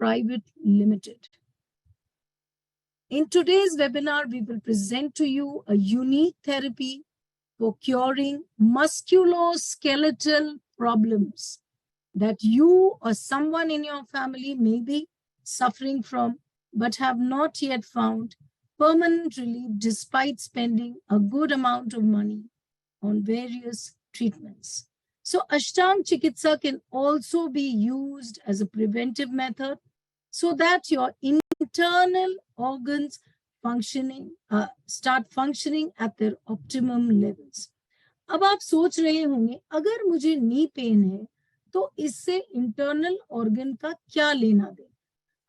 Private Limited. In today's webinar, we will present to you a unique therapy for curing musculoskeletal problems that you or someone in your family may be suffering from, but have not yet found permanent relief despite spending a good amount of money on various treatments. So Ashtang Chikitsa can also be used as a preventive method so that your internal organs start functioning at their optimum levels. अब आप सोच रहे होंगे, अगर मुझे knee pain है तो इससे इंटरनल ऑर्गन का क्या लेना दे।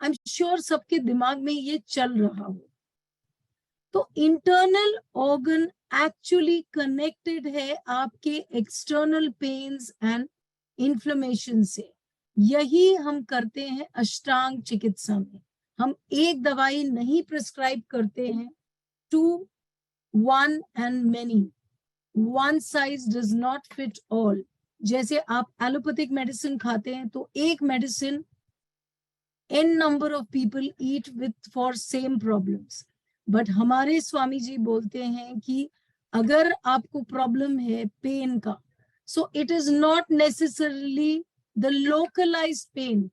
आई एम श्योर सबके दिमाग में ये चल रहा हो। तो इंटरनल ऑर्गन एक्चुअली कनेक्टेड है आपके एक्सटर्नल पेन्स एंड इन्फ्लेमेशन से। यही हम करते हैं अष्टांग चिकित्सा में। हम एक दवाई नहीं प्रिस्क्राइब करते हैं to one and many. One size does not fit all. जैसे आप एलोपैथिक मेडिसिन खाते हैं तो एक medicine n number of people eat with for same problems, but हमारे स्वामी जी बोलते हैं कि अगर आपको प्रॉब्लम है पेन का, so it is not necessarily the localised pain,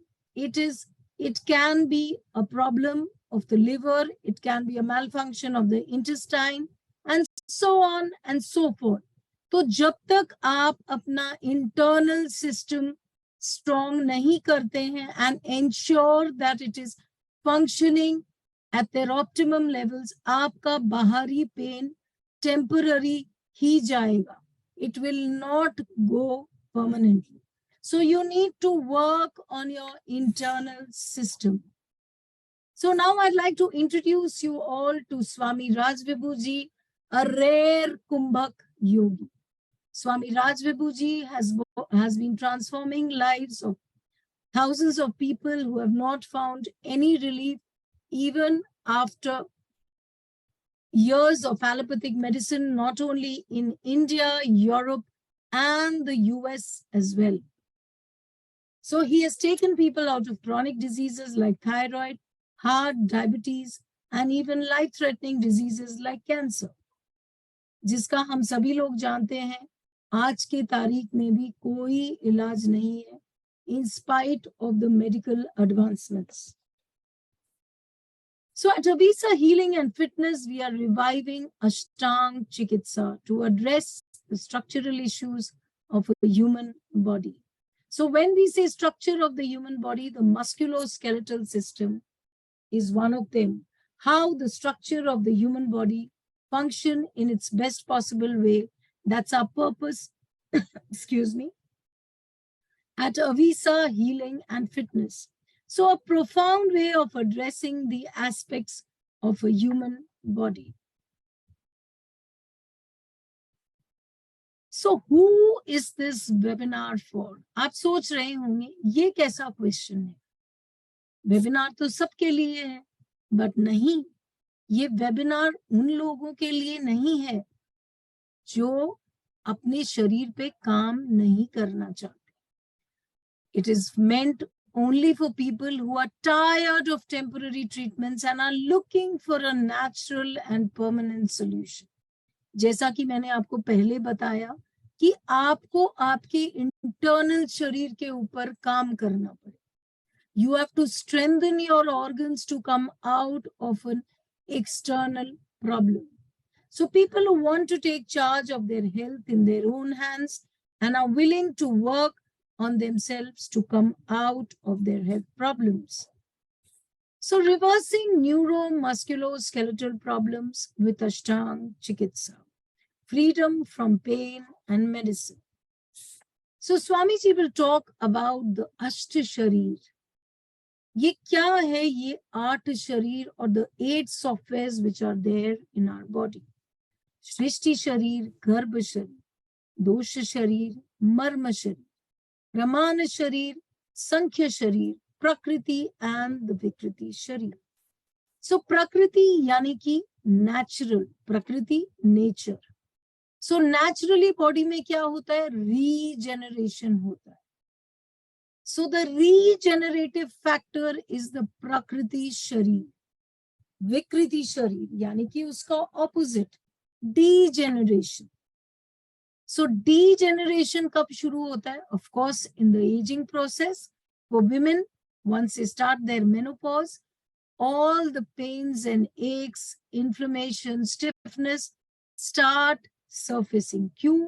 it can be a problem of the liver, it can be a malfunction of the intestine, and so on and so forth. तो जब तक आप अपना internal system strong नहीं करते हैं and ensure that it is functioning at their optimum levels, आपका बाहरी पेन temporary ही जाएगा. It will not go permanently. So you need to work on your internal system. So now I'd like to introduce you all to Swami Rajvibhu Ji, a rare Kumbhak yogi. Swami Rajvibhu Ji has been transforming lives of thousands of people who have not found any relief even after years of allopathic medicine, not only in India, Europe, and the US as well. So he has taken people out of chronic diseases like thyroid, heart, diabetes, and even life-threatening diseases like cancer, जिसका हम सभी लोग जानते हैं आज के तारीख में भी कोई इलाज नहीं है, in spite of the medical advancements. So at Avisa Healing and Fitness, we are reviving Ashtang Chikitsa to address the structural issues of a human body. So when we say structure of the human body, the musculoskeletal system is one of them. How the structure of the human body function in its best possible way. That's our purpose, excuse me, at Avisa Healing and Fitness. So a profound way of addressing the aspects of a human body. So who is this webinar for? आप सोच रहे होंगे ये कैसा question है, webinar तो सबके लिए है, बट नहीं, ये वेबिनार उन लोगों के लिए नहीं है जो अपने शरीर पे काम नहीं करना चाहते. It is meant only for people who are tired of temporary treatments and are looking for a natural and permanent solution. जैसा कि मैंने आपको पहले बताया कि आपको आपके इंटरनल शरीर के ऊपर काम करना पड़े. You have to strengthen your organs to come out of an external problem. So people who want to take charge of their health in their own hands and are willing to work on themselves to come out of their health problems. So reversing neuromusculoskeletal problems with Ashtang Chikitsa. Freedom from pain and medicine. So Swamiji will talk about the Ashta Sharir. ये क्या है? ये 8 शरीर और the 8 softwares which are there in our body. सृष्टि शरीर, गर्भ शरीर, दोष शरीर, मर्म शरीर, प्रमाण शरीर, संख्य शरीर, प्रकृति and the विकृति शरीर. So प्रकृति यानी कि natural, प्रकृति nature. So naturally body में क्या होता है? Regeneration होता है. So the regenerative factor is the prakriti sharir. विकृति शरीर यानी कि उसका ऑपोजिट डीजेनरेशन. सो डीजेनरेशन कब शुरू होता है? Of course in the ageing process. For women, once they start their menopause, all the pains and aches, inflammation, stiffness start surfacing. क्यों?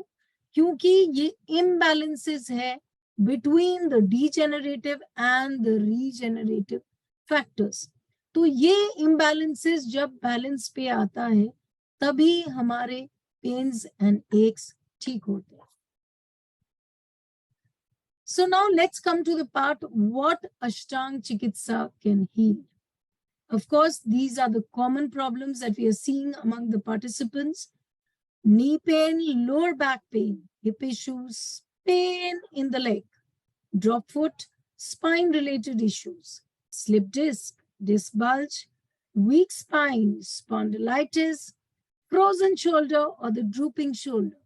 क्योंकि ये imbalances है between the degenerative and the regenerative factors. तो ये imbalances जब balance पे आता है तभी हमारे pains and aches ठीक होते हैं. So now let's come to the part what Ashtang Chikitsa can heal. Of course, these are the common problems that we are seeing among the participants. Knee pain, lower back pain, hip issues, pain in the leg, drop foot, spine-related issues, slip disc, disc bulge, weak spine, spondylitis, frozen shoulder or the drooping shoulder,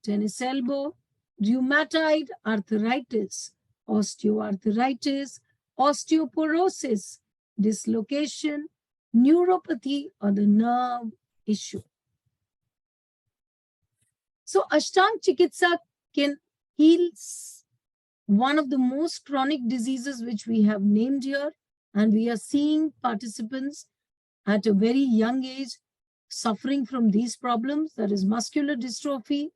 tennis elbow, rheumatoid arthritis, osteoarthritis, osteoporosis, dislocation, neuropathy or the nerve issue. So Ashtang Chikitsa can heal one of the most chronic diseases which we have named here, and we are seeing participants at a very young age suffering from these problems. That is muscular dystrophy,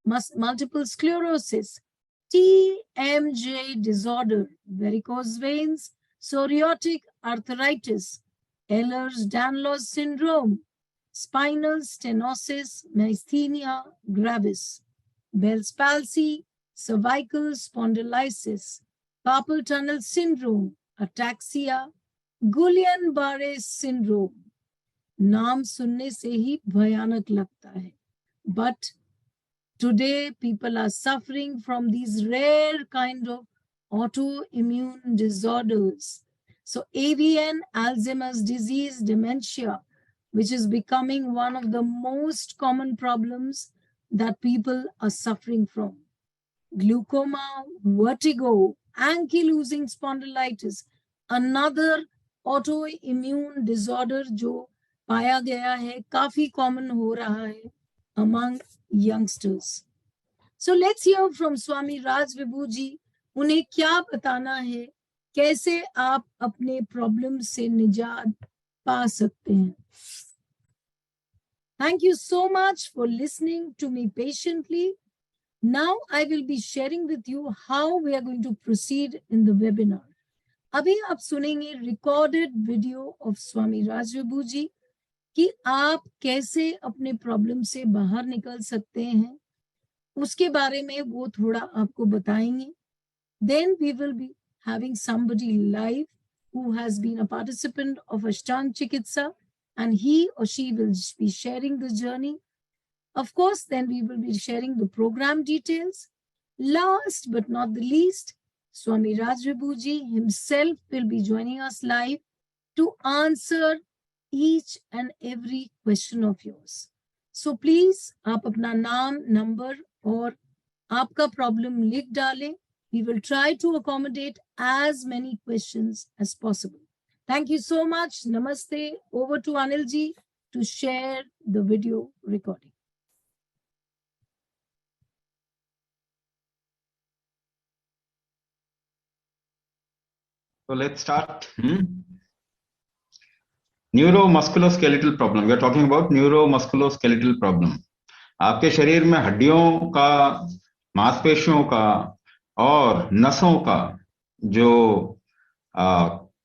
multiple sclerosis, TMJ disorder, varicose veins, psoriatic arthritis, Ehlers-Danlos syndrome, spinal stenosis, myasthenia gravis, Bell's palsy, cervical spondylosis, carpal tunnel syndrome, ataxia, Guillain-Barré syndrome. नाम सुनने से ही भयानक लगता है, but today people are suffering from these rare kind of autoimmune disorders. So AVN, Alzheimer's disease, dementia, which is becoming one of the most common problems that people are suffering from. Glaucoma, vertigo, ankylosing spondylitis, another autoimmune disorder जो पाया गया है, काफी common हो रहा है among youngsters. So let's hear from Swami Raj Vibhu ji. उन्हें क्या बताना है, कैसे आप अपने प्रॉब्लम से निजात पा सकते हैं. Thank you so much for listening to me patiently. Now I will be sharing with you how we are going to proceed in the webinar. अभी आप सुनेंगे recorded video of Swami Raj Vibhu ji कि आप कैसे अपने problem से बाहर निकल सकते हैं, उसके बारे में वो थोड़ा आपको बताएंगे. Then we will be having somebody live who has been a participant of Ashtang Chikitsa, and he or she will be sharing the journey. Of course, then we will be sharing the program details. Last but not the least, Swami Raj Vibhu ji himself will be joining us live to answer each and every question of yours. So please, आप अपना नाम, number और आपका problem लिख डालें. We will try to accommodate as many questions as possible. Thank you so much. Namaste. Over to Anil ji to share the video recording. So let's start. Neuromusculoskeletal problem. We are talking about neuromusculoskeletal problem. आपके शरीर में हड्डियों का, मांसपेशियों का और नसों का जो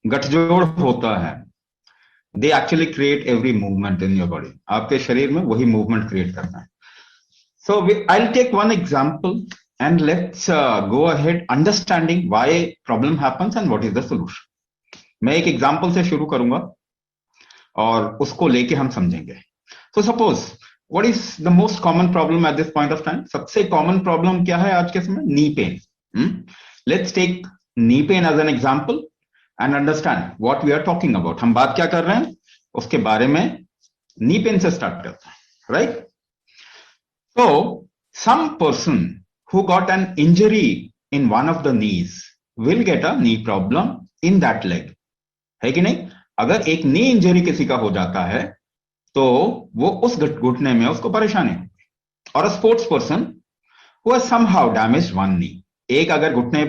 गठजोड़ होता है, they actually create every movement in your body. आपके शरीर में वही movement create करना है. So I'll take one example and let's go ahead understanding why problem happens and what is the solution. मैं एक example से शुरू करूंगा और उसको लेके हम समझेंगे. So suppose what is the most common problem at this point of time? सबसे common problem क्या है आज के समय? Knee pain. Let's take knee pain as an example and understand what we are talking about. हम बात क्या कर रहे हैं उसके बारे में knee pain से start करते हैं, right? So some person who got an injury in one of the knees will get a knee problem in that leg, है कि नहीं? अगर एक नी इंजरी किसी का हो जाता है तो वो उस घुटने में उसको परेशानी होगी। और a sports person who has somehow damaged one knee, एक अगर घुटने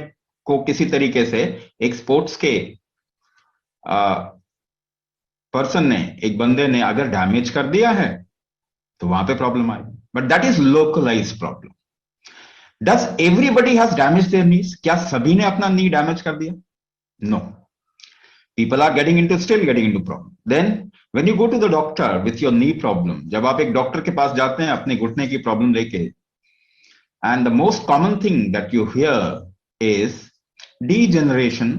को किसी तरीके से एक स्पोर्ट्स के पर्सन ने, एक बंदे ने अगर डैमेज कर दिया है तो वहां पे प्रॉब्लम आएगी, but that is localise problem. Does everybody has damage their knees? क्या सभी ने अपना नी डैमेज कर दिया? No, people are getting into still getting into problem. Then when you go to the doctor with your knee problem, जब आप एक doctor के पास जाते हैं अपने घुटने की प्रॉब्लम लेके, and the most common thing that you hear is degeneration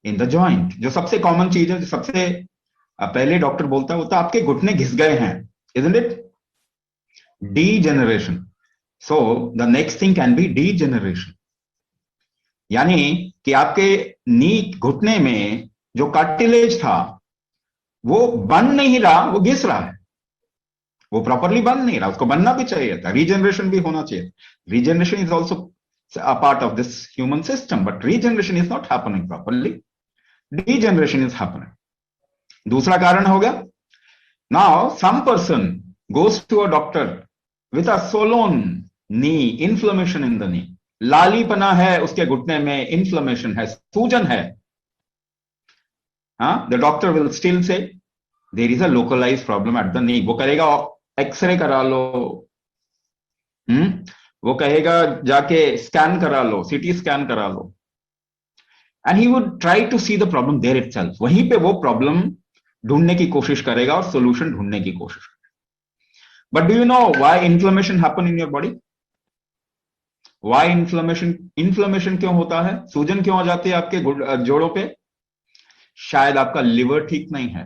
in the joint. जो सबसे कॉमन चीज है, जो सबसे पहले डॉक्टर बोलता है वो तो आपके घुटने घिस गए हैं, isn't it? Degeneration. So the next thing can be degeneration. यानी कि आपके नी घुटने में जो कार्टिलेज था वो बन नहीं रहा, वो घिस रहा है, वो प्रॉपरली बन नहीं रहा, उसको बनना भी चाहिए था, रीजनरेशन भी होना चाहिए। Regeneration is also a part of this human system, but regeneration is not happening properly, degeneration is happening. दूसरा कारण हो गया, now some person goes to a doctor with a swollen knee, inflammation in the knee, लालीपना है उसके घुटने में, inflammation है, सूजन है। The doctor will still say there is a localized problem at the knee. वो करेगा एक्सरे करा लो, वो कहेगा जाके स्कैन करा लो, सीटी स्कैन करा लो, and he would try to see the problem there itself. वहीं पे वो प्रॉब्लम ढूंढने की कोशिश करेगा और सोल्यूशन ढूंढने की कोशिश करेगा। But do you know why inflammation happen in your body? Why inflammation क्यों होता है, सूजन क्यों हो जाती है आपके जोड़ों पे? शायद आपका लिवर ठीक नहीं है।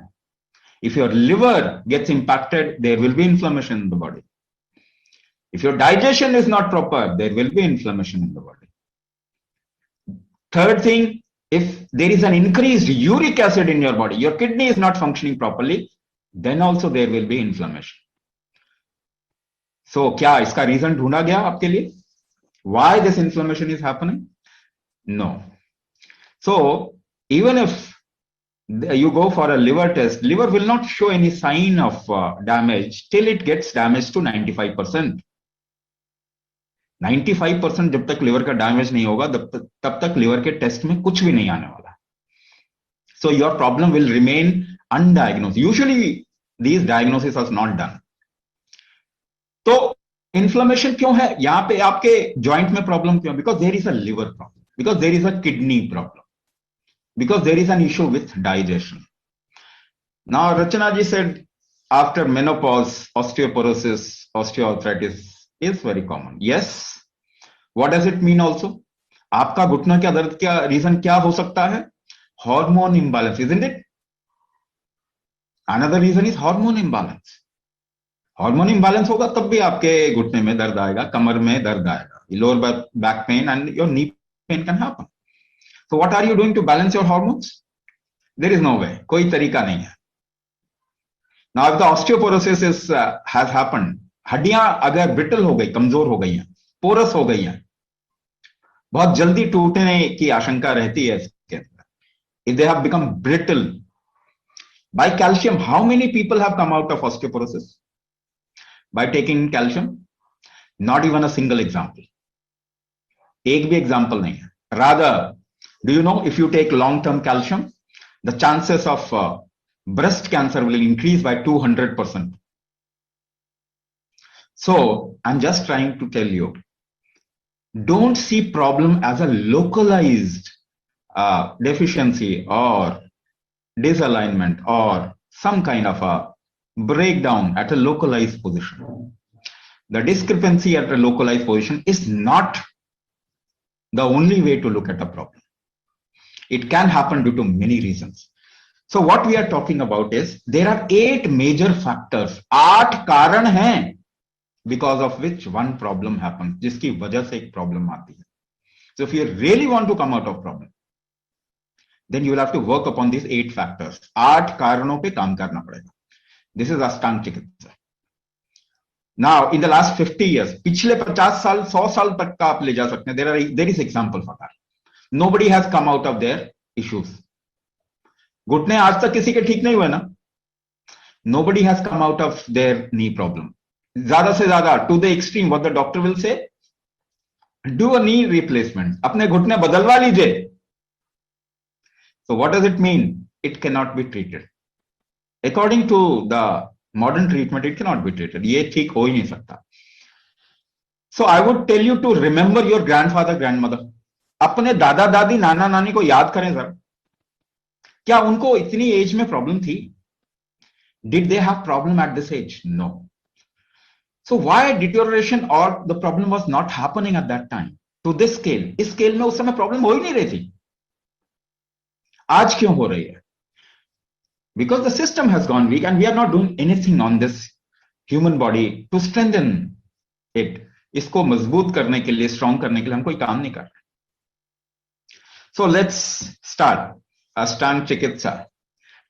If your liver gets impacted, there will be inflammation in the body. If your digestion is not proper, there will be inflammation in the body. Third thing, if there is an increased uric acid in your body, your kidney is not functioning properly, then also there will be inflammation. So, क्या इसका reason ढूंढा गया आपके लिए? Why this inflammation is happening? No. So, even if you go for a liver test, liver will not show any sign of damage till it gets damaged to 95%. 95% जब तक liver का damage नहीं होगा तब तक लिवर के test में कुछ भी नहीं आने वाला। So your problem will remain undiagnosed. Usually these diagnoses are not done. तो इन्फ्लेमेशन क्यों है यहां पे आपके जॉइंट में? प्रॉब्लम क्यों? Because there is a liver problem, because there is a kidney problem, because there is an issue with digestion. Now, Rachana ji said after menopause, osteoporosis, osteoarthritis is very common. Yes. What does it mean also? आपका घुटना का दर्द क्या reason क्या हो सकता है? Hormone imbalance, isn't it? Another reason is hormone imbalance. Hormone imbalance होगा तब भी आपके घुटने में दर्द आएगा, कमर में दर्द आएगा, lower back pain and your knee pain can happen. So what are you doing to balance your hormones? There is no way. कोई तरीका नहीं है। Now if the osteoporosis has happened, हड्डियां अगर brittle हो गई, कमजोर हो गई हैं, पोरस हो गई हैं, बहुत जल्दी टूटने की आशंका रहती है इसके अंदर। If they have become brittle by calcium, how many people have come out of osteoporosis by taking calcium? Not even a single example. एक भी example नहीं है। Rather, do you know if you take long-term calcium, the chances of breast cancer will increase by 200%. So I'm just trying to tell you, don't see problem as a localized deficiency or disalignment or some kind of a breakdown at a localized position. The discrepancy at a localized position is not the only way to look at a problem. It can happen due to many reasons. So what we are talking about is there are 8 major factors, 8 कारण हैं because of which one problem happens, जिसकी वजह से एक problem आती है. So if you really want to come out of problem, then you will have to work upon these 8 factors. 8 कारणों पे काम करना पड़ेगा. This is Ashtang चिकित्सा. Now in the last 50 years, पिछले 50 साल 100 साल तक का आप ले जा सकते हैं. There is example for that. Nobody has come out of their issues. घुटने आज तक किसी के ठीक नहीं हुए ना. Nobody has come out of their knee problem. ज्यादा से ज्यादा to the extreme, what the doctor will say, do a knee replacement. अपने घुटने बदलवा लीजिए. So what does it mean? It cannot be treated. According to the modern treatment, it cannot be treated. ये ठीक हो ही नहीं सकता. So I would tell you to remember your grandfather, grandmother. अपने दादा दादी नाना नानी को याद करें जरा. क्या उनको इतनी एज में प्रॉब्लम थी? Did they have problem at this age? No. So why deterioration or the problem was not happening at that time to this scale? इस स्केल में उस समय प्रॉब्लम हो ही नहीं रही थी. आज क्यों हो रही है? Because the system has gone weak and we are not doing anything on this human body to strengthen it. इसको मजबूत करने के लिए, स्ट्रॉन्ग करने के लिए हम कोई काम नहीं कर रहे. So let's start. Ashtanga Chikitsa.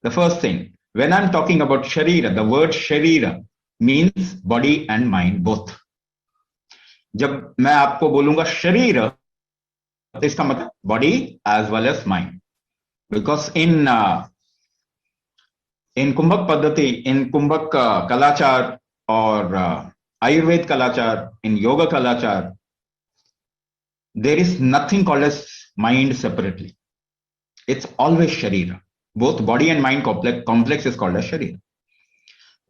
The first thing, when I'm talking about Sharira, the word Sharira means body and mind both. जब मैं आपको बोलूंगा शरीर, तो इसका मतलब body as well as mind. Because in कुंभक पद्धति, in कुंभक कलाचार और Ayurveda कलाचार, in yoga कलाचार, there is nothing called as mind separately. It's always Sharira. Both body and mind complex is called as Sharira.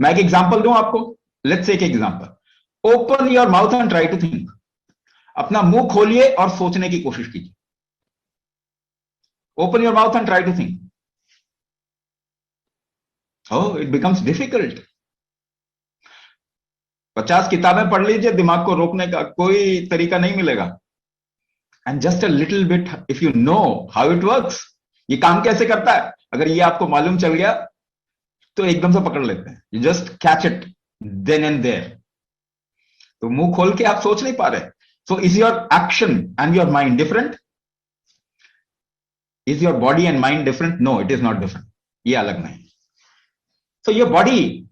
मैं एक एग्जांपल दूं आपको. Let's take example. Open your mouth and try to think. अपना मुंह खोलिए और सोचने की कोशिश कीजिए. Open your mouth and try to think. Oh, it becomes difficult. 50 किताबें पढ़ लीजिए, दिमाग को रोकने का कोई तरीका नहीं मिलेगा. And just a little bit, if you know how it works, ये काम कैसे करता है, अगर ये आपको मालूम चल गया तो एकदम से पकड़ लेते हैं. You just catch it then and there. तो मुंह खोल के आप सोच नहीं पा रहे. So is your action and your mind different? Is your body and mind different? No, it is not different. ये अलग नहीं. So your body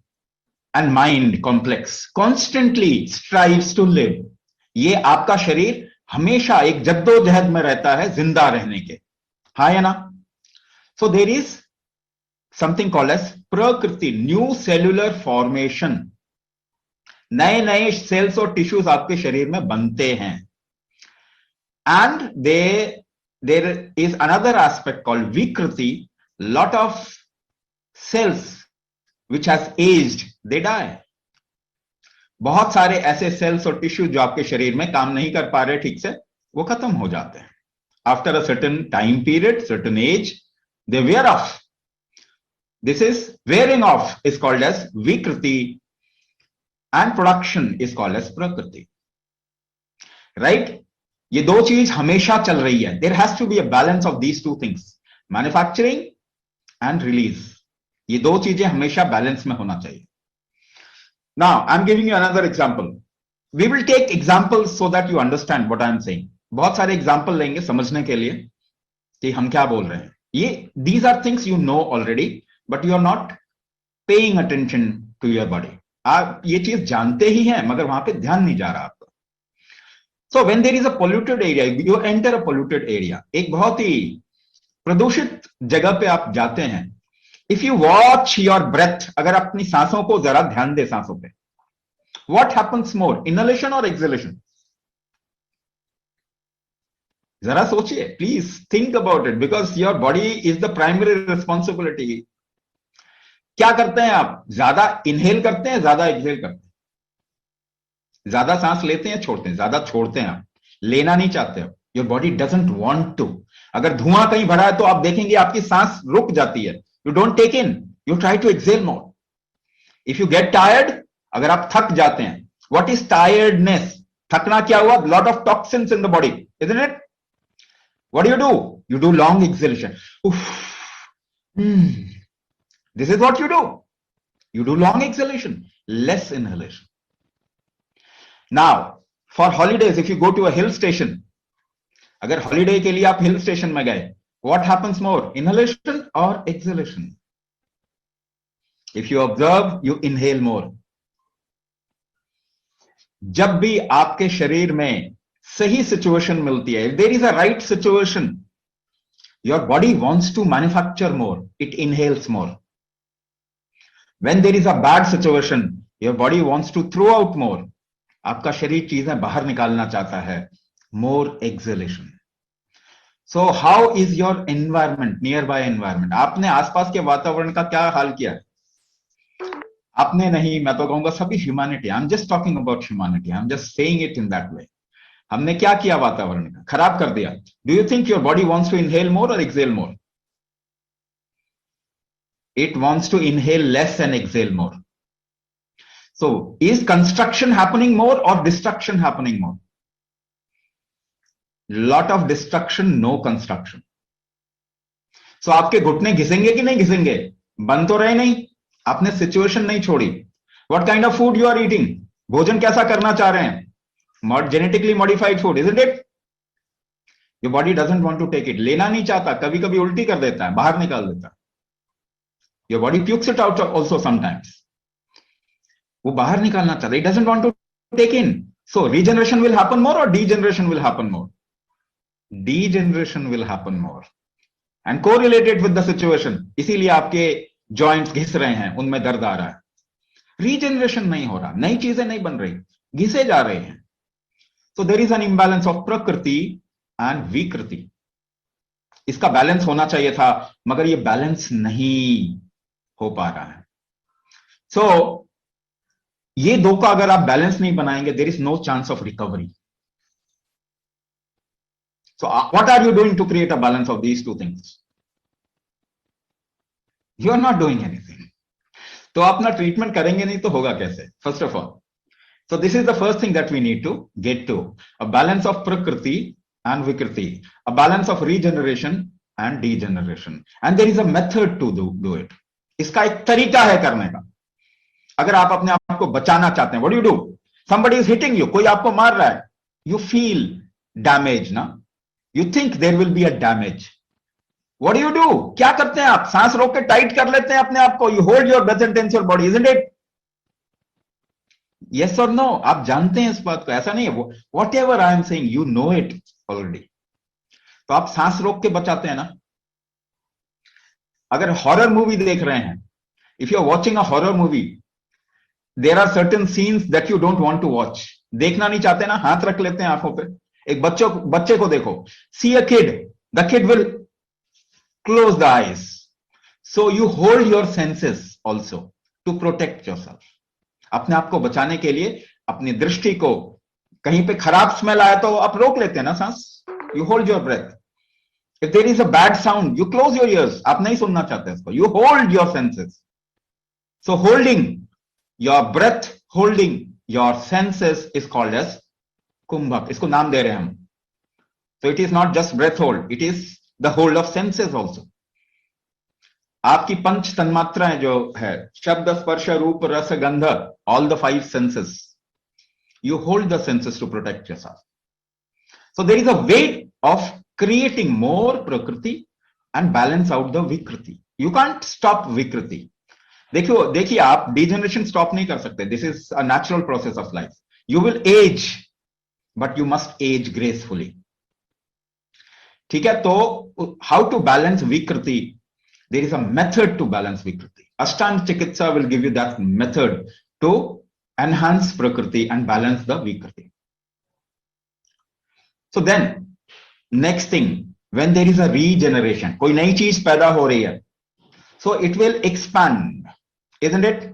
and mind complex constantly strives to live. ये आपका शरीर हमेशा एक जद्दोजहद में रहता है जिंदा रहने के. हाँ या ना? So there is something called as prakriti, new cellular formation. नए नए सेल्स और टिश्यूज आपके शरीर में बनते हैं. And there is another aspect called vikriti. Lot of cells which has aged, they die. बहुत सारे ऐसे सेल्स और टिश्यू जो आपके शरीर में काम नहीं कर पा रहे ठीक से, वो खत्म हो जाते हैं. After a certain time period, certain age, they wear off. This is wearing off is called as vikriti and production is called as prakriti. Right? ये दो चीज हमेशा चल रही है. There has to be a balance of these two things, manufacturing and release. ये दो चीजें हमेशा बैलेंस में होना चाहिए. Now, I'm giving you another example. We will take examples so that you understand what I'm saying. बहुत सारे example लेंगे समझने के लिए कि हम क्या बोल रहे हैं. ये these are things you know already, but you are not paying attention to your body. आप ये चीज जानते ही हैं मगर वहां पे ध्यान नहीं जा रहा आपका. So when there is a polluted area, you enter a polluted area. एक बहुत ही प्रदूषित जगह पे आप जाते हैं. If you watch your breath, अगर अपनी सांसों को जरा ध्यान दे सांसों पे, what happens more, inhalation or exhalation? जरा सोचिए, please think about it because your body is the primary responsibility. क्या करते हैं आप? ज्यादा इनहेल करते हैं, ज्यादा एक्सहेल करते हैं, ज्यादा सांस लेते हैं, छोड़ते हैं, ज्यादा छोड़ते हैं, आप लेना नहीं चाहते हो. Your body doesn't want to. अगर धुआं कहीं भरा है तो आप देखेंगे आपकी सांस रुक जाती है. You don't take in, you try to exhale more. If you get tired, अगर आप थक जाते हैं, what is tiredness? थकना क्या हुआ? Lot of toxins in the body, isn't it? What do? You do long exhalation. This is what you do. You do long exhalation, less inhalation. Now, for holidays, if you go to a hill station, अगर holiday के लिए आप hill station में गए, what happens more, inhalation or exhalation? If you observe, you inhale more. जब भी आपके शरीर में सही सिचुएशन मिलती है, if there is a right situation, Your body wants to manufacture more. It inhales more. When there is a bad situation, your body wants to throw out more. आपका शरीर चीजें बाहर निकालना चाहता है. More exhalation. So how is your environment, nearby environment? आपने आसपास के वातावरण का क्या हाल किया है? आपने नहीं, मैं तो कहूंगा सभी humanity. I am just talking about humanity. I am just saying it in that way. हमने क्या किया वातावरण का? खराब कर दिया. Do you think your body wants to inhale more और exhale more? It wants to inhale less and exhale more. So is construction happening more or destruction happening more? Lot of destruction, no construction. So आपके घुटने घिसेंगे कि नहीं घिसेंगे? बंद तो रहे नहीं. आपने सिचुएशन नहीं छोड़ी. What kind of food you are eating? भोजन कैसा करना चाह रहे हैं? Genetically modified food, isn't it? Your body doesn't want to take it. लेना नहीं चाहता. कभी कभी उल्टी कर देता है, बाहर निकाल देता है. Your body pukes it out also sometimes. वो बाहर निकालना चाहता है. It doesn't want to take in. So regeneration will happen more or degeneration will happen more? Degeneration will happen more. And correlated with the situation. इसीलिए आपके joints घिस रहे हैं, उनमें दर्द आ रहा है. Regeneration नहीं हो रहा, नई चीजें नहीं बन रही, घिसे जा रहे हैं. So there is an imbalance of prakriti and vikriti. इसका बैलेंस होना चाहिए था, मगर ये बैलेंस नहीं हो पा रहा है. So ये दो का अगर आप बैलेंस नहीं बनाएंगे, there is no chance of recovery. So what are you doing to create a balance of these two things? You are not doing anything. तो अपना ट्रीटमेंट करेंगे नहीं तो होगा कैसे? First of all, so this is the first thing that we need to get to: a balance of prakriti and vikriti, a balance of regeneration and degeneration, and there is a method to do it. इसका एक तरीका है करने का. अगर आप अपने आप को बचाना चाहते हैं, what do you do? Somebody is hitting you, कोई आपको मार रहा है, you feel damage ना, you think there will be a damage. What do you do? क्या करते हैं आप? सांस रोक के टाइट कर लेते हैं अपने आप को. You hold your breath and tense your body, isn't it? Yes or no? आप जानते हैं इस बात को, ऐसा नहीं है. Whatever I am saying, you know it already. तो आप सांस रोक के बचाते हैं ना. अगर हॉरर मूवी देख रहे हैं, if you are watching a horror movie, there are certain scenes that you don't want to watch. देखना नहीं चाहते ना, हाथ रख लेते हैं आंखों पे. एक बच्चे को देखो. See a kid, the kid will close the eyes. So you hold your senses also to protect yourself. अपने आप को बचाने के लिए अपनी दृष्टि को, कहीं पे खराब स्मेल आया तो आप रोक लेते हैं ना सांस. You hold your breath. If there is a bad sound, you close your ears. आप नहीं सुनना चाहते इसको. You hold your senses. So holding your breath, holding your senses is called as kumbhak. इसको नाम दे रहे हैं हम. So it is not just breath hold, it is the hold of senses also. आपकी पंच तन्मात्राएं जो है, शब्द, स्पर्श, रूप, रस, गंध, all the 5 senses. You hold the senses to protect yourself. So there is a way of creating more prakriti and balance out the vikriti. You can't stop vikriti. देखिए आप degeneration stop नहीं कर सकते. This is a natural process of life. You will age, but you must age gracefully. ठीक है? तो how to balance vikriti? There is a method to balance vikriti. Ashtanga Chikitsa will give you that method to enhance prakriti and balance the vikriti. So then, next thing, when there is a regeneration, कोई नई चीज पैदा हो रही है, so it will expand, isn't it?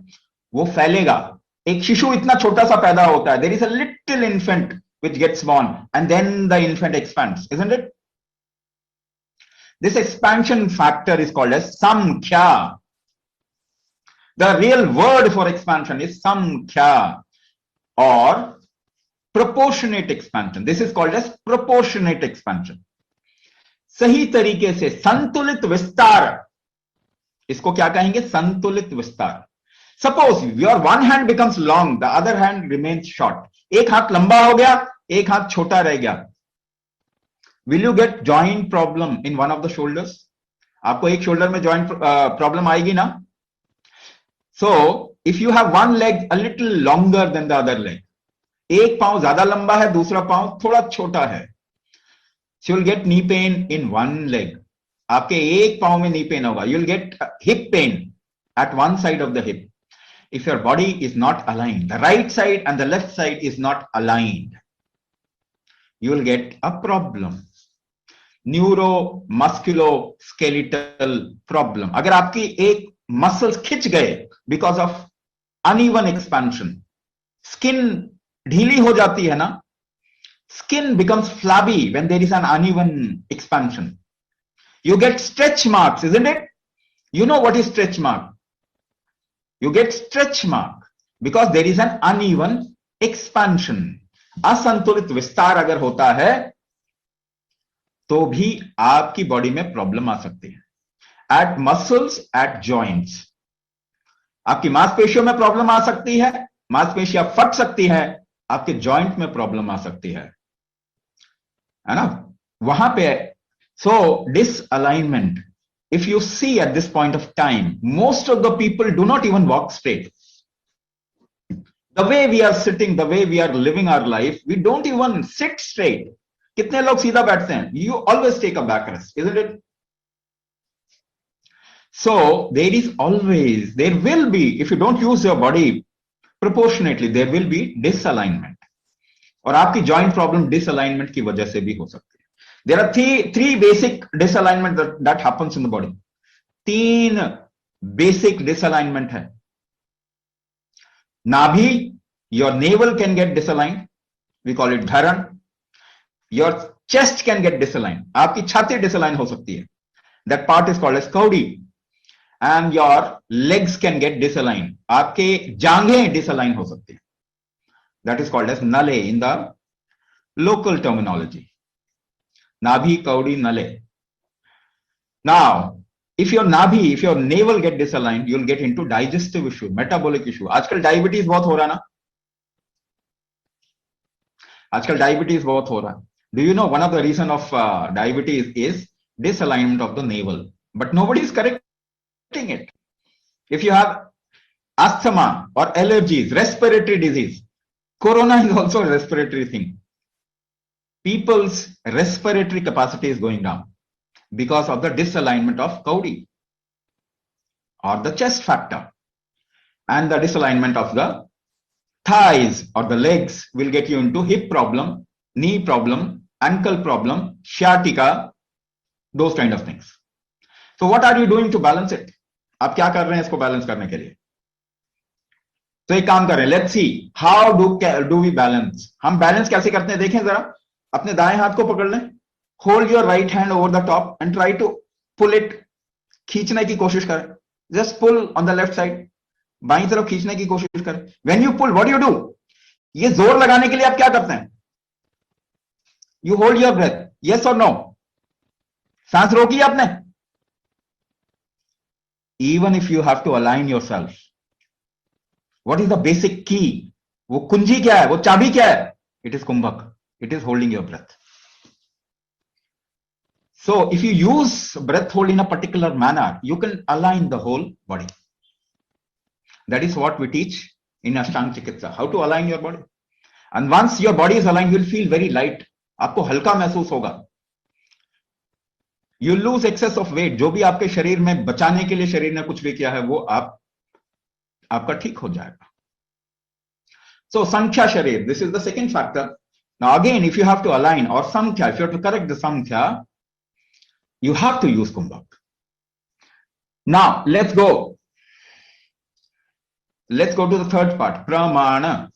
वो फैलेगा. एक शिशु इतना छोटा सा पैदा होता है. There is a little infant which gets born, and then the infant expands, isn't it? This expansion factor is called as samkhya. The real word for expansion is samkhya or proportionate expansion. This is called as proportionate expansion. सही तरीके से संतुलित विस्तार, इसको क्या कहेंगे? संतुलित विस्तार. Suppose your one hand becomes long, the other hand remains short. एक हाथ लंबा हो गया, एक हाथ छोटा रह गया. Will you get joint problem in one of the shoulders? आपको एक शोल्डर में joint problem आएगी ना? So if you have one leg a little longer than the other leg, एक पांव ज्यादा लंबा है, दूसरा पांव थोड़ा छोटा है, so you'll get knee pain in one leg. आपके एक पांव में नी पेन होगा. You will gate hip pen eight one side of the hip. If your body is not aligned, the right side and the left side is not aligned, you will get a problem. Neuromusculoskeletal problem. अगर आपकी एक muscles खिंच गए because of uneven expansion, skin ढीली हो जाती है ना, skin becomes flabby when there is an uneven expansion. You get stretch marks, isn't it? You know what is stretch mark? You get stretch mark because there is an uneven expansion. असंतुलित विस्तार अगर होता है तो भी आपकी body में problem आ सकती है. एट मसल्स, एट जॉइंट्स, आपकी मांसपेशियों में प्रॉब्लम आ सकती है, मांसपेशियां फट सकती है, आपके जॉइंट में प्रॉब्लम आ सकती है ना, वहां पे. सो डिसअलाइनमेंट, if you see at this point of time, most of the people do not even walk straight. The way we are sitting, the way we are living our life, we don't even sit straight. कितने लोग सीधा बैठते हैं? You always take a backrest, isn't it? So there is always, there will be, if you don't use your body proportionately, there will be disalignment. और आपकी joint problem disalignment की वजह से भी हो सकती है. There are three basic disalignment that happens in the body. तीन basic disalignment है. नाभि, your navel can get disaligned. We call it dharan. Your chest can get disaligned. आपकी छाती disalign हो सकती है. That part is called as caudy. And your legs can get disaligned. आपके जांघें disalign हो सकती है. That is called as nale in the local terminology. Nabhi, Kaudi, Nale. Now, if your navel get disaligned, you'll get into digestive issue, metabolic issue. आजकल diabetes बहुत हो रहा ना? आजकल diabetes बहुत हो रहा. Do you know one of the reason of diabetes is disalignment of the navel? But nobody is correcting it. If you have asthma or allergies, respiratory disease, corona is also a respiratory thing. People's respiratory capacity is going down because of the disalignment of caudy or the chest factor, and the disalignment of the thighs or the legs will get you into hip problem, knee problem, ankle problem, sciatica, those kind of things. So what are you doing to balance it? आप क्या कर रहे हैं इसको balance करने के लिए? तो एक काम करें, let's see how do we balance. हम बैलेंस कैसे करते हैं देखें जरा. अपने दाएं हाथ को पकड़ लें, hold your right hand over the top and try to pull it. खींचने की कोशिश करें. Just pull on the left side. बाईं तरफ खींचने की कोशिश करें. When you pull, what you do? ये जोर लगाने के लिए आप क्या करते हैं? You hold your breath. Yes और नो? सांस रोकी आपने? Even if you have to align yourself, what is the basic की? वो कुंजी क्या है? वो चाबी क्या है? It is kumbhaka. It is holding your breath. So if you use breath hold in a particular manner, you can align the whole body. That is what we teach in Ashtanga Chikitsa, how to align your body. And once your body is aligned, you will feel very light. आपको हल्का महसूस होगा. You lose excess of weight. जो भी आपके शरीर में बचाने के लिए शरीर ने कुछ भी किया है वो आपका ठीक हो जाएगा. So Sankhya Sharir, this is the second factor. Now again, if you have to align or Samkhya, if you have to correct the Samkhya, you have to use Kumbhak. Now let's go to the third part, Pramana.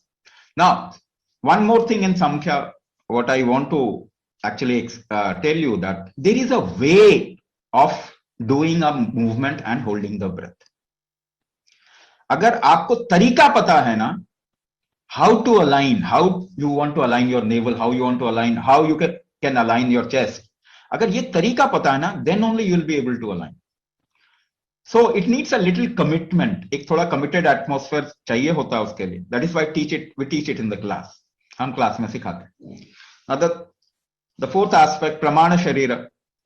Now one more thing in Samkhya, what I want to actually tell you, that there is a way of doing a movement and holding the breath. अगर आपको तरीका पता है ना, how to align, how you want to align your navel, how you want to align, how you can align your chest. अगर ये तरीका पता है ना, then only you will be able to align. So it needs a little commitment. एक थोड़ा committed atmosphere चाहिए होता है उसके लिए. That is why we teach it in the class. हम क्लास में सिखाते हैं. Now the fourth aspect, प्रमाण शरीर,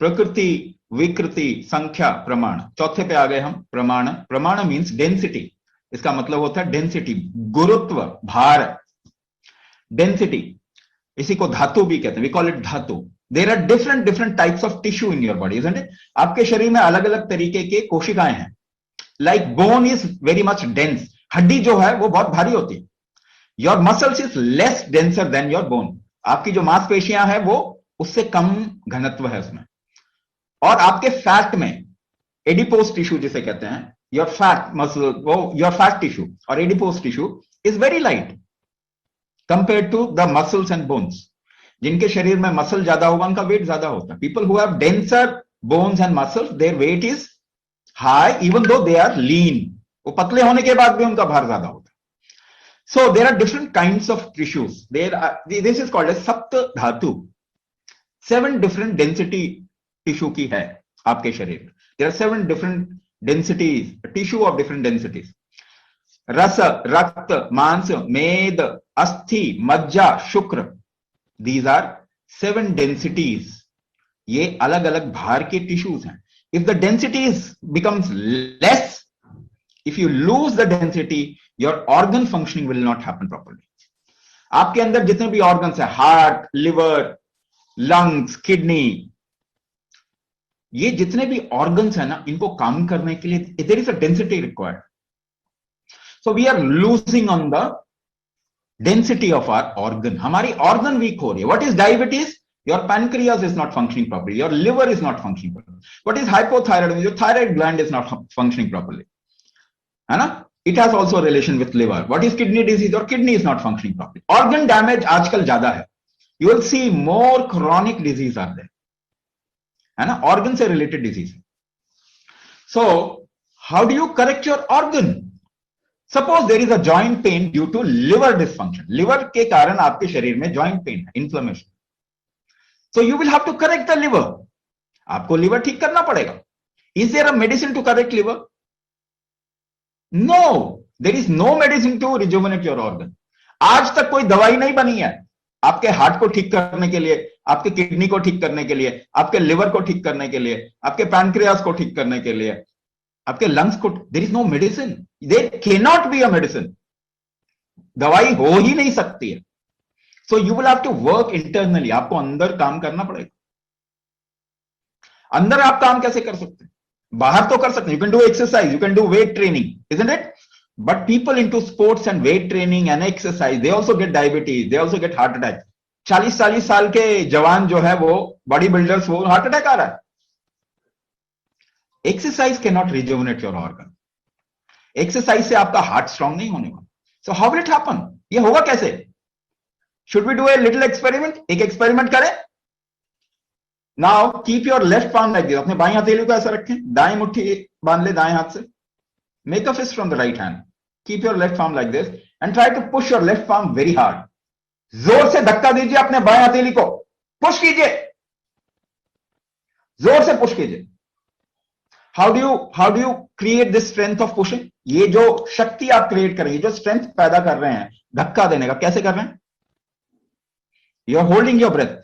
प्रकृति, विकृति, संख्या, प्रमाण. चौथे पे आ गए हम. प्रमाण means density. इसका मतलब होता है डेंसिटी, गुरुत्व, भार, डेंसिटी. इसी को धातु भी कहते हैं. वी कॉल इट धातु. There are different different types of tissue in your body, isn't it? आपके शरीर में अलग अलग तरीके के कोशिकाएं हैं. Like bone is very much dense, हड्डी जो है वो बहुत भारी होती है. Your muscles is less denser than your bone, आपकी जो मांसपेशियां हैं वो उससे कम घनत्व है उसमें. और आपके फैट में एडिपोज टिश्यू जिसे कहते हैं, योर फैट मसल, वो योर फैट टिश्यू और adipose tissue is very light compare to the muscles and bones. जिनके शरीर में मसल ज्यादा होगा उनका वेट ज्यादा होता है. People who have denser bones and muscles, their weight is high even though they are लीन. वो पतले होने के बाद भी उनका भार ज्यादा होता है. So there are different kinds of tissues. This is called as सप्त धातु. 7 different density tissue की है आपके शरीर में. There are 7 different densities, tissue of different densities. रस, रक्त, मांस, मेद, अस्थि, मज्जा, शुक्र. These are 7 densities. ये अलग अलग भार के टिश्यूज हैं. If the densities becomes less, if you lose the density, your organ functioning will not happen properly. आपके अंदर जितने भी ऑर्गन्स है, हार्ट, लिवर, लंग्स, किडनी, ये जितने भी ऑर्गन्स है ना, इनको काम करने के लिए there is a density required. So we are losing on the density of our organ. हमारी ऑर्गन वीक हो रही है. What is diabetes? Your pancreas is not functioning properly. Your liver is not functioning properly. What is hypothyroidism? Your thyroid gland is not functioning properly. है ना? It has also a relation with liver. What is kidney disease? Your kidney is not functioning properly. Organ damage आजकल ज्यादा है. You will see more chronic disease are there. है ना? Organ से related disease. So, how do you correct your organ? Suppose there is a joint pain due to liver dysfunction. Liver के कारण आपके शरीर में joint pain है, inflammation. So you will have to correct the liver. आपको liver ठीक करना पड़ेगा. Is there a medicine to correct liver? No, there is no medicine to rejuvenate your organ. आज तक कोई दवाई नहीं बनी है आपके हार्ट को ठीक करने के लिए, आपके किडनी को ठीक करने के लिए, आपके लिवर को ठीक करने के लिए, आपके पैनक्रियास को ठीक करने के लिए, आपके लंग्स को. There is no medicine. There cannot be a medicine. दवाई हो ही नहीं सकती है. So you will have to work internally. आपको अंदर काम करना पड़ेगा. अंदर आप काम कैसे कर सकते हैं? बाहर तो कर सकते हैं. You can do exercise, you can do weight training, isn't it? But people into sports and weight training and exercise, they also get diabetes, they also get heart attack. 40-40 साल के जवान जो है वो बॉडी बिल्डर्स, वो heart attack आ रहा है. Exercise cannot rejuvenate your organ. Exercise से आपका हार्ट स्ट्रांग नहीं होने वाला. So how will it happen? ये होगा कैसे? Should we do a little experiment? एक एक्सपेरिमेंट करें. Now keep your left palm like this. अपने बाईं हथेली को ऐसा रखें, दाएं मुट्ठी बांध ले दाएं हाथ से. Make a fist from the right hand. Keep your left palm like this and try to push your left palm very hard. जोर से धक्का दीजिए अपने बाएं हथेली को. पुश कीजिए, जोर से पुश कीजिए. How do you create this strength of pushing? ये जो शक्ति आप क्रिएट करेंगे, जो स्ट्रेंथ पैदा कर रहे हैं धक्का देने का, कैसे कर रहे हैं? You are holding your breath.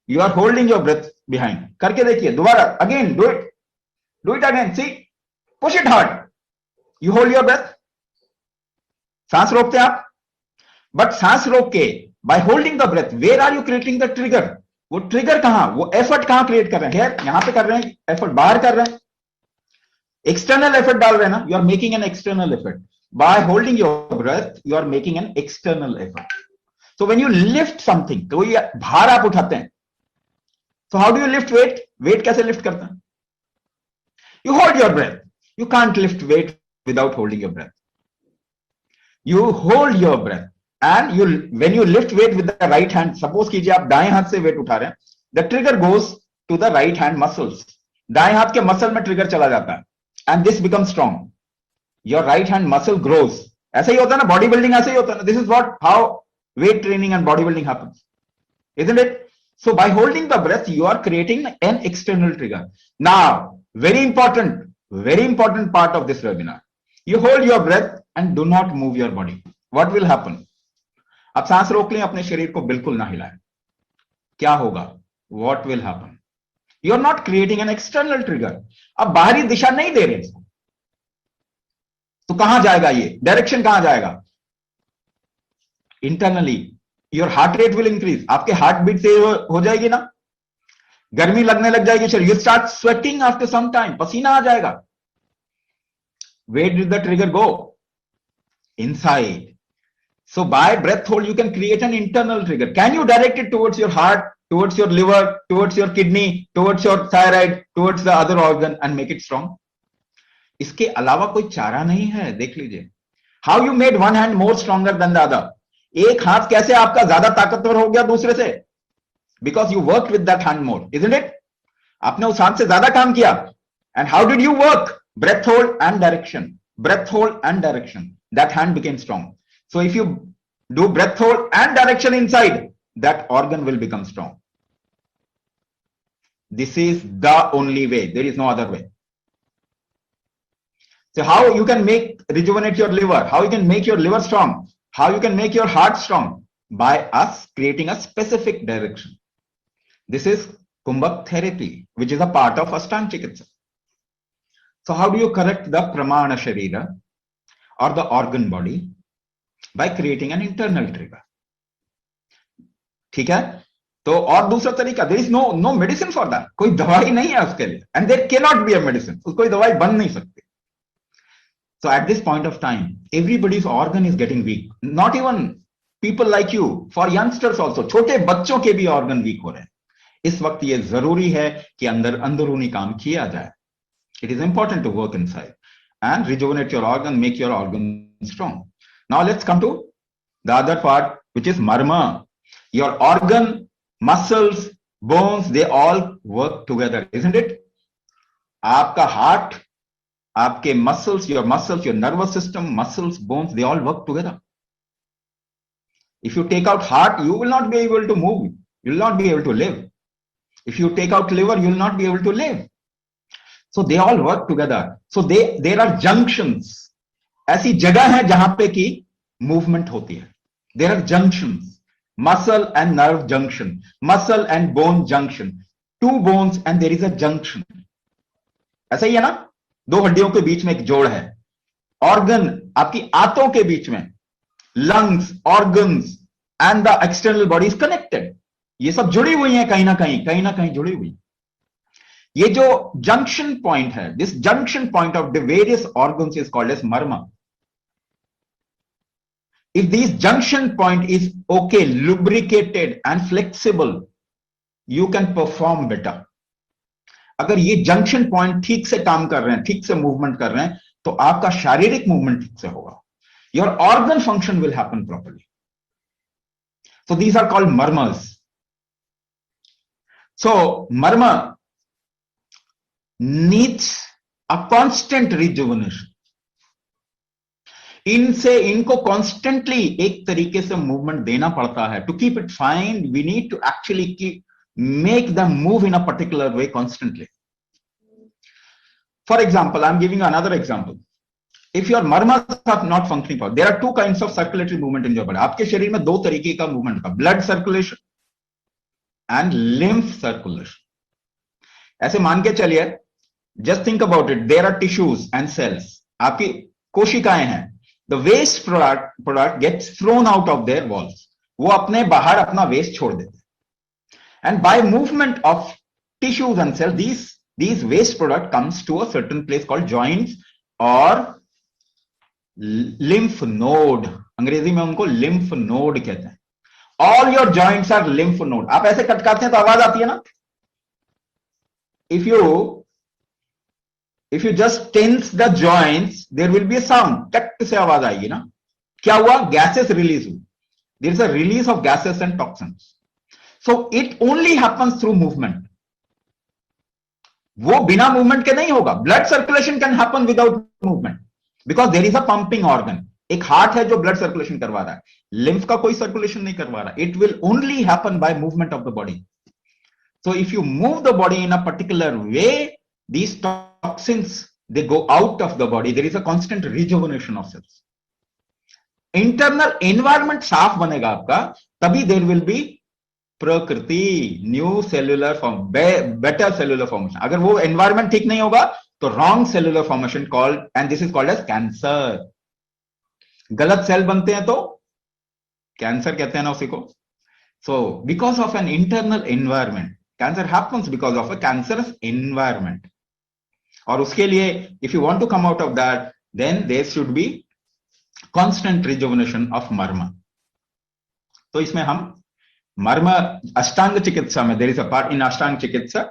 You are holding your breath behind. करके देखिए दोबारा. Again, do it. Do it again. See, push it hard. You hold your breath. सांस रोकते हैं आप. But सांस रोक के by holding the breath, where are you creating the trigger? वो ट्रिगर कहां, वो एफर्ट कहां क्रिएट कर रहे हैं? यहां पे कर रहे हैं एफर्ट, बाहर कर रहे हैं, एक्सटर्नल एफर्ट डाल रहे हैं ना. You are making an external effort. By holding your breath you are making an external effort. So when you lift something, तो ये भार आप उठाते हैं. So how do you lift weight? Weight कैसे lift करते हैं? You hold your breath. You can't lift weight without holding your breath. You hold your breath and when you lift weight with the right hand, suppose कीजिए आप दाएं हाथ से weight उठा रहे हैं, the trigger goes to the right hand muscles. दाएं हाथ के मसल में ट्रिगर चला जाता है and this becomes strong. Your right hand muscle grows. ऐसा ही होता है ना, बॉडी बिल्डिंग ऐसे ही होता है ना. This is how weight training and bodybuilding happens, isn't it? So by holding the breath, you are creating an external trigger. Now, very important part of this webinar. You hold your breath and do not move your body. What will happen? आप सांस रोक लें, अपने शरीर को बिल्कुल ना हिलाएं. क्या होगा? What will happen? You are not creating an external trigger. अब बाहरी दिशा नहीं दे रहे इसको. तो कहां जाएगा ये? डायरेक्शन कहां जाएगा? Internally. Your heart rate will increase, आपके हार्ट बीट तेज हो जाएगी ना, गर्मी लगने लग जाएगी, शरीर, you start sweating after some time, पसीना आ जाएगा. Where did the trigger go? Inside. So by breath hold, you can create an internal trigger. Can you direct it towards your heart, towards your liver, towards your kidney, towards your thyroid, towards the other organ and make it strong? इसके अलावा कोई चारा नहीं है. देख लीजिए. How you made one hand more stronger than the other? एक हाथ कैसे आपका ज्यादा ताकतवर हो गया दूसरे से? Because you worked with that hand more, isn't it? आपने उस हाथ से ज्यादा काम किया. And how did you work? Breath hold and direction. Breath hold and direction. That hand became strong. So if you do breath hold and direction inside, that organ will become strong. This is the only way. There is no other way. So how you can rejuvenate your liver? How you can make your liver strong? How you can make your heart strong? By us creating a specific direction. This is Kumbhak therapy, which is a part of Ashtanga Chikitsa. So how do you correct the Pramana Sharira or the organ body? By creating an internal trigger. ठीक है? तो और दूसरा तरीका, there is no medicine for that. कोई दवाई नहीं है उसके लिए. And there cannot be a medicine. कोई दवाई बन नहीं सकती. So at this point of time, everybody's organ is getting weak. Not even people like you. For youngsters also. छोटे बच्चों के भी organ weak हो रहे हैं. इस वक्त ये जरूरी है कि अंदरूनी काम किया जाए. It is important to work inside and rejuvenate your organ, make your organ strong. Now let's come to the other part, which is marma. Your organ, muscles, bones, they all work together, isn't it? आपका heart, आपके muscles, your nervous system, muscles, bones, they all work together. If you take out heart, you will not be able to move. You will not be able to live. If you take out liver, you will not be able to live. So they all work together. So there are junctions. ऐसी जगह है जहां पे की movement होती है. There are junctions. Muscle and nerve junction. Muscle and bone junction. Two bones and there is a junction. ऐसा ही है ना? दो हड्डियों के बीच में एक जोड़ है. Organ आपकी आंतों के बीच में. Lungs, organs and the external body is connected. ये सब जुड़ी हुई हैं कहीं ना कहीं जुड़ी हुई. ये जो junction point है, this junction point of the various organs is called as marma. If this junction point is okay, lubricated and flexible, you can perform better. अगर ये junction point ठीक से काम कर रहे हैं, ठीक से movement कर रहे हैं, तो आपका शारीरिक movement ठीक से होगा. Your organ function will happen properly. So these are called marmas. So marma needs a constant rejuvenation. इनको constantly एक तरीके से movement देना पड़ता है. To keep it fine, we need to actually make them move in a particular way constantly. For example, I'm giving you another example. If your marmas are not functioning properly, there are two kinds of circulatory movement in your body. आपके शरीर में दो तरीके का movement होगा, blood circulation and lymph circulation. ऐसे मान के चलिए, just think about it. There are tissues and cells. आपकी कोशिकाएं हैं. The waste product gets thrown out of their walls. वो अपने बाहर अपना waste छोड़ देते हैं. And by movement of tissues and cells, these waste product comes to a certain place called joints or lymph node. अंग्रेजी में उनको lymph node कहते हैं. All your joints are lymph node. आप ऐसे खटकाते हैं तो आवाज आती है ना? If you just tense the joints, there will be a sound. टक से आवाज आएगी ना? क्या हुआ? Gases release हुई. There is a release of gases and toxins. So it only happens through movement. वो बिना movement के नहीं होगा. Blood circulation can happen without movement because there is a pumping organ. एक heart है जो blood circulation करवा रहा है. Lymph का कोई circulation नहीं करवा रहा. It will only happen by movement of the body. So if you move the body in a particular way, these toxins, they go out of the body. There is a constant rejuvenation of cells. Internal environment साफ बनेगा आपका, तभी there will be प्रकृति, new cellular form, better cellular formation. अगर वो environment ठीक नहीं होगा, तो wrong cellular formation called, and this is called as cancer. गलत सेल बनते हैं तो कैंसर कहते हैं ना उसी को. So because of an internal environment, cancer happens because of a cancerous environment. और उसके लिए, if you want to come out of that, then there should be constant rejuvenation of marma. तो इसमें हम marma अष्टांग चिकित्सा में, there is a part in अष्टांग चिकित्सा,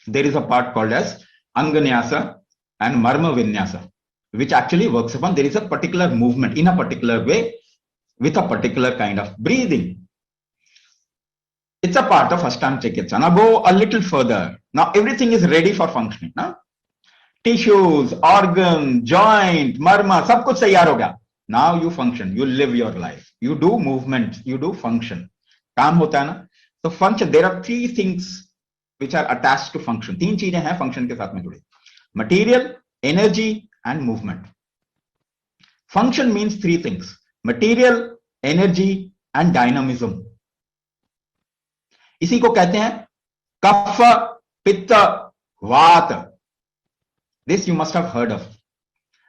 there is a part called as Anganyasa and Marma Vinyasa, which actually works upon, there is a particular movement in a particular way with a particular kind of breathing. It's a part of Ashtanga Chikitsa. Now go a little further. Now everything is ready for functioning. Now tissues, organ, joint, marma, सब कुछ तैयार हो गया. Now you function, you live your life, you do movement, you do function. काम होता है ना. So function, there are three things which are attached to function. तीन चीजें हैं function के साथ में जुड़ी. Material, energy and movement. Function means three things: material, energy and dynamism. इसी को कहते हैं कफ, पित्त, वात. This you must have heard of.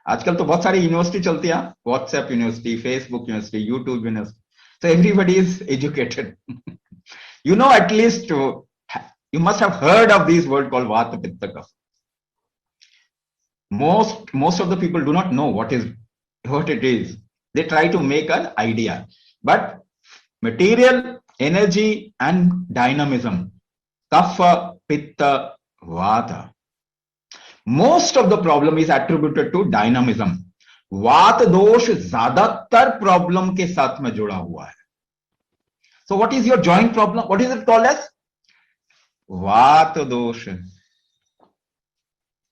आजकल तो बहुत सारी यूनिवर्सिटी चलती है, WhatsApp university, Facebook university, YouTube university. So everybody is educated. You know, at least you must have heard of these words called vata, pitta, kapha. Most of the people do not know what it is. They try to make an idea. But material, energy and dynamism, kapha, pitta, vata. Most of the problem is attributed to dynamism. वात दोष ज्यादातर problem के साथ में जुड़ा हुआ है. So what is your joint problem? What is it called as? वात दोष.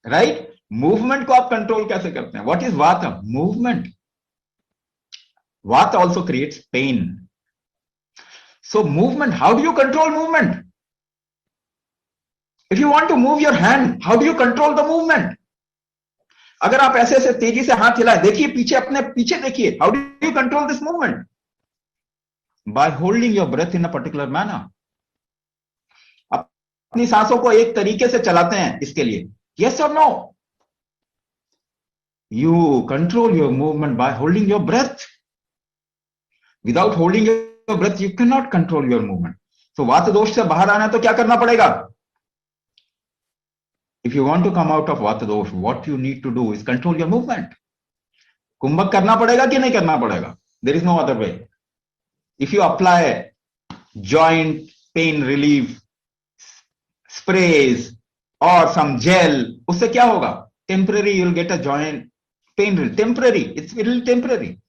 Right? Movement को आप कंट्रोल कैसे करते हैं? What is vata? Movement. Vata also creates pain. So movement, how do you control movement? If you want to move your hand, how do you control the movement? अगर आप ऐसे ऐसे तेजी से हाथ हिलाएं, देखिए पीछे, अपने पीछे देखिए. How do you control this movement? By holding your breath in a particular manner. अपनी सांसों को एक तरीके से चलाते हैं इसके लिए. Yes or no? You control your movement by holding your breath. Without holding your breath, you cannot control your movement. So वात दोष से बाहर आना है तो क्या करना पड़ेगा? If you want to come out of vata dosh, what you need to do is control your movement. कुंभक करना पड़ेगा कि नहीं करना पड़ेगा? There is no other way. If you apply joint pain relief sprays or some gel, उससे क्या होगा? Temporary, you will get a joint pain relief. Temporary, it's really temporary.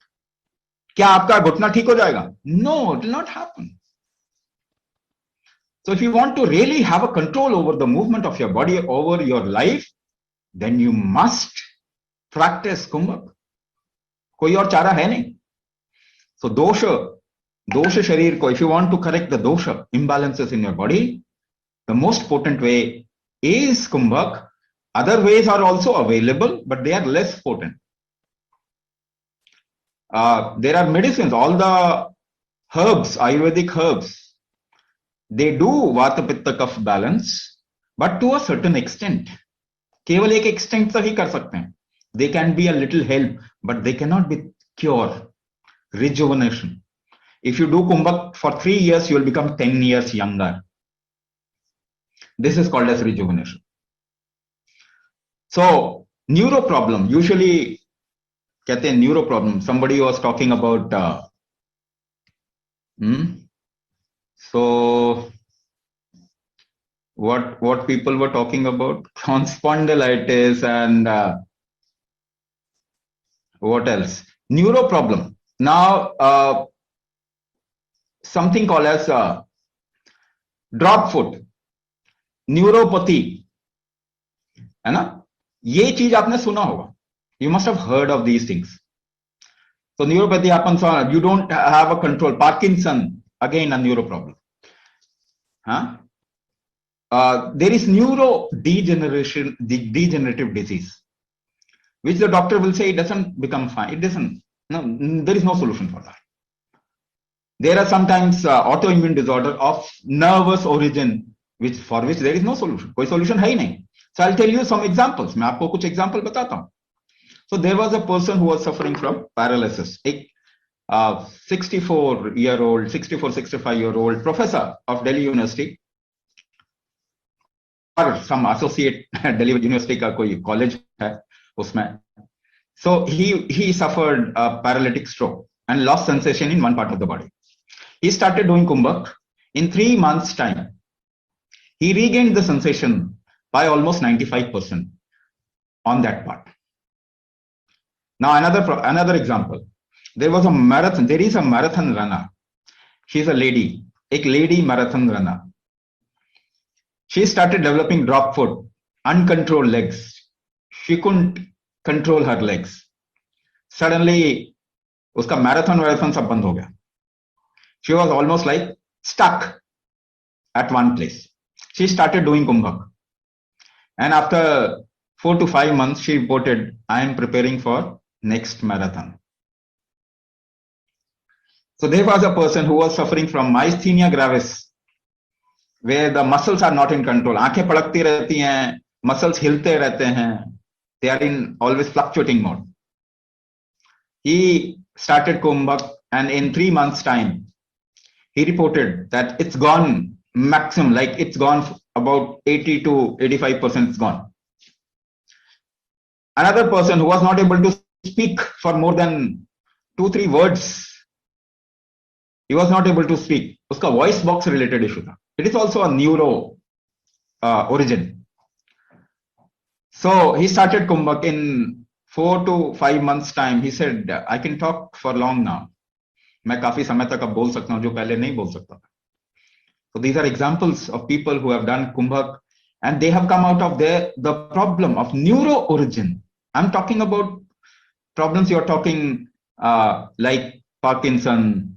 क्या आपका घुटना ठीक हो जाएगा? No, it will not happen. So if you want to really have a control over the movement of your body, over your life, then you must practice कुंभक. कोई और चारा है नहीं. So दोष शरीर को, if you want to correct the dosha imbalances in your body, the most potent way is kumbhak. Other ways are also available, but they are less potent. There are medicines, all the herbs, Ayurvedic herbs, they do vata pitta kapha balance, but to a certain extent. केवल एक extent तक ही कर सकते हैं. They can be a little help, but they cannot be cure, rejuvenation. If you do kumbhak for 3 years, you will become 10 years younger. This is called as rejuvenation. So neuro problem, usually कहते हैं neuro problem. Somebody was talking about so what people were talking about, spondylitis and what else? Neuro problem. Now something called as drop foot, neuropathy, है ना? ये चीज आपने सुना होगा. You must have heard of these things. So neuropathy happens on, you don't have a control. Parkinson, again a neuro problem. There is degenerative disease, which the doctor will say it doesn't become fine. It doesn't. No, there is no solution for that. There are sometimes autoimmune disorder of nervous origin, for which there is no solution. कोई solution है ही नहीं. So I'll tell you some examples. मैं आपको कुछ example बताता हूँ. So there was a person who was suffering from paralysis. एक a 65-year-old professor of Delhi University or some associate Delhi University का कोई college है उसमें. So he suffered a paralytic stroke and lost sensation in one part of the body. He started doing Kumbhak. In 3 months' time, he regained the sensation by almost 95% on that part. Now another example. There is a marathon runner. She's a lady, marathon runner. She started developing drop foot, uncontrolled legs. She couldn't control her legs. Suddenly, uska marathon सब बंद हो गया. She was almost like stuck at one place. She started doing Kumbhak. And after 4 to 5 months, she reported, I am preparing for next marathon. So there was a person who was suffering from myasthenia gravis, where the muscles are not in control. आंखें पड़कती रहती हैं, muscles हिलते रहते हैं. They are in always fluctuating mode. He started Kumbhak, and in 3 months' time, he reported that it's gone maximum, like it's gone about 80 to 85% it's gone. Another person who was not able to speak for more than 2-3 words, he was not able to speak. Uska voice box related issue tha. It is also a neuro origin. So he started Kumbhak. In 4 to 5 months time, he said, I can talk for long now. मैं काफी समय तक अब बोल सकता हूं जो पहले नहीं बोल सकता. So these are examples of people who have done Kumbhak and they have come out of the problem of neuro origin. I'm talking about problems you're talking like Parkinson,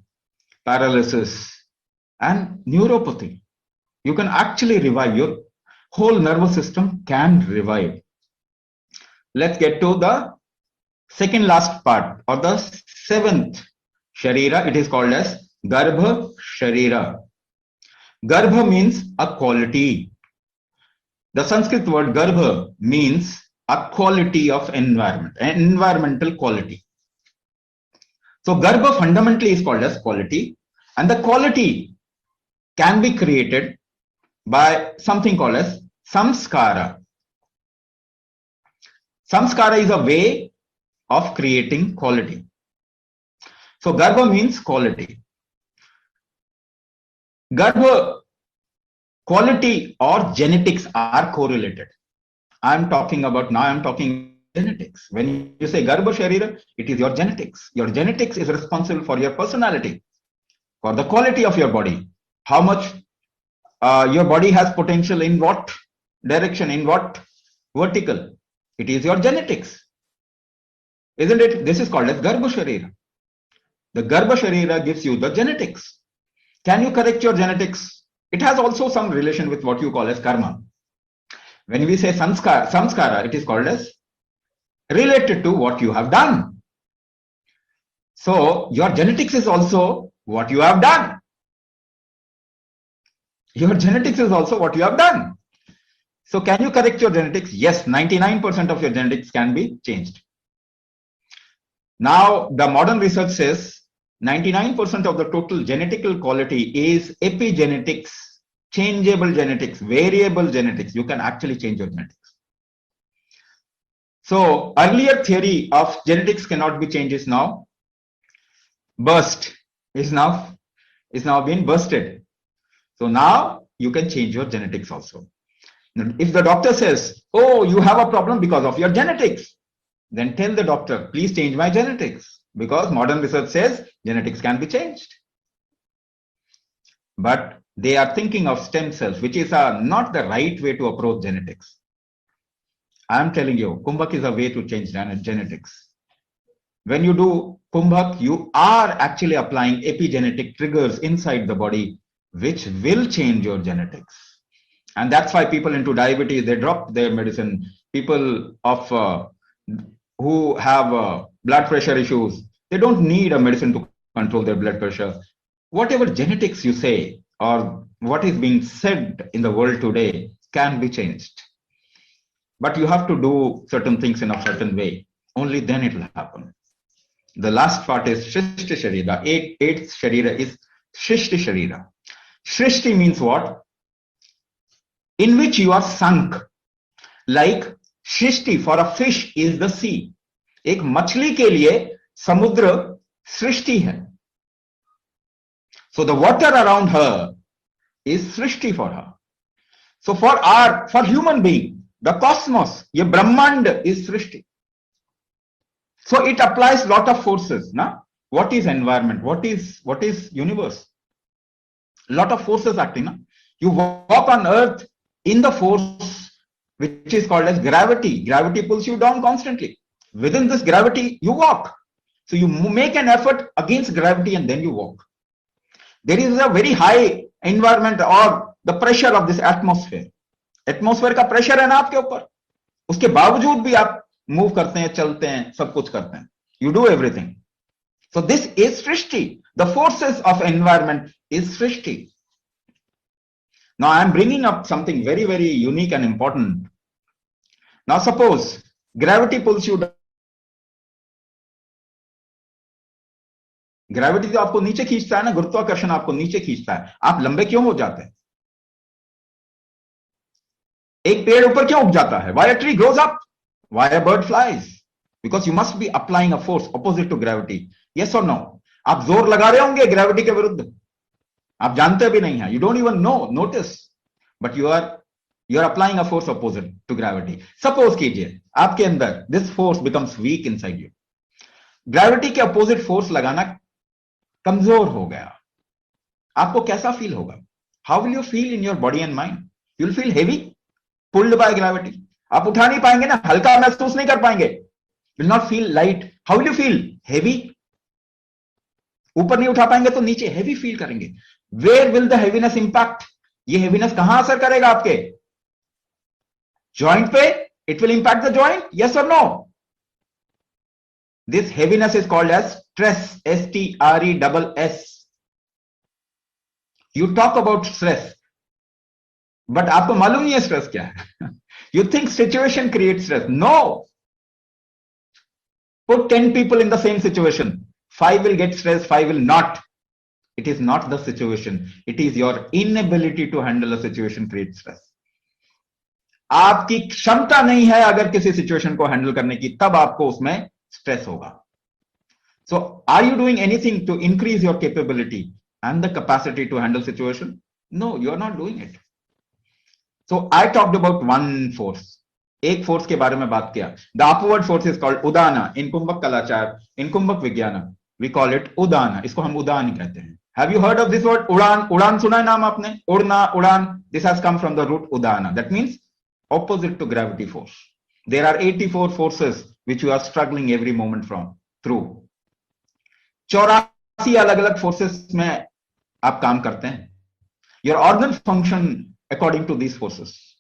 paralysis, and neuropathy. You can actually revive. Your whole nervous system can revive. Let's get to the second last part, or the 7th Sharira. It is called as Garbha Sharira. Garbha means a quality. The Sanskrit word Garbha means a quality of environment, an environmental quality. So Garbha fundamentally is called as quality, and the quality can be created by something called as samskara. Samskara is a way of creating quality. So Garbha means quality. Garbha, quality or genetics are correlated. I'm talking genetics. When you say Garbha Sharira, it is your genetics. Your genetics is responsible for your personality, for the quality of your body. How much your body has potential in what direction, in what vertical. It is your genetics. Isn't it? This is called as Garbha Sharira. The Garbha Sharira gives you the genetics. Can you correct your genetics? It has also some relation with what you call as karma. When we say samskara, it is called as related to what you have done. So your genetics is also what you have done. Your genetics is also what you have done. So can you correct your genetics? Yes, 99% of your genetics can be changed. Now the modern research says 99% of the total genetical quality is epigenetics, changeable genetics, variable genetics. You can actually change your genetics. So earlier theory of genetics cannot be changed is now been busted. So now you can change your genetics also. If the doctor says, oh, you have a problem because of your genetics, then tell the doctor, please change my genetics, because modern research says genetics can be changed. But they are thinking of stem cells, which is not the right way to approach genetics. I am telling you, Kumbhak is a way to change genetics. When you do Kumbhak, you are actually applying epigenetic triggers inside the body, which will change your genetics. And that's why people into diabetes, they drop their medicine. People who have blood pressure issues, they don't need a medicine to control their blood pressure. Whatever genetics you say or what is being said in the world today can be changed. But you have to do certain things in a certain way. Only then it will happen. The last part is Shrishti Sharira. Eighth Sharira is Shrishti Sharira. Shrishti means what? In which you are sunk. Like Shrishti for a fish is the sea. एक मछली के लिए समुद्र सृष्टि है. So the water around her is Srishti for her. So for human being, the cosmos, ये ब्रह्मांड is Srishti. So it applies lot of forces. Na? What is environment? What is universe? Lot of forces acting. Na? You walk on earth in the force which is called as gravity. Gravity pulls you down constantly. Within this gravity, you walk. So you make an effort against gravity and then you walk. There is a very high environment or the pressure of this atmosphere. Atmosphere का pressure है ना आपके ऊपर. उसके बावजूद भी आप move करते हैं, चलते हैं, सब कुछ करते हैं. You do everything. So this is Srishti. The forces of environment is Srishti. Now I am bringing up something very, very unique and important. Now suppose gravity pulls you down. Gravity तो आपको नीचे खींचता है ना, गुरुत्वाकर्षण आपको नीचे खींचता है. आप लंबे क्यों हो जाते हैं? एक पेड़ ऊपर क्यों उग जाता है? Why a tree grows up? Why a bird flies? Because you must be applying a force opposite to gravity. Yes or no? आप जोर लगा रहे होंगे ग्रेविटी के विरुद्ध. आप जानते भी नहीं हैं. You don't even know, notice. But you are applying a force opposite to gravity. Suppose कीजिए आपके अंदर this force becomes weak inside you. Gravity के opposite force लगाना कमजोर हो गया. आपको कैसा फील होगा? How will you feel in your body and mind? You will feel heavy, pulled by gravity. आप उठा नहीं पाएंगे ना, हल्का महसूस नहीं कर पाएंगे. You will not feel light. How will you feel? Heavy. ऊपर नहीं उठा पाएंगे तो नीचे heavy feel करेंगे. Where will the heaviness impact? ये heaviness कहां असर करेगा आपके? Joint पे? It will impact the joint? Yes or no? This heaviness is called as stress. S-T-R-E-S-S. You talk about stress, but आपको मालूम नहीं है stress क्या है. You think situation creates stress. No. Put 10 people in the same situation. 5 will get stressed, 5 will not. It is not the situation. It is your inability to handle a situation creates stress. आपकी क्षमता नहीं है अगर किसी situation को handle करने की, तब आपको उसमें स्ट्रेस होगा. So are you doing anything to increase your capability and the capacity to handle situation? No, you are not doing it. So I talked about one force. एक फोर्स के बारे में बात किया. The upward force is called Udana. In कुंभक कलाचार, in कुंभक विज्ञान, we call it Udana. इसको हम उदान कहते हैं. Have you heard of this word उड़ान? उड़ान सुना है नाम आपने? उड़ना, उड़ान. This has come from the root udana. That means opposite to gravity force. There are 84 forces which you are struggling every moment through. 84 अलग-अलग forces में आप काम करते हैं. Your organs function according to these forces.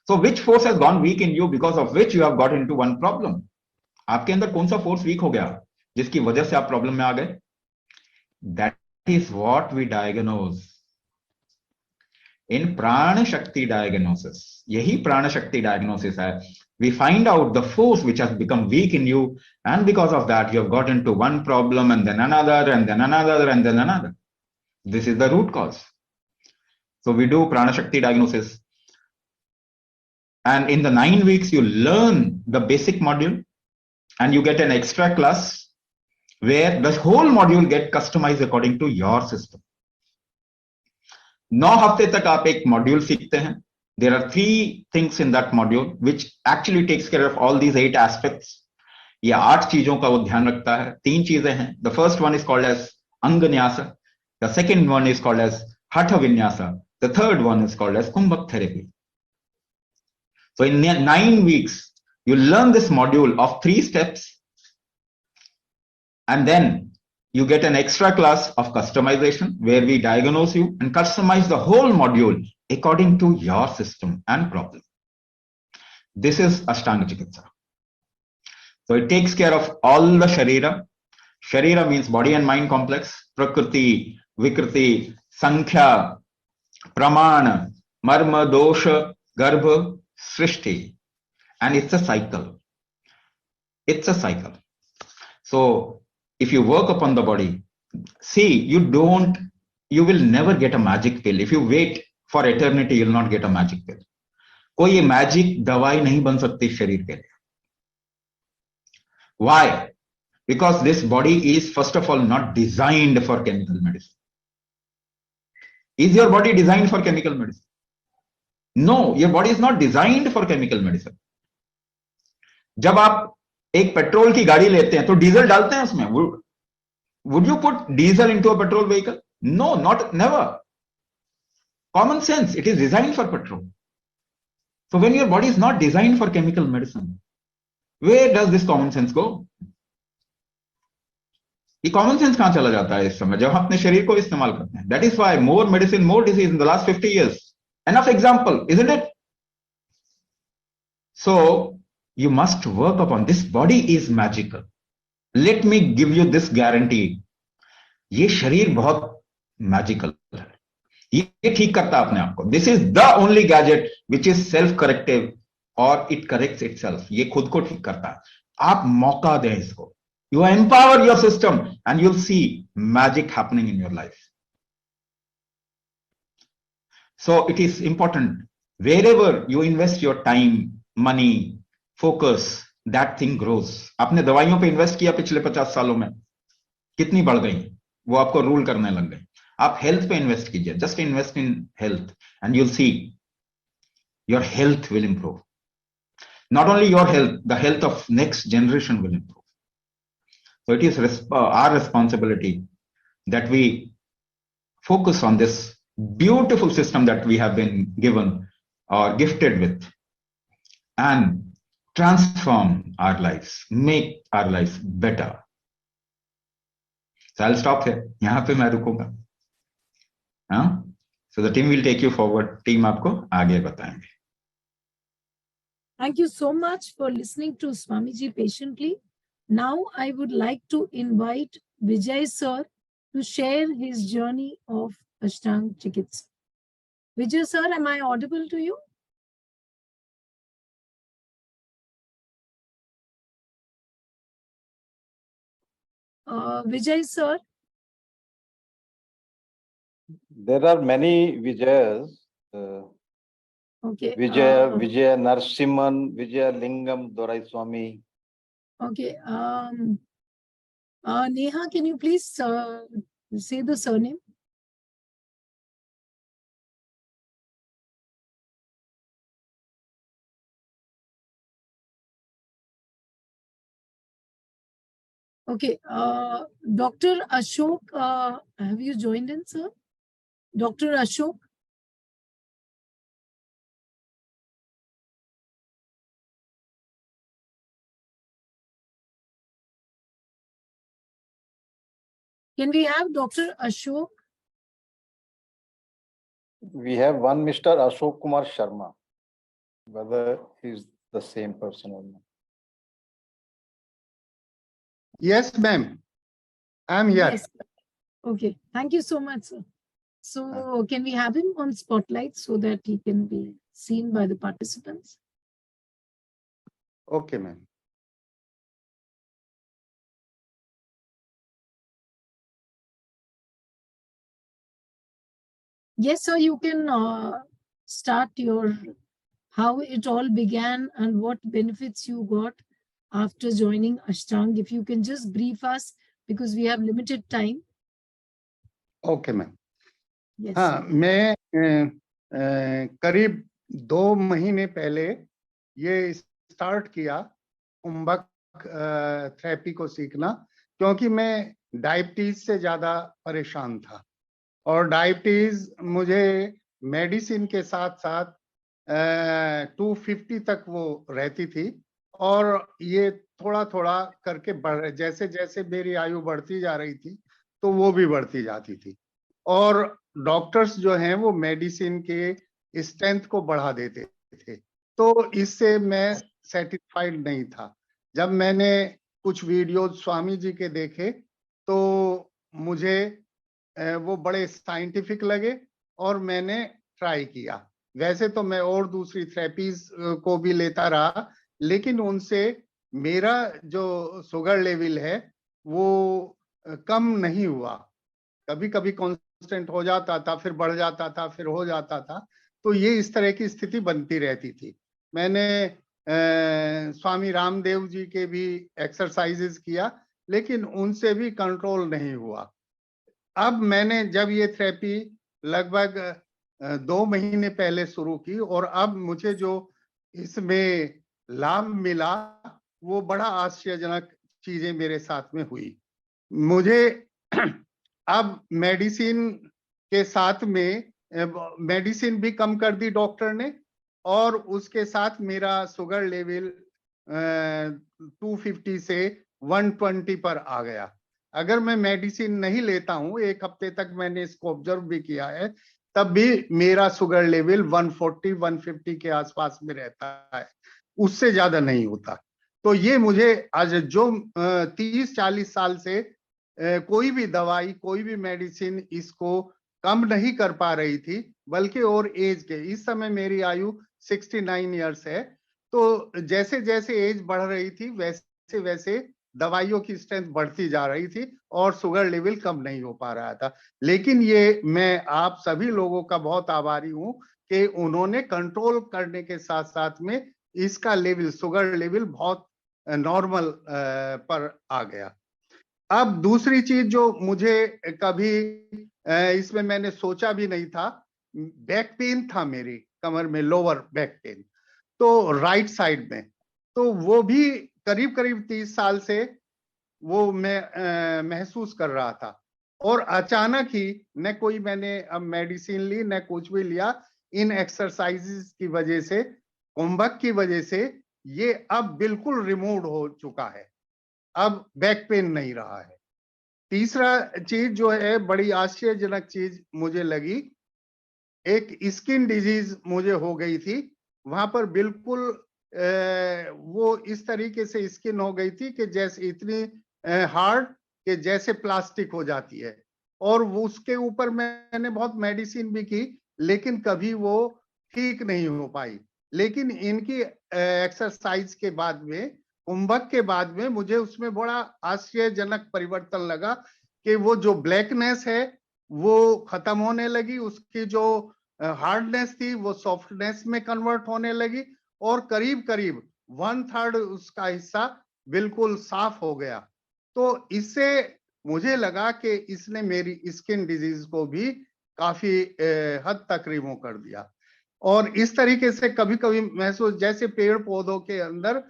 So which force has gone weak in you because of which you have got into one problem? आपके अंदर कौन सा force weak हो गया जिसकी वजह से आप problem में आ गए? That is what we diagnose. In Prana Shakti diagnosis, यही Prana Shakti diagnosis है. We find out the force which has become weak in you, and because of that you have got into one problem and then another and then another and then another. This is the root cause. So we do Prana Shakti diagnosis. And in the 9 weeks, you learn the basic module and you get an extra class where the whole module get customized according to your system. 9 हफ्ते तक आप एक module सीखते हैं. There are 3 things in that module which actually takes care of all these 8 aspects. ये 8 चीजों का वो ध्यान रखता है. 3 चीजें हैं. The first one is called as Anganyasa. The second one is called as Hatha Vinyasa. The third one is called as Kumbhak therapy. So in 9 weeks, you learn this module of 3 steps, and then you get an extra class of customization where we diagnose you and customize the whole module according to your system and problem. This is Ashtanga Chikitsa. So it takes care of all the Sharira. Sharira means body and mind complex. Prakriti, Vikriti, Sankhya, Pramana, Marma, Dosha, Garbha, Srishti. And it's a cycle. It's a cycle. So if you work upon the body, see, you will never get a magic pill. If you wait for eternity, you will not get a magic pill. कोई ये magic दवाई नहीं बन सकती शरीर के लिए. Why? Because this body is, first of all, not designed for chemical medicine. Is your body designed for chemical medicine? No, your body is not designed for chemical medicine. जब आप एक पेट्रोल की गाड़ी लेते हैं तो डीजल डालते हैं उसमें. Would you put diesel into a petrol vehicle? No, never. Common sense, it is designed for petrol. So when your body is not designed for chemical medicine, where does this common sense go? ये common sense कहां चला जाता है इस समय जब हम अपने शरीर को इस्तेमाल करते हैं. That is why more medicine, more disease in the last 50 years. Enough example, isn't it? So you must work upon this. Body is magical. Let me give you this guarantee. ये शरीर बहुत मैजिकल है. ये ठीक करता है अपने आप को. This is the only gadget which is self corrective और इट करेक्ट्स इटसेल्फ. ये खुद को ठीक करता है. आप मौका दें इसको. You empower your system and you'll see magic happening in your life. So it is important, wherever you invest your time, money, focus, that thing grows. आपने दवाइयों पे इन्वेस्ट किया पिछले 50 सालों में, कितनी बढ़ गई, वो आपको रूल करने लग गई. आप हेल्थ पे इन्वेस्ट कीजिए. Just invest in health and you'll see your health will improve. Not only your health, the health of next generation will improve. So it is our responsibility that we focus on this beautiful system that we have been given or gifted with and transform our lives, make our lives better. So I'll stop here. यहाँ पे मैं रुकूंगा. So the team will take you forward. Team आपको आगे बताएंगे. Thank you so much for listening to Swamiji patiently. Now I would like to invite Vijay sir to share his journey of Ashtang Chikitsa. Vijay sir, am I audible to you? Vijay sir? There are many Vijayas. Okay. Vijaya Narasimhan, Vijaya Lingam Doraiswamy. Okay. Neha, can you please say the surname? Okay. Dr. Ashok, have you joined in, sir? Dr. Ashok? Can we have Dr. Ashok? We have one Mr. Ashok Kumar Sharma. Whether he's the same person or not. Yes, ma'am. I'm here. Yes. Okay. Thank you so much, sir. So can we have him on spotlight so that he can be seen by the participants? Okay, ma'am. Yes, sir, you can start how it all began and what benefits you got after joining Ashtang. If you can just brief us because we have limited time. Okay, ma'am. Yes. हाँ, मैं करीब 2 महीने पहले ये start किया कुंभक therapy को सीखना, क्योंकि मैं डायबिटीज से ज्यादा परेशान था और डायबिटीज मुझे मेडिसिन के साथ साथ 250 तक वो रहती थी और ये थोड़ा थोड़ा करके जैसे जैसे मेरी आयु बढ़ती जा रही थी तो वो भी बढ़ती जाती थी और डॉक्टर्स जो हैं वो मेडिसिन के स्ट्रेंथ को बढ़ा देते थे, तो इससे मैं सेटिस्फाइड नहीं था. जब मैंने कुछ वीडियोस स्वामी जी के देखे तो मुझे वो बड़े साइंटिफिक लगे और मैंने ट्राई किया. वैसे तो मैं और दूसरी थेरेपीज को भी लेता रहा, लेकिन उनसे मेरा जो शुगर लेवल है वो कम नहीं हुआ। कभी कभी कांस्टेंट हो जाता था, फिर बढ़ जाता था, फिर हो जाता था। तो ये इस तरह की स्थिति बनती रहती थी। मैंने स्वामी रामदेव जी के भी एक्सरसाइजेस किया, लेकिन उनसे भी कंट्रोल नहीं हुआ। अब मैंने जब ये थेरेपी लगभग 2 महीने पहले शुरू की, और अब मुझे जो इसमें लाभ मिला वो बड़ा आश्चर्यजनक चीजें मेरे साथ में हुई। मुझे अब मेडिसिन के साथ में मेडिसिन भी कम कर दी डॉक्टर ने, और उसके साथ मेरा शुगर लेवल 250 से 120 पर आ गया। अगर मैं मेडिसिन नहीं लेता हूं, 1 हफ्ते तक मैंने इसको ऑब्जर्व भी किया है, तब भी मेरा शुगर लेवल 140-150 के आसपास में रहता है, उससे ज्यादा नहीं होता। तो ये मुझे आज जो 30-40 साल से कोई भी दवाई, कोई भी मेडिसिन इसको कम नहीं कर पा रही थी, बल्कि और एज के, इस समय मेरी आयु 69 इयर्स है। तो जैसे जैसे एज बढ़ रही थी, वैसे वैसे दवाइयों की स्ट्रेंथ बढ़ती जा रही थी, और शुगर लेवल कम नहीं हो पा रहा था। लेकिन ये मैं आप सभी लोगों का बहुत आभारी हूं कि उन्होंने कंट्रोल करने के साथ साथ में इसका लेवल, शुगर लेवल बहुत नॉर्मल पर आ गया। अब दूसरी चीज जो मुझे कभी इसमें मैंने सोचा भी नहीं था, बैक पेन था मेरी कमर में, लोअर बैक पेन, तो राइट साइड में। तो वो भी करीब करीब 30 साल से वो मैं महसूस कर रहा था। और अचानक ही न कोई मैंने अब मेडिसिन ली, न कुछ भी लिया, इन एक्सरसाइजेस की वजह से, कुंभक की वजह से ये अब बिल्कुल रिमूव हो चुका है। अब बैक पेन नहीं रहा है। तीसरा चीज जो है, बड़ी आश्चर्यजनक चीज मुझे लगी, एक स्किन डिजीज मुझे हो गई थी। वहां पर बिल्कुल वो इस तरीके से स्किन हो गई थी कि जैसे इतनी हार्ड कि जैसे प्लास्टिक हो जाती है। और वो उसके ऊपर मैंने बहुत मेडिसिन भी की, लेकिन कभी वो ठीक नहीं हो पाई। लेकिन इनकी एक्सरसाइज के बाद में, कुंभक के बाद में, मुझे उसमें बड़ा आश्चर्यजनक परिवर्तन लगा कि वो जो ब्लैकनेस है वो खत्म होने लगी, उसकी जो हार्डनेस थी वो सॉफ्टनेस में कन्वर्ट होने लगी, और करीब करीब 1/3 उसका हिस्सा बिल्कुल साफ हो गया। तो इससे मुझे लगा कि इसने मेरी स्किन डिजीज को भी काफी हद तक रिमूव कर दिया। और इस तरीके से कभी कभी महसूस, जैसे पेड़ पौधों के अंदर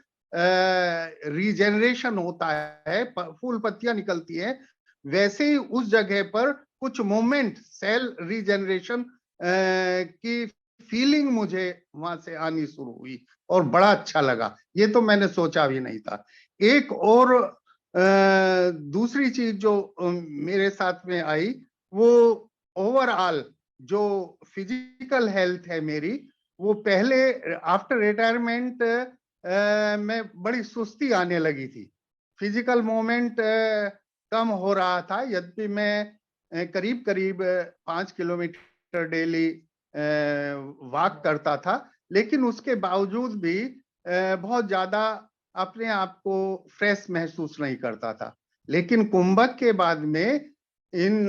रीजेनरेशन होता है, फूल पत्तियां निकलती हैं, वैसे ही उस जगह पर कुछ मोमेंट, सेल रीजेनरेशन की फीलिंग मुझे वहां से आनी शुरू हुई, और बड़ा अच्छा लगा। ये तो मैंने सोचा भी नहीं था। एक और दूसरी चीज जो मेरे साथ में आई, वो ओवरऑल जो फिजिकल हेल्थ है मेरी, वो पहले आफ्टर रिटायरमेंट में बड़ी सुस्ती आने लगी थी। फिजिकल मूवमेंट कम हो रहा था, यद्यपि मैं करीब करीब 5 किलोमीटर डेली वॉक करता था, लेकिन उसके बावजूद भी बहुत ज्यादा अपने आप को फ्रेश महसूस नहीं करता था। लेकिन कुंभक के बाद में, इन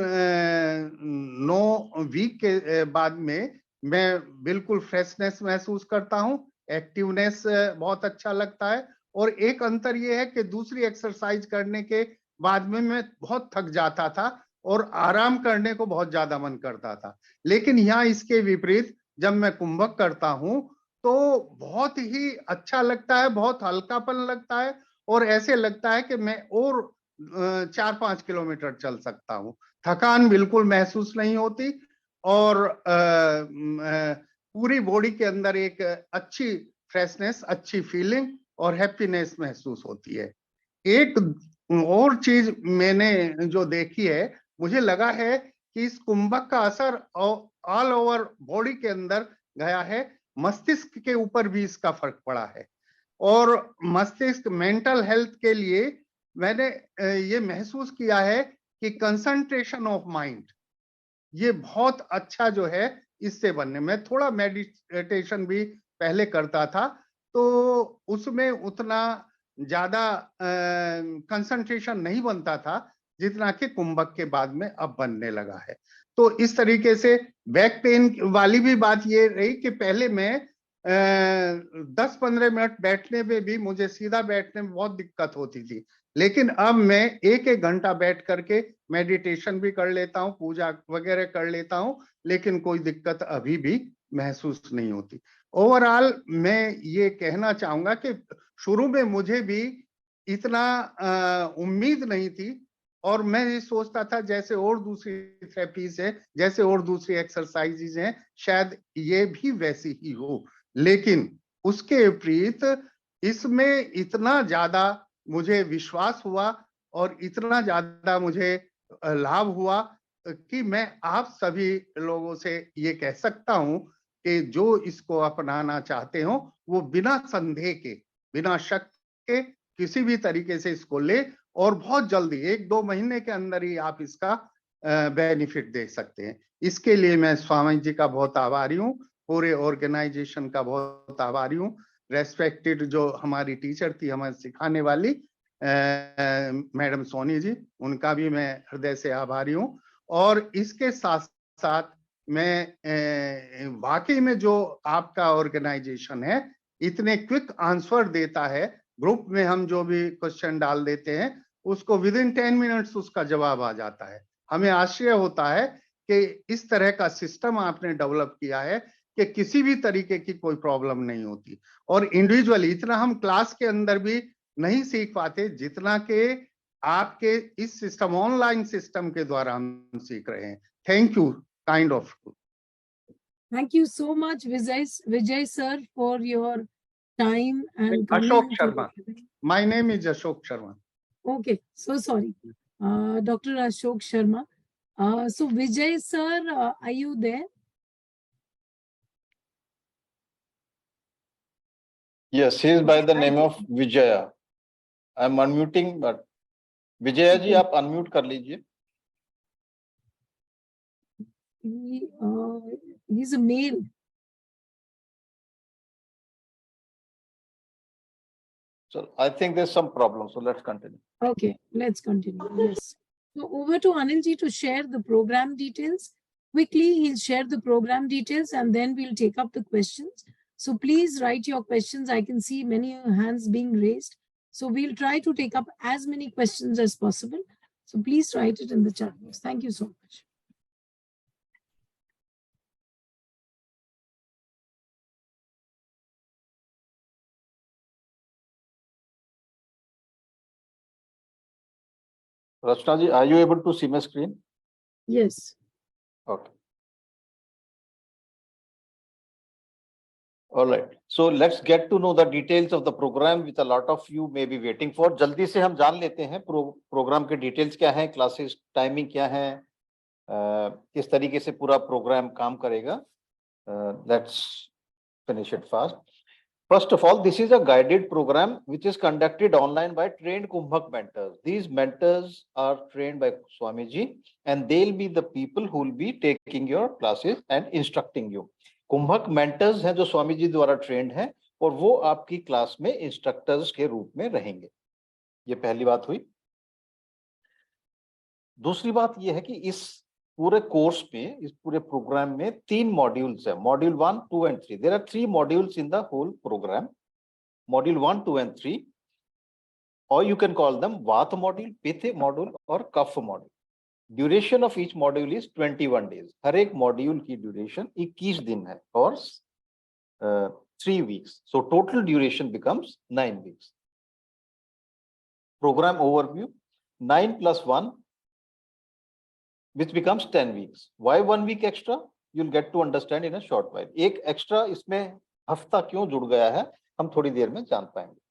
9 वीक के बाद में, मैं बिल्कुल फ्रेशनेस महसूस करता हूँ, एक्टिवनेस बहुत अच्छा लगता है। और एक अंतर ये है कि दूसरी एक्सरसाइज करने के बाद में मैं बहुत थक जाता था और आराम करने को बहुत ज्यादा मन करता था। लेकिन यहाँ इसके विपरीत, जब मैं कुंभक करता हूँ तो बहुत ही अच्छा लगता है, बहुत हल्कापन लगता है, और ऐसे लगता है कि मैं और 4-5 किलोमीटर चल सकता हूँ। थकान बिल्कुल महसूस नहीं होती, और पूरी बॉडी के अंदर एक अच्छी फ्रेशनेस, अच्छी फीलिंग और हैप्पीनेस महसूस होती है। एक और चीज मैंने जो देखी है, मुझे लगा है कि इस कुंभक का असर ऑल ओवर बॉडी के अंदर गया है, मस्तिष्क के ऊपर भी इसका फर्क पड़ा है। और मस्तिष्क, मेंटल हेल्थ के लिए मैंने ये महसूस किया है कि कंसंट्रेशन ऑफ माइंड ये बहुत अच्छा जो है इससे बनने में। थोड़ा मेडिटेशन भी पहले करता था, तो उसमें उतना ज्यादा कंसंट्रेशन नहीं बनता था जितना कि कुंभक के बाद में अब बनने लगा है। तो इस तरीके से बैक पेन वाली भी बात ये रही कि पहले मैं 10-15 मिनट बैठने में भी मुझे सीधा बैठने में बहुत दिक्कत होती थी, लेकिन अब मैं 1-1 घंटा बैठ करके मेडिटेशन भी कर लेता हूँ, पूजा वगैरह कर लेता हूँ, लेकिन कोई दिक्कत अभी भी महसूस नहीं होती। ओवरऑल मैं ये कहना चाहूंगा कि शुरू में मुझे भी इतना उम्मीद नहीं थी, और मैं ये सोचता था जैसे और दूसरी थेरेपीज है, जैसे और दूसरी एक्सरसाइजेज हैं, शायद ये भी वैसी ही हो, लेकिन उसके विपरीत इसमें इतना ज्यादा मुझे विश्वास हुआ और इतना ज्यादा मुझे लाभ हुआ कि मैं आप सभी लोगों से ये कह सकता हूं कि जो इसको अपनाना चाहते हो वो बिना संदेह के, बिना शक के किसी भी तरीके से इसको ले, और बहुत जल्दी 1-2 महीने के अंदर ही आप इसका बेनिफिट देख सकते हैं। इसके लिए मैं स्वामी जी का बहुत आभारी हूँ, पूरे ऑर्गेनाइजेशन का बहुत आभारी हूँ। रेस्पेक्टेड जो हमारी टीचर थी हमें सिखाने वाली मैडम सोनी जी, उनका भी मैं हृदय से आभारी हूँ। और इसके साथ साथ मैं वाकई में जो आपका ऑर्गेनाइजेशन है इतने क्विक आंसर देता है, ग्रुप में हम जो भी क्वेश्चन डाल देते हैं उसको विद इन 10 मिनट्स उसका जवाब आ जाता है। हमें आश्चर्य होता है कि इस तरह का सिस्टम आपने डेवलप किया है कि किसी भी तरीके की कोई प्रॉब्लम नहीं होती। और इंडिविजुअली इतना हम क्लास के अंदर भी नहीं सीख पाते जितना कि आपके इस सिस्टम, ऑनलाइन सिस्टम के द्वारा हम सीख रहे हैं। Thank you, kind of. Thank you so much, Vijay sir, for your time and Ashok coming. Sharma. My name is Ashok Sharma. Okay, so sorry. Dr. Ashok Sharma. So Vijay sir, are you there? Yes, he is by the name of Vijaya. I am unmuting, but Vijaya ji, आप unmute कर लीजिए. He's a male. So I think there's some problem. So let's continue. Okay, let's continue. Yes. So over to Anil ji to share the program details. Quickly, he'll share the program details and then we'll take up the questions. So please write your questions. I can see many hands being raised. So we'll try to take up as many questions as possible. So please write it in the chat box. Thank you so much. Rachna ji, are you able to see my screen? Yes. Okay. All right. So let's get to know the details of the program which a lot of you may be waiting for. जल्दी से हम जान लेते हैं programme के details क्या है, classes timing क्या है, किस तरीके से पूरा प्रोग्राम काम करेगा. Let's finish it fast. First of all, this is a guided program which is conducted online by trained Kumbhak mentors. These mentors are trained by Swami Ji and they'll be the people who will be taking your classes and instructing you. Kumbhaka mentors हैं जो स्वामी जी द्वारा trend हैं और वो आपकी class में instructors के रूप में रहेंगे. ये पहली बात हुई. दूसरी बात ये है कि इस पूरे कोर्स में, इस पूरे प्रोग्राम में 3 मॉड्यूल्स है. Module 1, 2 and 3. There are 3 modules in the whole program. Module 1, 2 and 3, और you can call them vata module, pitta module और kapha module. Duration of each module is 21 days. हर एक मॉड्यूल की ड्यूरेशन 21 दिन है और 3 weeks. So total duration becomes 9 weeks. Program overview: 9 + 1, which becomes 10 weeks. Why 1 week extra? You'll get to understand in a short while. एक extra इसमें हफ्ता क्यों जुड़ गया है हम थोड़ी देर में जान पाएंगे.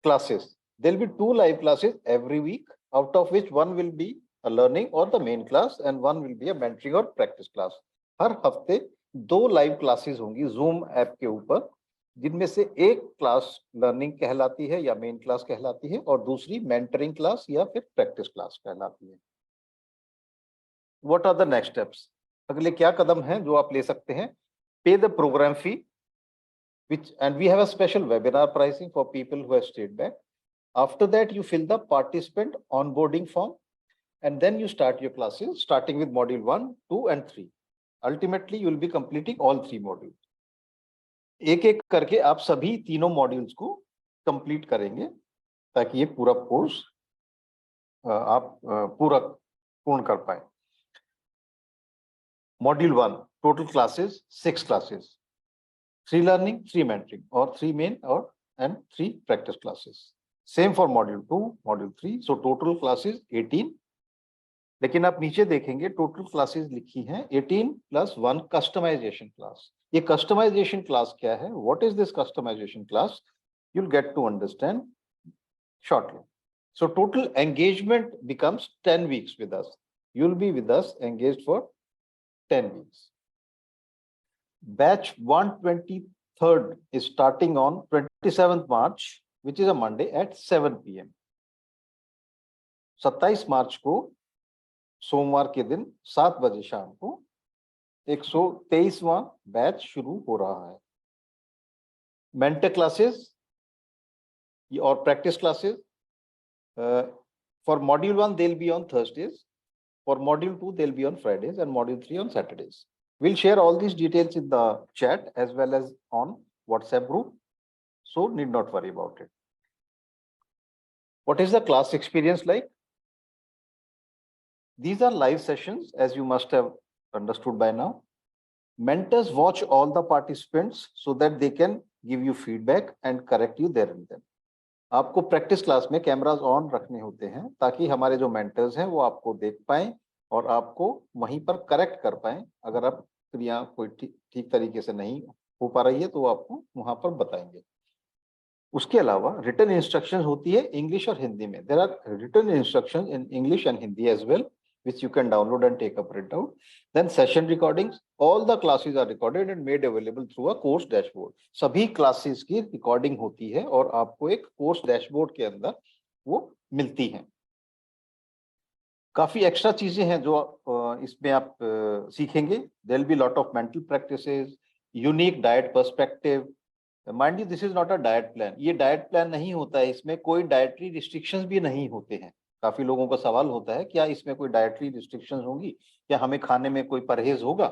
Classes: there'll be 2 live classes every week, out of which 1 will be a learning or the main class and 1 will be a mentoring or practice class. हर हफ्ते 2 लाइव क्लासेस होंगी Zoom ऐप के ऊपर, जिनमें से एक क्लास लर्निंग कहलाती है या मेन क्लास कहलाती है और दूसरी मेंटरिंग क्लास या फिर प्रैक्टिस क्लास कहलाती है. What are the next steps? अगले क्या कदम हैं जो आप ले सकते हैं? Pay the program fee, which and we have a special webinar pricing for people who have stayed back. After that, you fill the participant onboarding form, and then you start your classes, starting with module 1, 2, and 3. Ultimately, you will be completing all 3 modules. एक एक करके आप सभी तीनों modules को complete करेंगे ताकि ये पूरा कोर्स आप पूर्ण कर पाए. Module 1, total classes 6 classes, 3 learning, 3 mentoring, or 3 main and 3 practice classes. Same for module 2, module 3. So total classes 18. लेकिन आप नीचे देखेंगे टोटल क्लासेस लिखी हैं 18 + 1 कस्टमाइजेशन क्लास. ये कस्टमाइजेशन क्लास क्या है? What is this customization class? You will get to understand shortly. So total engagement becomes 10 weeks with us. You will be with us engaged for 10 weeks. Batch 123rd is starting on 27th March, which is a Monday at 7 p.m. 27 मार्च को सोमवार के दिन 7 बजे शाम को 123वां batch शुरू हो रहा है. मेंटर क्लासेस और practice classes for module 1 they'll be on Thursdays, for module 2 they'll be on Fridays, and module 3 on Saturdays. We'll share all these details in the chat as well as on WhatsApp group, so need not worry about it. What is the class experience like? These are live sessions, as you must have understood by now. Mentors watch all the participants so that they can give you feedback and correct you there and then. आपको practice class में cameras on रखने होते हैं ताकि हमारे जो mentors हैं वो आपको देख पाएं और आपको वहीं पर करेक्ट कर पाएं. अगर आप क्रिया कोई ठीक तरीके से नहीं हो पा रही है तो वो आपको वहां पर बताएंगे. उसके अलावा रिटन इंस्ट्रक्शंस होती है इंग्लिश और हिंदी में. There are written instructions in English and Hindi as well, which you can download and take a printout. Then session recordings, all the classes are recorded and made available through a course dashboard. सभी classes की recording होती है और आपको एक course dashboard के अंदर वो मिलती हैं. काफी एक्स्ट्रा चीजें हैं जो इसमें आप सीखेंगे. There will be lot of mental practices, unique diet perspective. Mind you, this is not a diet plan. ये diet plan नहीं होता है, इसमें कोई dietary restrictions भी नहीं होते हैं. काफी लोगों का सवाल होता है क्या इसमें कोई डाइटरी रिस्ट्रिक्शंस होंगी, क्या हमें खाने में कोई परहेज होगा?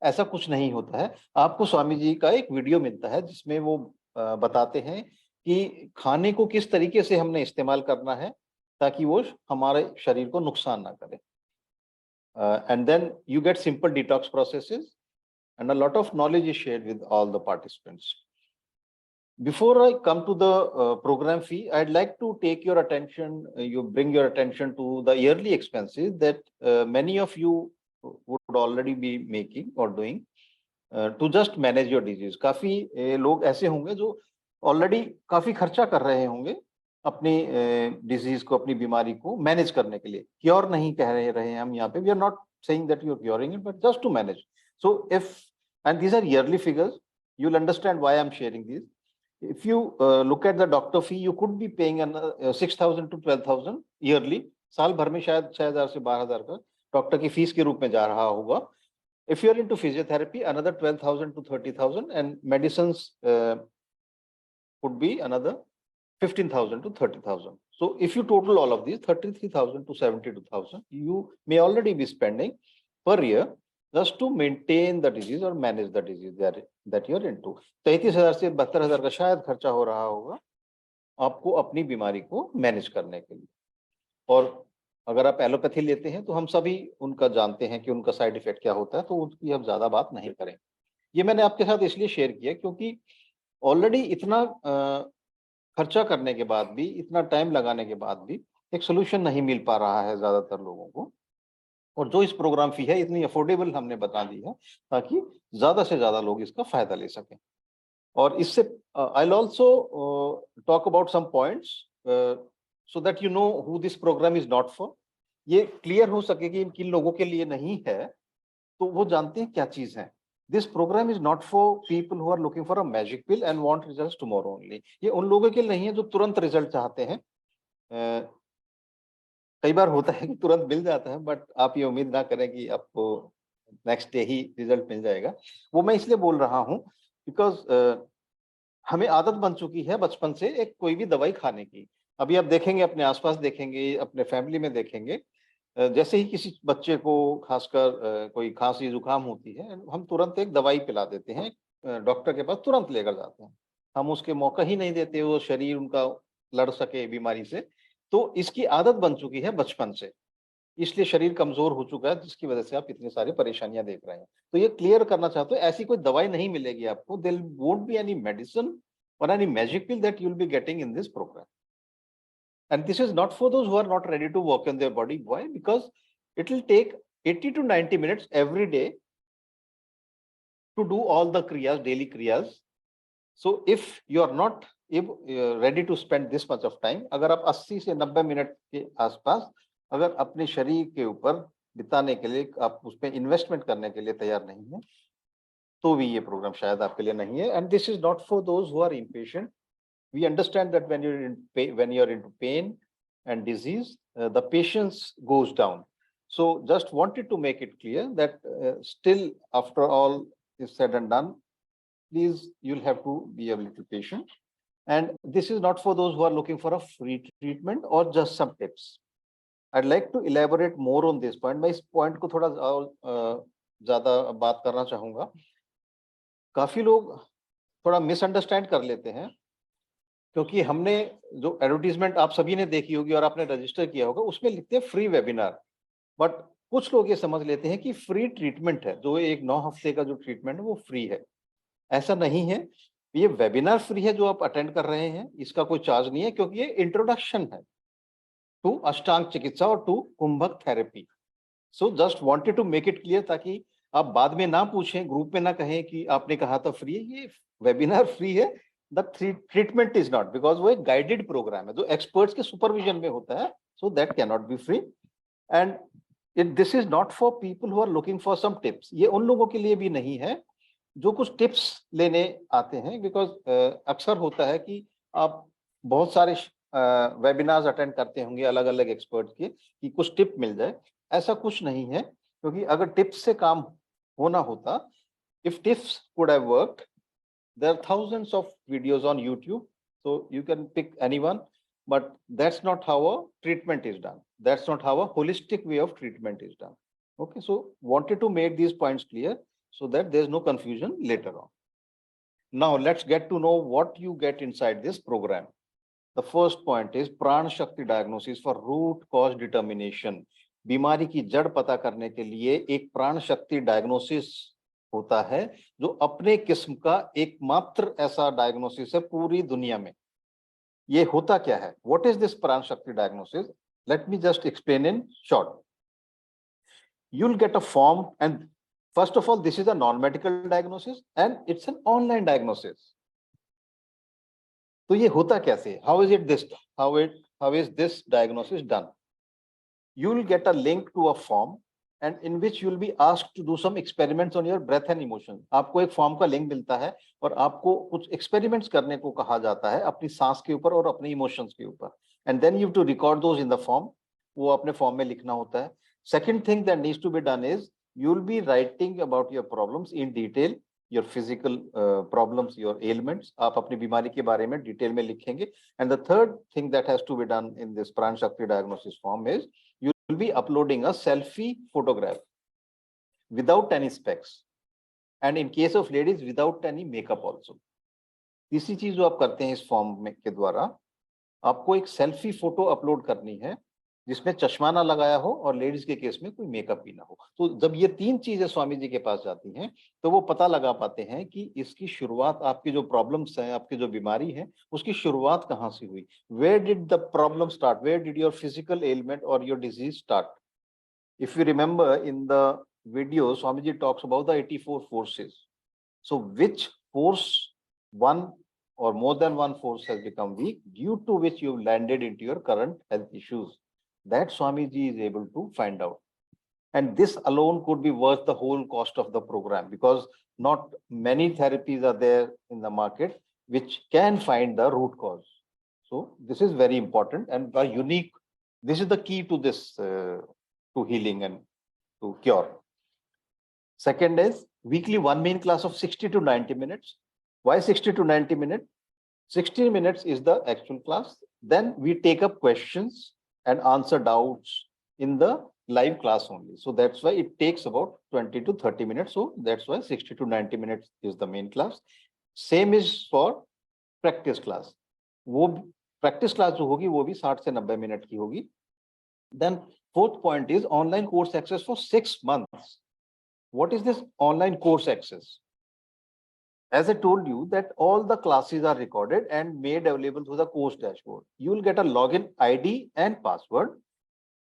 ऐसा कुछ नहीं होता है. आपको स्वामी जी का एक वीडियो मिलता है जिसमें वो बताते हैं कि खाने को किस तरीके से हमने इस्तेमाल करना है ताकि वो हमारे शरीर को नुकसान ना करे. And then you get simple detox processes and a lot of knowledge is shared with all the participants. Before I come to the program fee, I'd like to take your attention, bring your attention to the yearly expenses that many of you would already be making or doing to just manage your disease. काफी लोग ऐसे होंगे जो already काफी खर्चा कर रहे होंगे अपनी डिजीज को, अपनी बीमारी को मैनेज करने के लिए. क्योर नहीं कह रहे हैं हम यहाँ पे. We are not saying that you are curing it, but just to manage. So and these are yearly figures, you'll understand why I'm sharing these. If you look at the doctor fee, you could be paying 6,000 to 12,000 yearly. साल भर में शायद 6,000 से 12,000 का doctor की fees के रूप में जा रहा होगा. If you are into physiotherapy, another 12,000 to 30,000, and medicines would be another 15,000 to 30,000. So if you total all of these, 33,000 to 72,000, you may already be spending per year just to maintain the disease or manage the disease that you are into. 33,000 से 72,000 का शायद खर्चा हो रहा होगा आपको अपनी बीमारी को मैनेज करने के लिए. और अगर आप एलोपैथी लेते हैं तो हम सभी उनका जानते हैं कि उनका साइड इफेक्ट क्या होता है, तो उसकी हम ज्यादा बात नहीं करें. ये मैंने आपके साथ इसलिए शेयर किया क्योंकि ऑलरेडी इतना खर्चा करने के बाद भी, इतना टाइम लगाने के बाद भी एक सोल्यूशन नहीं मिल पा रहा है ज्यादातर लोगों को. और जो इस प्रोग्राम फी है इतनी अफोर्डेबल हमने बता दी है ताकि ज्यादा से ज्यादा लोग इसका फायदा ले सकें. और इससे I will also talk about some points so that you know who this program is not for. ये क्लियर हो सके कि किन लोगों के लिए नहीं है तो वो जानते हैं क्या चीज है. This program is not for people who are looking for a magic pill and want results tomorrow only. ये उन लोगों के लिए नहीं है जो तुरंत रिजल्ट चाहते हैं. कई बार होता है कि तुरंत मिल जाता है, बट आप ये उम्मीद ना करें कि आपको नेक्स्ट डे ही रिजल्ट मिल जाएगा. वो मैं इसलिए बोल रहा हूँ बिकॉज हमें आदत बन चुकी है बचपन से एक कोई भी दवाई खाने की. अभी आप देखेंगे, अपने आसपास देखेंगे, अपने फैमिली में देखेंगे, जैसे ही किसी बच्चे को खासकर कोई खांसी जुकाम होती है, हम तुरंत एक दवाई पिला देते हैं, डॉक्टर के पास तुरंत लेकर जाते हैं। हम उसके मौका ही नहीं देते वो शरीर उनका लड़ सके बीमारी से। तो इसकी आदत बन चुकी है बचपन से, इसलिए शरीर कमजोर हो चुका है, जिसकी वजह से आप इतनी सारी परेशानियां देख रहे हैं। तो ये क्लियर करना चाहते हो, ऐसी कोई दवाई नहीं मिलेगी आपको। There won't be any medicine or any magic pill that you'll be getting in this program. And this is not for those who are not ready to work on their body. Why? Because it will take 80 to 90 minutes every day to do all the kriyas, daily kriyas. So if you are not ready to spend this much of time, अगर आप 80 से 90 minute के आसपास अगर अपने शरीर के ऊपर बिताने के लिए, आप उस पर इन्वेस्टमेंट करने के लिए तैयार नहीं है, तो भी ये प्रोग्राम शायद आपके लिए नहीं है। And this is not for those who are impatient. We understand that when you are into pain and disease, the patience goes down. So just wanted to make it clear that still after all is said and done, please you will have to be a little patient. And this is not for those who are looking for a free treatment और just some tips. I'd like to elaborate more on this point. मैं इस point को थोड़ा ज्यादा बात करना चाहूंगा। काफी लोग थोड़ा मिसअंडरस्टैंड कर लेते हैं, क्योंकि हमने जो एडवर्टीजमेंट आप सभी ने देखी होगी और आपने रजिस्टर किया होगा, उसमें लिखते हैं फ्री वेबिनार। बट कुछ लोग ये समझ लेते हैं कि फ्री ट्रीटमेंट है, जो एक 9 हफ्ते का जो ट्रीटमेंट है वो फ्री है। ऐसा नहीं है। ये वेबिनार फ्री है जो आप अटेंड कर रहे हैं, इसका कोई चार्ज नहीं है, क्योंकि ये इंट्रोडक्शन है टू अष्टांग चिकित्सा और to kumbhak therapy. So just wanted to make it clear, ताकि आप बाद में ना पूछें, ग्रुप में ना कहें कि आपने कहा था फ्री है। ये वेबिनार फ्री है, the treatment is not, because वो एक गाइडेड प्रोग्राम है जो एक्सपर्ट्स के सुपरविजन में होता है। So that can not be free. And this is not for people who are looking for some tips. ये उन लोगों के लिए भी नहीं है जो कुछ टिप्स लेने आते हैं, बिकॉज अक्सर होता है कि आप बहुत सारे वेबिनार्स अटेंड करते होंगे अलग अलग एक्सपर्ट के, कि कुछ टिप मिल जाए। ऐसा कुछ नहीं है, क्योंकि अगर टिप्स से काम होना होता, if tips could have worked, there are thousands of videos on YouTube, so you can pick anyone, but that's not how a treatment is done. That's not how a holistic way of treatment is done. Okay, so wanted to make these points clear so that there's no confusion later on. Now let's get to know what you get inside this program. The first point is प्राण शक्ति diagnosis for root cause determination. बीमारी की जड़ पता करने के लिए एक प्राण शक्ति डायग्नोसिस होता है, जो अपने किस्म का एकमात्र ऐसा डायग्नोसिस है पूरी दुनिया में। ये होता क्या है? व्हाट इज दिस प्राण शक्ति diagnosis? Let me just explain in short. You will get a form, and first of all this is a non medical diagnosis and it's an online diagnosis. तो ये होता कैसे? How is this diagnosis done? You will get a link to a form and in which you will be asked to do some experiments on your breath and emotion. आपको एक form का link मिलता है और आपको कुछ experiments करने को कहा जाता है अपनी सांस के ऊपर और अपने इमोशंस के ऊपर, and then you have to record those in the form. वो अपने फॉर्म में लिखना होता है। Second thing that needs to be done is you will be writing about your problems in detail, your physical problems, your ailments. आप अपनी बीमारी के बारे में डिटेल में लिखेंगे। And the third thing that has to be done in this प्राण शक्ति diagnosis form is you will be uploading a selfie photograph without any specs, and in case of ladies without any makeup also. तीसरी चीज जो आप करते हैं इस form में के द्वारा, आपको एक सेल्फी फोटो अपलोड करनी है जिसमें चश्मा ना लगाया हो और लेडीज के केस में कोई मेकअप भी ना हो। तो जब ये 3 चीजें स्वामी जी के पास जाती हैं, तो वो पता लगा पाते हैं कि इसकी शुरुआत, आपकी जो प्रॉब्लम्स हैं, आपकी जो बीमारी है, उसकी शुरुआत कहाँ से हुई। Where did the problem start? Where did your physical element और your disease start? If you remember in the video, Swami ji talks about the 84 forces. So which force, one or more than one force, has become weak, due to which you've landed into your current health issues? That Swamiji is able to find out. And this alone could be worth the whole cost of the program, because not many therapies are there in the market which can find the root cause. So this is very important and a unique, this is the key to this, to healing and to cure. Second is weekly one main class of 60 to 90 minutes. Why 60 to 90 minutes? 60 minutes is the actual class. then we take up questions and answer doubts in the live class only. So that's why it takes about 20 to 30 minutes. So that's why 60 to 90 minutes is the main class. Same is for practice class. वो practice class जो होगी वो भी 60 से 90 minute की होगी. Then fourth point is online course access for 6 months. What is this online course access? As I told you that all the classes are recorded and made available through the course dashboard. You will get a login ID and password.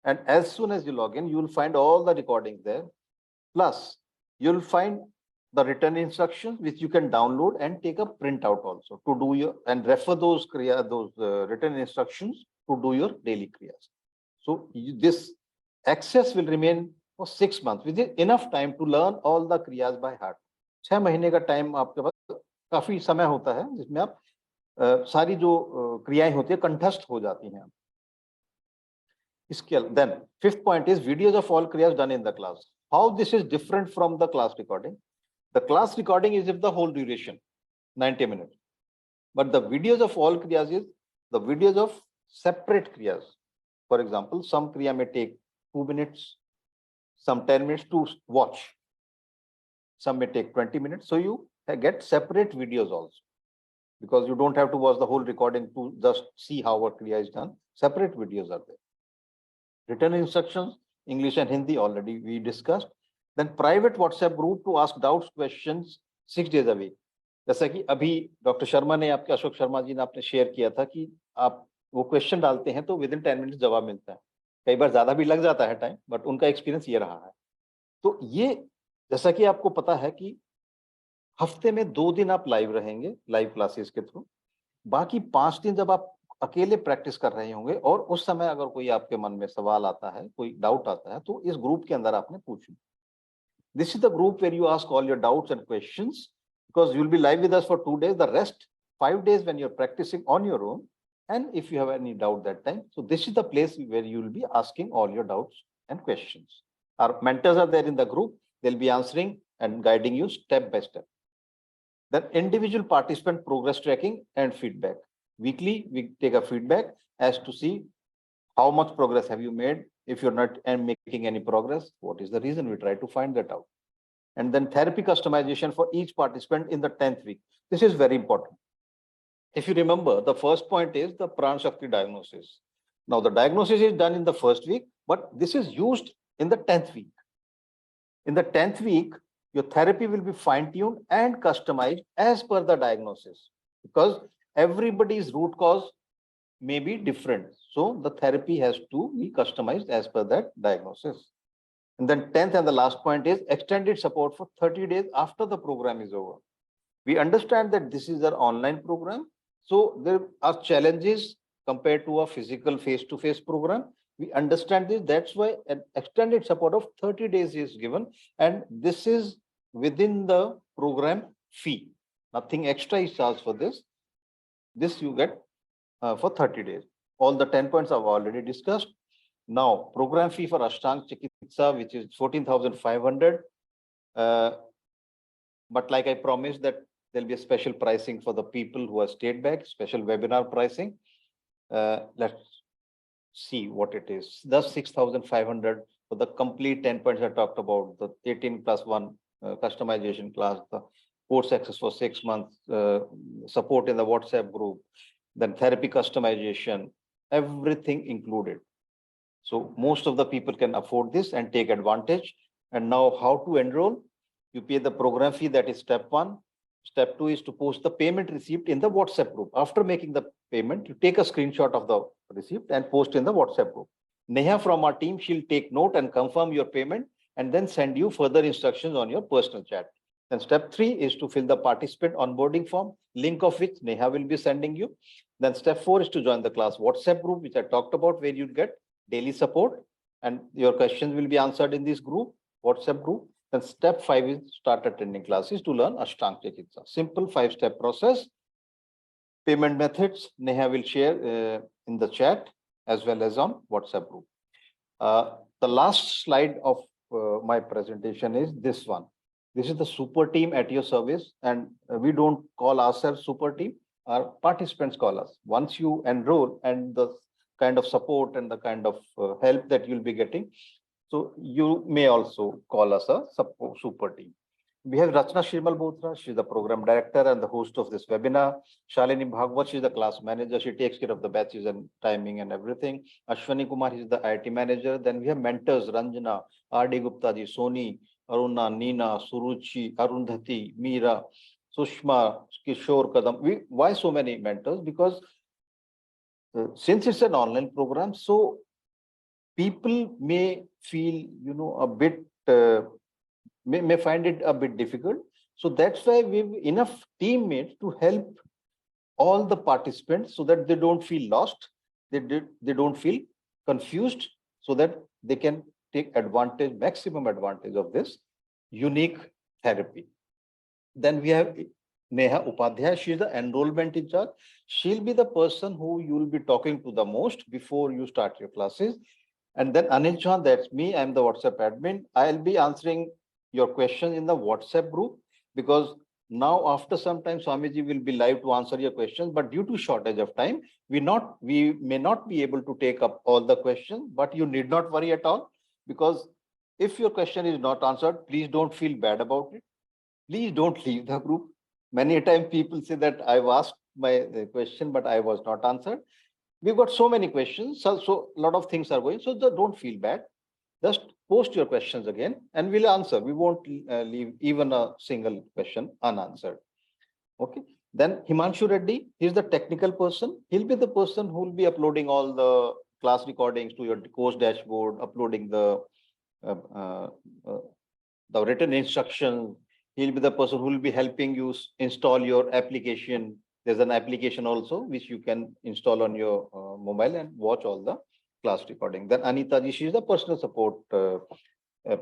And as soon as you log in, you will find all the recordings there. Plus, you'll find the written instructions which you can download and take a printout also to do your and refer those written instructions to do your daily kriyas. So this access will remain for 6 months, which is enough time to learn all the kriyas by heart. 6 महीने का time आपके पास काफी समय होता है जिसमें आप सारी जो क्रियाएं होती है कंठस्थ हो जाती हैं. Then fifth point is videos of all kriyas done in the class. How this is different from the class recording? The class recording is if the whole duration 90 minutes, but the videos of all kriyas is the videos of separate kriyas. For example, some kriya may take 2 minutes, some 10 minutes to watch, some may take 20 minutes. So you get separate videos also, because you don't have to watch the whole recording to just see how a kriya is done. Separate videos are there. Written instructions, English and Hindi already we discussed. Then private WhatsApp group to ask doubts, questions 6 days a week. जैसा कि अभी doctor Sharma ने आपके अशोक शर्मा जी ने आपने share किया था कि आप वो क्वेश्चन डालते हैं तो विद इन 10 मिनट्स जवाब मिलता है. कई बार ज्यादा भी लग जाता है टाइम, बट उनका एक्सपीरियंस ये रहा है. तो ये जैसा कि आपको पता है कि हफ्ते में 2 दिन आप लाइव रहेंगे लाइव क्लासेस के थ्रू. बाकी 5 दिन जब आप अकेले प्रैक्टिस कर रहे होंगे और उस समय अगर कोई आपके मन में सवाल आता है, कोई डाउट आता है, तो इस ग्रुप के अंदर आपने पूछना. This is the group where you ask all your doubts and questions, because you will be live with us for 2 days. The rest 5 days when you're practicing on your own, and if you have any doubt that time, so this is the place where you will be asking all your doubts and questions. Our mentors are there in the group. They'll be answering and guiding you step by step. Then individual participant progress tracking and feedback. Weekly, we take a feedback as to see how much progress have you made. If you're not making any progress, what is the reason? We try to find that out. And then therapy customization for each participant in the 10th week. This is very important. If you remember, the first point is the Pran Shakti diagnosis. Now the diagnosis is done in the first week, but this is used in the 10th week. In the 10th week, your therapy will be fine-tuned and customized as per the diagnosis, because everybody's root cause may be different. So the therapy has to be customized as per that diagnosis. And then 10th and the last point is extended support for 30 days after the program is over. We understand that this is an online program, so there are challenges compared to a physical face-to-face program. We understand this. That's why an extended support of 30 days is given, and this is within the program fee. Nothing extra is charged for this. This you get for 30 days. All the 10 points I've already discussed. Now, program fee for Ashtang Chikitsa, which is 14,500. But like I promised that there'll be a special pricing for the people who have stayed back, special webinar pricing. Let's see what it is. That's 6,500 for the complete 10 points I talked about, the 18+1 customization class, the course access for 6 months, support in the WhatsApp group, then therapy customization, everything included. So most of the people can afford this and take advantage. And now how to enroll? You pay the program fee, that is step 1. Step 2 is to post the payment receipt in the WhatsApp group. After making the payment, you take a screenshot of the receipt and post in the WhatsApp group. Neha from our team, she'll take note and confirm your payment and then send you further instructions on your personal chat. Then step 3 is to fill the participant onboarding form, link of which Neha will be sending you. Then step 4 is to join the class WhatsApp group, which I talked about, where you get daily support and your questions will be answered in this group, WhatsApp group. Then step 5 is start attending classes to learn Ashtang Chikitsa. Simple 5-step process. Payment methods, Neha will share in the chat as well as on WhatsApp group. The last slide of my presentation is this one. This is the super team at your service, and we don't call ourselves super team. our participants call us. Once you enroll and the kind of support and the kind of help that you'll be getting, so you may also call us a super team. We have Rachna Shirmal Bothra, she's the program director and the host of this webinar. Shalini Bhagwat, she's the class manager. She takes care of the batches and timing and everything. Ashwani Kumar, he's the IT manager. Then we have mentors, Ranjana, R.D. Gupta ji, Soni, Aruna, Nina, Suruchi, Arundhati, Meera, Sushma, Kishore Kadam. Why so many mentors? Because since it's an online program, so people may feel, a bit, may find it a bit difficult. So that's why we've enough teammates to help all the participants so that they don't feel lost, they don't feel confused, so that they can take advantage, maximum advantage of this unique therapy. Then we have Neha Upadhyay, she is the enrollment in charge. She'll be the person who you will be talking to the most before you start your classes. And then Anil Chauhan, that's me, I'm the WhatsApp admin. I'll be answering your questions in the WhatsApp group, because now after some time Swamiji will be live to answer your questions, but due to shortage of time, we may not be able to take up all the questions, but you need not worry at all, because if your question is not answered, please don't feel bad about it. Please don't leave the group. Many times people say that I've asked my question, but I was not answered. We've got so many questions, so a lot of things are going, so don't feel bad. Just post your questions again and we'll answer. We won't leave even a single question unanswered. Okay. Then Himanshu Reddy, he's the technical person. He'll be the person who will be uploading all the class recordings to your course dashboard, uploading the written instructions. He'll be the person who will be helping you install your application. There's an application also which you can install on your mobile and watch all the class recording. Then Anita ji, she is the personal support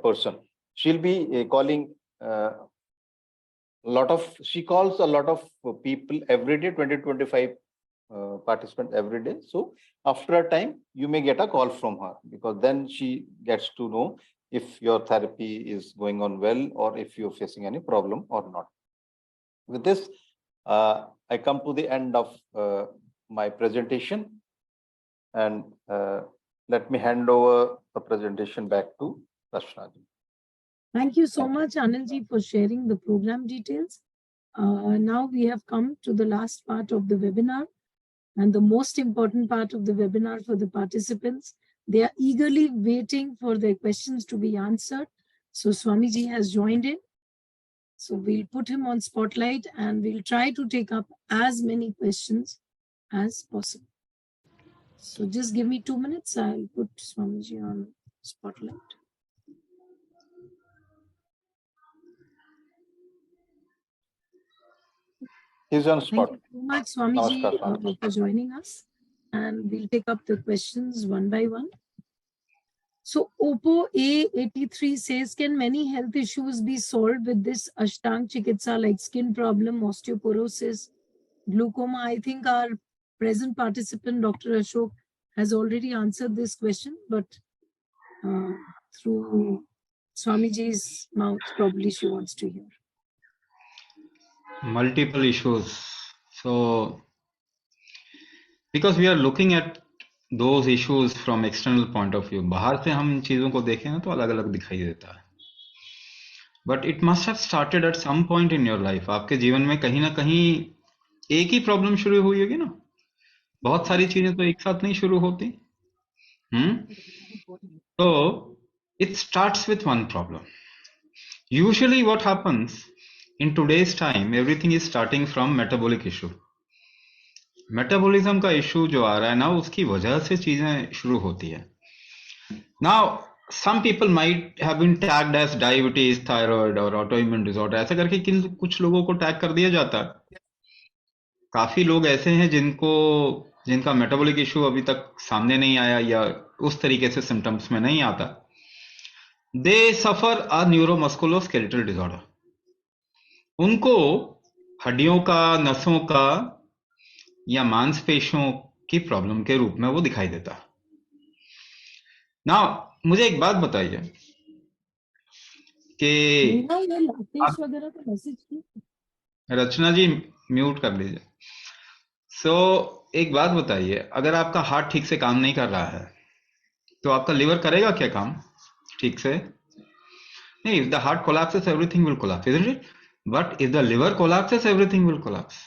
person. She'll be calling she calls a lot of people every day, 20-25 participants every day. So after a time, you may get a call from her, because then she gets to know if your therapy is going on well or if you're facing any problem or not. With this, I come to the end of my presentation, and let me hand over the presentation back to Rachna ji. Thank you so much, Anilji, for sharing the program details. Now we have come to the last part of the webinar, and the most important part of the webinar for the participants. They are eagerly waiting for their questions to be answered. So Swamiji has joined in. So we'll put him on spotlight and we'll try to take up as many questions as possible. So just give me 2 minutes. I'll put Swamiji on spotlight. He's on spot. Thank you so much, Swamiji, for joining us. And we'll take up the questions one by one. So Oppo A83 says, can many health issues be solved with this Ashtang Chikitsa, like skin problem, osteoporosis, glaucoma? I think our present participant, Dr. Ashok, has already answered this question, but through Swamiji's mouth, probably she wants to hear. Multiple issues. So, because we are looking at those issues from external point of view, बाहर से हम चीजों को देखें ना तो अलग अलग दिखाई देता है. But it must have started at some point in your life. आपके जीवन में कहीं ना कहीं एक ही प्रॉब्लम शुरू हुई होगी ना. बहुत सारी चीजें तो एक साथ नहीं शुरू होती. So it starts with one problem. Usually what happens in today's time, everything is starting from metabolic issue. Metabolism का इशू जो आ रहा है ना, उसकी वजह से चीजें शुरू होती है. Now some people might have been tagged as diabetes, thyroid और ऑटोइम्यून डिसऑर्डर, ऐसा करके कुछ लोगों को टैग कर दिया जाता है. काफी लोग ऐसे हैं जिनका मेटाबॉलिक इशू अभी तक सामने नहीं आया या उस तरीके से सिम्टम्स में नहीं आता. दे सफर अ न्यूरोमस्कुलोस्केलेटल डिसऑर्डर. उनको हड्डियों का, नसों का या मांसपेशियों की प्रॉब्लम के रूप में वो दिखाई देता. ना मुझे एक बात बताइए कि रचना जी म्यूट कर लीजिए. सो एक बात बताइए, अगर आपका हार्ट ठीक से काम नहीं कर रहा है तो आपका लिवर करेगा क्या काम ठीक से? नहीं, if the heart collapses, everything will collapse, isn't it? But if the liver collapses, everything will collapse.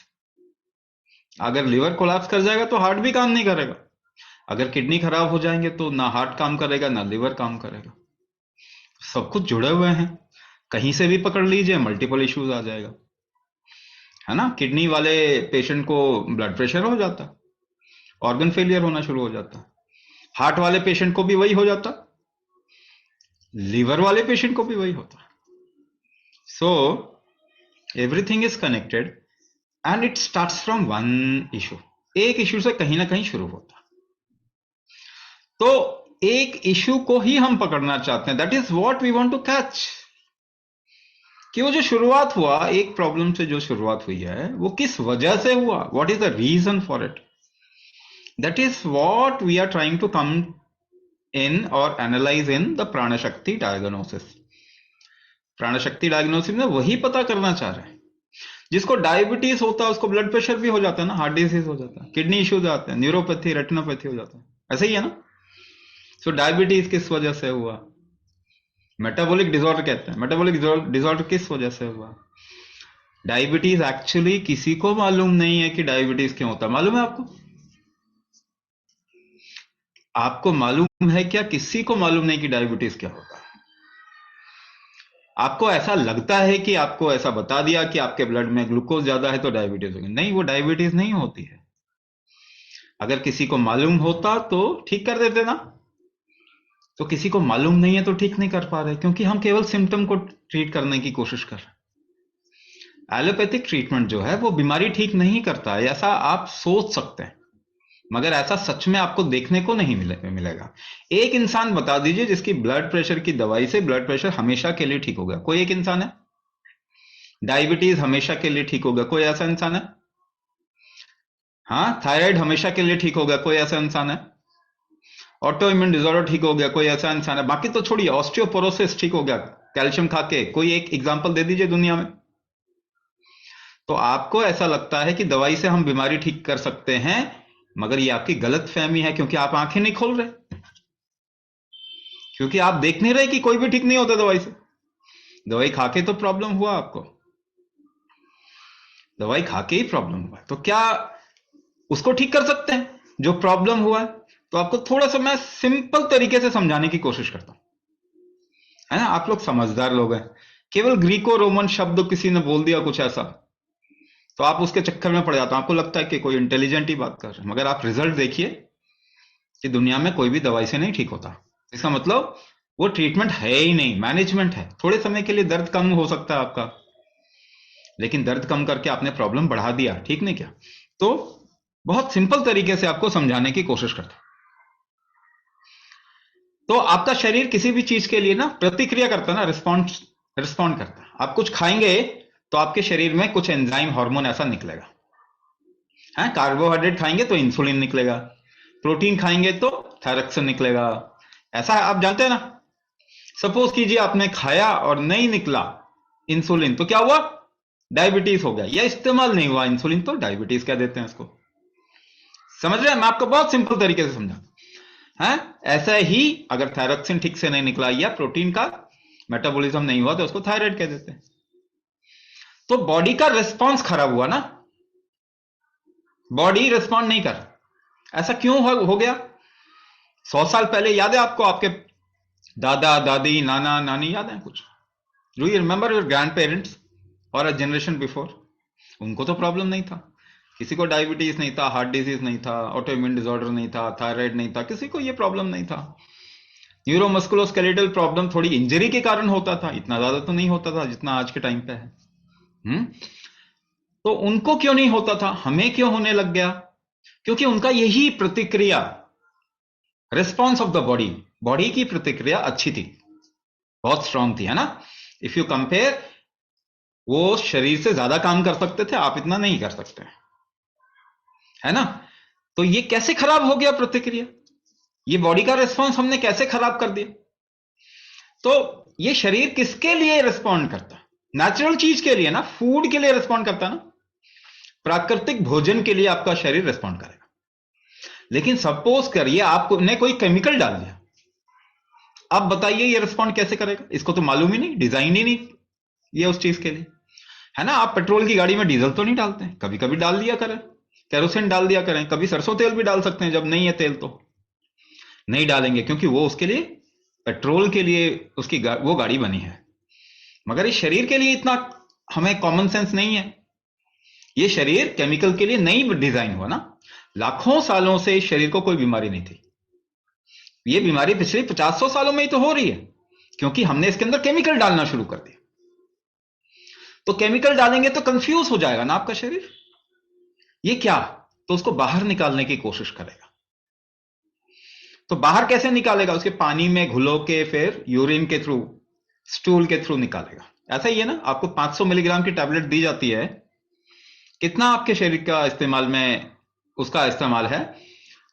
अगर लिवर कोलैप्स कर जाएगा तो हार्ट भी काम नहीं करेगा। अगर किडनी खराब हो जाएंगे तो ना हार्ट काम करेगा ना लिवर काम करेगा। सब कुछ जुड़े हुए हैं, कहीं से भी पकड़ लीजिए मल्टीपल इश्यूज आ जाएगा, है ना। किडनी वाले पेशेंट को ब्लड प्रेशर हो जाता, ऑर्गन फेलियर होना शुरू हो जाता, हार्ट वाले पेशेंट को भी वही हो जाता, लिवर वाले पेशेंट को भी वही होता। So everything is connected and it starts from one issue. एक इशू से कहीं ना कहीं शुरू होता, तो एक इशू को ही हम पकड़ना चाहते हैं। That is what we want to catch, कि वो जो शुरुआत हुआ, एक प्रॉब्लम से जो शुरुआत हुई है वो किस वजह से हुआ, what is the reason for it. That is what we are trying to come in और analyse in the Pranashakti diagnosis. Pranashakti diagnosis में वही पता करना चाह रहे हैं। जिसको डायबिटीज होता है उसको ब्लड प्रेशर भी हो जाता है ना, हार्ट डिजीज हो जाता है, किडनी इश्यूज आते हैं, न्यूरोपैथी, रेटिनोपैथी हो जाता है, ऐसे ही है ना। सो डायबिटीज किस वजह से हुआ? मेटाबॉलिक डिसऑर्डर कहते हैं। मेटाबॉलिक डिसऑर्डर किस वजह से हुआ? डायबिटीज एक्चुअली किसी को मालूम नहीं है कि डायबिटीज क्यों होता है। मालूम है आपको? आपको मालूम है क्या? किसी को मालूम नहीं कि डायबिटीज क्या होता है। आपको ऐसा लगता है कि आपको ऐसा बता दिया कि आपके ब्लड में ग्लूकोज ज्यादा है तो डायबिटीज होगी। नहीं, वो डायबिटीज नहीं होती है। अगर किसी को मालूम होता तो ठीक कर देते ना। तो किसी को मालूम नहीं है तो ठीक नहीं कर पा रहे, क्योंकि हम केवल सिम्टम को ट्रीट करने की कोशिश कर रहे हैं। एलोपैथिक ट्रीटमेंट जो है वो बीमारी ठीक नहीं करता है, ऐसा आप सोच सकते हैं, मगर ऐसा सच में आपको देखने को नहीं मिलेगा। एक इंसान बता दीजिए जिसकी ब्लड प्रेशर की दवाई से ब्लड प्रेशर हमेशा के लिए ठीक हो गया। कोई एक इंसान है? डायबिटीज हमेशा के लिए ठीक हो गया, कोई ऐसा इंसान है? हाँ, थायराइड हमेशा के लिए ठीक हो गया, कोई ऐसा इंसान है? ऑटो इम्यून डिसऑर्डर ठीक हो गया, कोई ऐसा इंसान है? बाकी तो छोड़िए, ऑस्टियोपोरोसिस ठीक हो गया कैल्शियम खा के, कोई एक एग्जांपल दे दीजिए दुनिया में। तो आपको ऐसा लगता है कि दवाई से हम बीमारी ठीक कर सकते हैं, मगर ये आपकी गलत फहमी है, क्योंकि आप आंखें नहीं खोल रहे, क्योंकि आप देख नहीं रहे कि कोई भी ठीक नहीं होता दवाई से। दवाई खा के तो प्रॉब्लम हुआ आपको, दवाई खा के ही प्रॉब्लम हुआ, तो क्या उसको ठीक कर सकते हैं जो प्रॉब्लम हुआ है? तो आपको थोड़ा सा मैं सिंपल तरीके से समझाने की कोशिश करता हूं, है ना। आप लोग समझदार लोग हैं। केवल ग्रीको रोमन शब्द किसी ने बोल दिया कुछ ऐसा, तो आप उसके चक्कर में पड़ जाते हो, आपको लगता है कि कोई इंटेलिजेंट ही बात कर रहे हैं, मगर आप रिजल्ट देखिए कि दुनिया में कोई भी दवाई से नहीं ठीक होता। इसका मतलब वो ट्रीटमेंट है ही नहीं, मैनेजमेंट है। थोड़े समय के लिए दर्द कम हो सकता है आपका, लेकिन दर्द कम करके आपने प्रॉब्लम बढ़ा दिया, ठीक नहीं क्या? तो बहुत सिंपल तरीके से आपको समझाने की कोशिश करता हूं। तो आपका शरीर किसी भी चीज के लिए ना प्रतिक्रिया करता है ना, रिस्पॉन्ड करता है। आप कुछ खाएंगे तो आपके शरीर में कुछ एंजाइम हार्मोन ऐसा निकलेगा, है। कार्बोहाइड्रेट खाएंगे तो इंसुलिन निकलेगा, प्रोटीन खाएंगे तो थायरॉक्सिन निकलेगा, ऐसा आप जानते हैं ना। सपोज कीजिए आपने खाया और नहीं निकला इंसुलिन, तो क्या हुआ? डायबिटीज हो गया, या इस्तेमाल नहीं हुआ इंसुलिन तो डायबिटीज कह देते हैं इसको। समझ रहे हैं? मैं आपको बहुत सिंपल तरीके से समझा, है। ऐसा ही अगर थायरॉक्सिन ठीक से नहीं निकला या प्रोटीन का मेटाबॉलिज्म नहीं हुआ तो उसको थायराइड कह देते हैं। तो बॉडी का रिस्पॉन्स खराब हुआ ना, बॉडी रिस्पॉन्ड नहीं कर। ऐसा क्यों हो गया? 100 साल पहले याद है आपको? आपके दादा दादी नाना नानी याद है कुछ? Do you remember your grand parents और अ जनरेशन बिफोर? उनको तो प्रॉब्लम नहीं था, किसी को डायबिटीज नहीं था, हार्ट डिजीज नहीं था, ऑटो इम्यून डिसऑर्डर नहीं था, थायराइड नहीं था, किसी को ये प्रॉब्लम नहीं था। न्यूरोमस्कुलोस्केलेटल प्रॉब्लम थोड़ी इंजरी के कारण होता था, इतना ज्यादा तो नहीं होता था जितना आज के टाइम पे है। तो उनको क्यों नहीं होता था, हमें क्यों होने लग गया? क्योंकि उनका यही प्रतिक्रिया, response of the body, body की प्रतिक्रिया अच्छी थी, बहुत स्ट्रांग थी, है ना। इफ यू कंपेयर, वो शरीर से ज्यादा काम कर सकते थे, आप इतना नहीं कर सकते, है ना। तो ये कैसे खराब हो गया प्रतिक्रिया? ये बॉडी का रिस्पॉन्स हमने कैसे खराब कर दिया? तो ये शरीर किसके लिए रिस्पॉन्ड करता है? नेचुरल चीज के लिए ना, फूड के लिए रिस्पॉन्ड करता है ना। प्राकृतिक भोजन के लिए आपका शरीर रिस्पॉन्ड करेगा। लेकिन सपोज करिए आपने कोई केमिकल डाल दिया, अब बताइए ये रिस्पॉन्ड कैसे करेगा? इसको तो मालूम ही नहीं, डिजाइन ही नहीं ये उस चीज के लिए, है ना। आप पेट्रोल की गाड़ी में डीजल तो नहीं डालते हैं, कभी कभी डाल दिया करें, केरोसिन डाल दिया करें, कभी सरसों तेल भी डाल सकते हैं, जब नहीं है तेल तो नहीं डालेंगे, क्योंकि वो उसके लिए पेट्रोल के लिए उसकी वो गाड़ी बनी है। मगर इस शरीर के लिए इतना हमें कॉमन सेंस नहीं है। ये शरीर केमिकल के लिए नहीं डिजाइन हुआ ना। लाखों सालों से इस शरीर को कोई बीमारी नहीं थी। ये बीमारी पिछले 50-100 सालों में ही तो हो रही है, क्योंकि हमने इसके अंदर केमिकल डालना शुरू कर दिया। तो केमिकल डालेंगे तो कंफ्यूज हो जाएगा ना आपका शरीर, ये क्या, तो उसको बाहर निकालने की कोशिश करेगा। तो बाहर कैसे निकालेगा? उसके पानी में घुलो के, फिर यूरिन के थ्रू, स्टूल के थ्रू निकालेगा। ऐसा ही है ना, आपको 500 मिलीग्राम की टैबलेट दी जाती है, कितना आपके शरीर का इस्तेमाल में उसका इस्तेमाल है?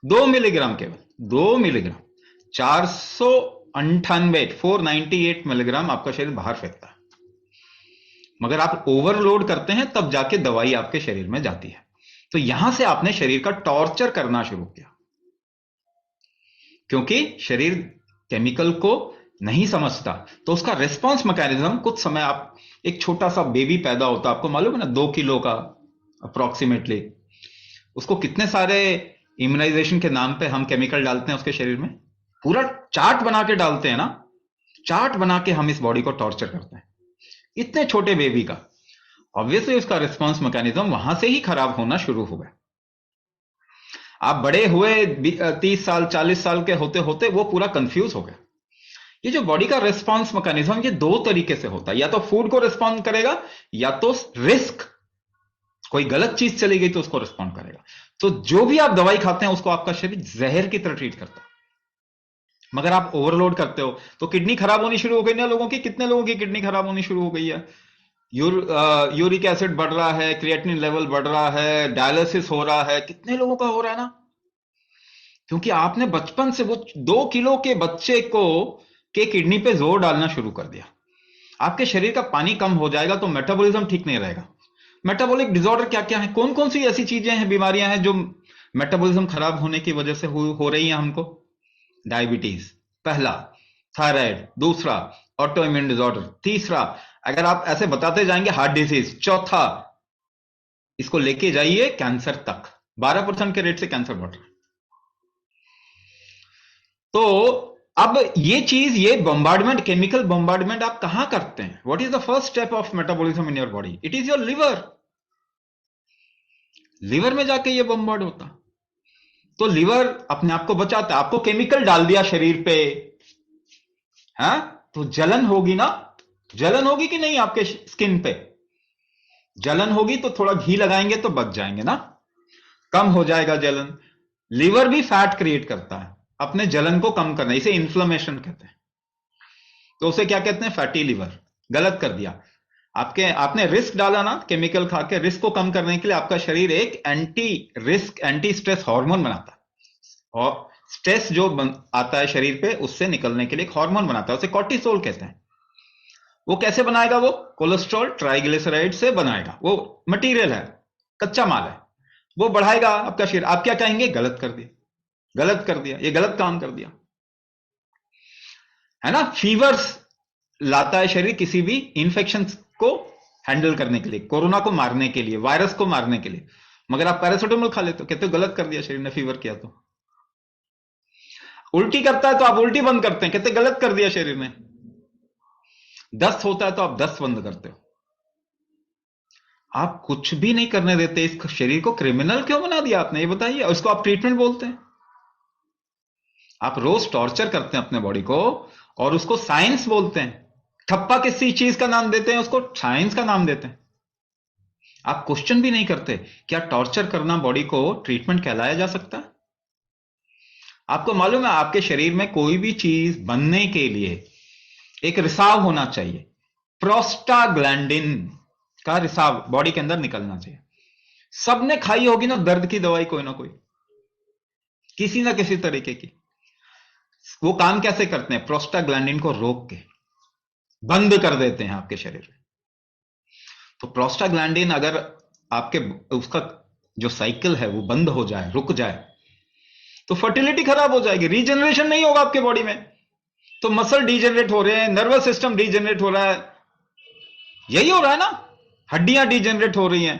2 मिलीग्राम, केवल 2 मिलीग्राम। 498 मिलीग्राम आपका शरीर बाहर फेंकता है। मगर आप ओवरलोड करते हैं तब जाके दवाई आपके शरीर में जाती है। तो यहां से आपने शरीर का टॉर्चर करना शुरू किया, क्योंकि शरीर केमिकल को नहीं समझता। तो उसका रिस्पॉन्स मैकेनिज्म, कुछ समय आप, एक छोटा सा बेबी पैदा होता, आपको मालूम है ना, 2 किलो का अप्रोक्सीमेटली, उसको कितने सारे इम्यूनाइजेशन के नाम पे हम केमिकल डालते हैं उसके शरीर में, पूरा चार्ट बना के डालते हैं ना, चार्ट बना के हम इस बॉडी को टॉर्चर करते हैं, इतने छोटे बेबी का। ऑब्वियसली उसका रिस्पॉन्स मैकेनिज्म वहां से ही खराब होना शुरू हो गया। आप बड़े हुए 30 साल 40 साल के होते होते वो पूरा कंफ्यूज हो गया। ये जो बॉडी का रिस्पॉन्स मैकेनिज्म, ये 2 तरीके से होता है, या तो फूड को रिस्पॉन्ड करेगा, या तो रिस्क, कोई गलत चीज चली गई तो उसको रिस्पॉन्ड करेगा। तो जो भी आप दवाई खाते हैं उसको आपका शरीर जहर की तरह ट्रीट करता है। मगर आप ओवरलोड करते हो तो किडनी खराब होनी शुरू हो गई ना लोगों की। कितने लोगों की किडनी खराब होनी शुरू हो गई है? यूरिक एसिड बढ़ रहा है, क्रिएटिनिन लेवल बढ़ रहा है, डायलिसिस हो रहा है, कितने लोगों का हो रहा है ना, क्योंकि आपने बचपन से वो 2 किलो के बच्चे को के किडनी पे जोर डालना शुरू कर दिया। आपके शरीर का पानी कम हो जाएगा तो मेटाबॉलिज्म ठीक नहीं रहेगा। मेटाबॉलिक डिसऑर्डर क्या क्या है, कौन कौन सी ऐसी चीजें हैं, बीमारियां हैं जो मेटाबॉलिज्म खराब होने की वजह से हो रही हैं हमको? डायबिटीज पहला, थायराइड दूसरा, ऑटो इम्यून डिसऑर्डर तीसरा, अगर आप ऐसे बताते जाएंगे हार्ट डिजीज चौथा, इसको लेके जाइए कैंसर तक। 12% के रेट से कैंसर बढ़ रहा है। तो अब ये चीज, ये बॉम्बार्डमेंट, केमिकल बॉम्बार्डमेंट आप कहां करते हैं? What is the first step of metabolism in your body? It is your liver. Liver में जाके ये बॉम्बार्ड होता। तो लिवर अपने आप को बचाता है। आपको केमिकल डाल दिया शरीर पे, है तो जलन होगी ना, जलन होगी कि नहीं? आपके स्किन पे जलन होगी तो थोड़ा घी लगाएंगे तो बच जाएंगे ना, कम हो जाएगा जलन। लिवर भी फैट क्रिएट करता है अपने जलन को कम करना, इसे इन्फ्लेमेशन कहते हैं। तो उसे क्या कहते हैं? Fatty liver. गलत कर दिया आपने रिस्क डाला ना केमिकल खा के। रिस्क को कम करने के लिए आपका शरीर एक anti risk, anti stress hormone बनाता है, और स्ट्रेस जो आता है शरीर पे उससे निकलने के लिए एक हार्मोन बनाता है, उसे कॉर्टिसोल कहते हैं। वो कैसे बनाएगा? वो कोलेस्ट्रॉल ट्राइग्लिसराइड से बनाएगा। वो मटेरियल है, कच्चा माल है, वो बढ़ाएगा आपका शरीर। आप क्या कहेंगे? गलत कर दिया, गलत कर दिया, ये गलत काम कर दिया, है ना। फीवर्स लाता है शरीर किसी भी इंफेक्शन को हैंडल करने के लिए, कोरोना को मारने के लिए, वायरस को मारने के लिए। मगर आप पैरासिटामोल खा लेते हो, कहते हो गलत कर दिया शरीर ने, फीवर किया तो। उल्टी करता है तो आप उल्टी बंद करते हैं, कहते गलत कर दिया शरीर ने। दस्त होता है तो आप दस्त बंद करते हो। आप कुछ भी नहीं करने देते। इस शरीर को क्रिमिनल क्यों बना दिया आपने, ये बताइए। और इसको आप ट्रीटमेंट बोलते हैं। आप रोज टॉर्चर करते हैं अपने बॉडी को और उसको साइंस बोलते हैं। ठप्पा किसी चीज का नाम देते हैं, उसको साइंस का नाम देते हैं। आप क्वेश्चन भी नहीं करते, क्या टॉर्चर करना बॉडी को ट्रीटमेंट कहलाया जा सकता है? आपको मालूम है आपके शरीर में कोई भी चीज बनने के लिए एक रिसाव होना चाहिए। प्रोस्टाग्लैंडिन का रिसाव बॉडी के अंदर निकलना चाहिए। सबने खाई होगी ना दर्द की दवाई, कोई ना कोई, किसी ना किसी तरीके की। वो काम कैसे करते हैं? प्रोस्टाग्लैंडिन को रोक के बंद कर देते हैं आपके शरीर में। तो प्रोस्टाग्लैंडिन अगर आपके उसका जो साइकिल है वो बंद हो जाए, रुक जाए, तो फर्टिलिटी खराब हो जाएगी, रीजनरेशन नहीं होगा आपके बॉडी में। तो मसल डीजेनरेट हो रहे हैं, नर्वस सिस्टम डीजेनरेट हो रहा है, यही हो रहा है ना, हड्डियां डीजेनरेट हो रही हैं।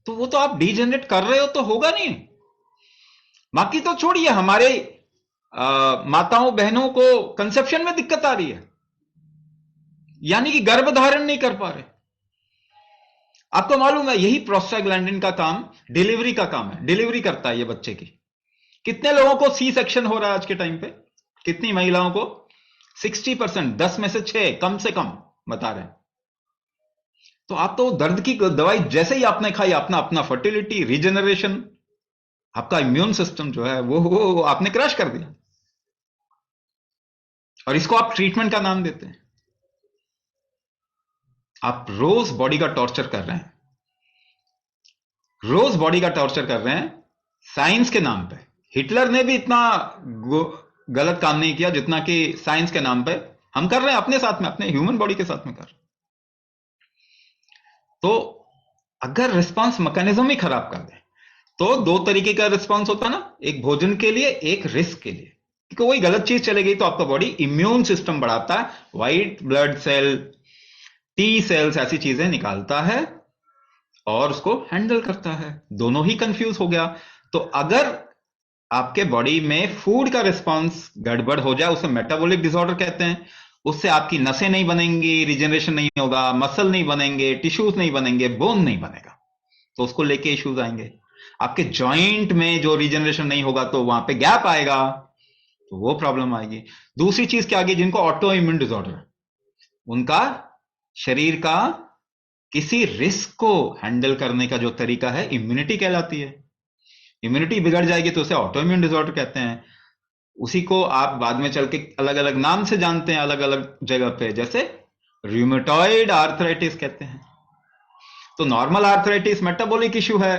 तो वो तो आप डीजेनरेट कर रहे हो तो होगा नहीं। बाकी तो छोड़िए, हमारे माताओं बहनों को कंसेप्शन में दिक्कत आ रही है, यानी कि गर्भ धारण नहीं कर पा रहे। आपको मालूम है यही प्रोस्टाग्लैंडिन का काम डिलीवरी का काम है, डिलीवरी करता है ये बच्चे की। कितने लोगों को सी सेक्शन हो रहा है आज के टाइम पे, कितनी महिलाओं को? 60%, 10 में से 6 कम से कम बता रहे हैं। तो आप तो दर्द की दवाई जैसे ही आपने खाई, अपना अपना फर्टिलिटी, रीजनरेशन, आपका इम्यून सिस्टम जो है वो आपने क्रैश कर दिया, और इसको आप ट्रीटमेंट का नाम देते हैं। आप रोज बॉडी का टॉर्चर कर रहे हैं, रोज बॉडी का टॉर्चर कर रहे हैं साइंस के नाम पे। हिटलर ने भी इतना गलत काम नहीं किया जितना कि साइंस के नाम पे हम कर रहे हैं अपने साथ में, अपने ह्यूमन बॉडी के साथ में कर रहे हैं। तो अगर रिस्पांस मैकेनिज्म ही खराब कर दे तो दो तरीके का रिस्पांस होता है ना, एक भोजन के लिए, एक रिस्क के लिए। क्योंकि कोई गलत चीज चले गई तो आपका बॉडी इम्यून सिस्टम बढ़ाता है, white blood cell, T cells, ऐसी चीजें निकालता है और उसको हैंडल करता है। दोनों ही कंफ्यूज हो गया। तो अगर आपके बॉडी में फूड का रिस्पांस गड़बड़ हो जाए, उसे मेटाबॉलिक डिसऑर्डर कहते हैं। उससे आपकी नसें नहीं बनेंगी, रिजनरेशन नहीं होगा, मसल नहीं बनेंगे, टिश्यूज नहीं बनेंगे, बोन नहीं बनेगा, तो उसको लेके इश्यूज आएंगे। आपके जॉइंट में जो रिजनरेशन नहीं होगा तो वहां पे गैप आएगा, तो वो प्रॉब्लम आएगी। दूसरी चीज क्या आएगी? जिनको ऑटो इम्यून डिसऑर्डर, उनका शरीर का किसी रिस्क को हैंडल करने का जो तरीका है इम्यूनिटी कहलाती है। इम्यूनिटी बिगड़ जाएगी तो उसे ऑटो इम्यून डिसऑर्डर कहते हैं। उसी को आप बाद में चल के अलग अलग नाम से जानते हैं अलग अलग जगह पे, जैसे रूमेटॉइड आर्थराइटिस कहते हैं। तो नॉर्मल आर्थराइटिस मेटाबॉलिक इश्यू है,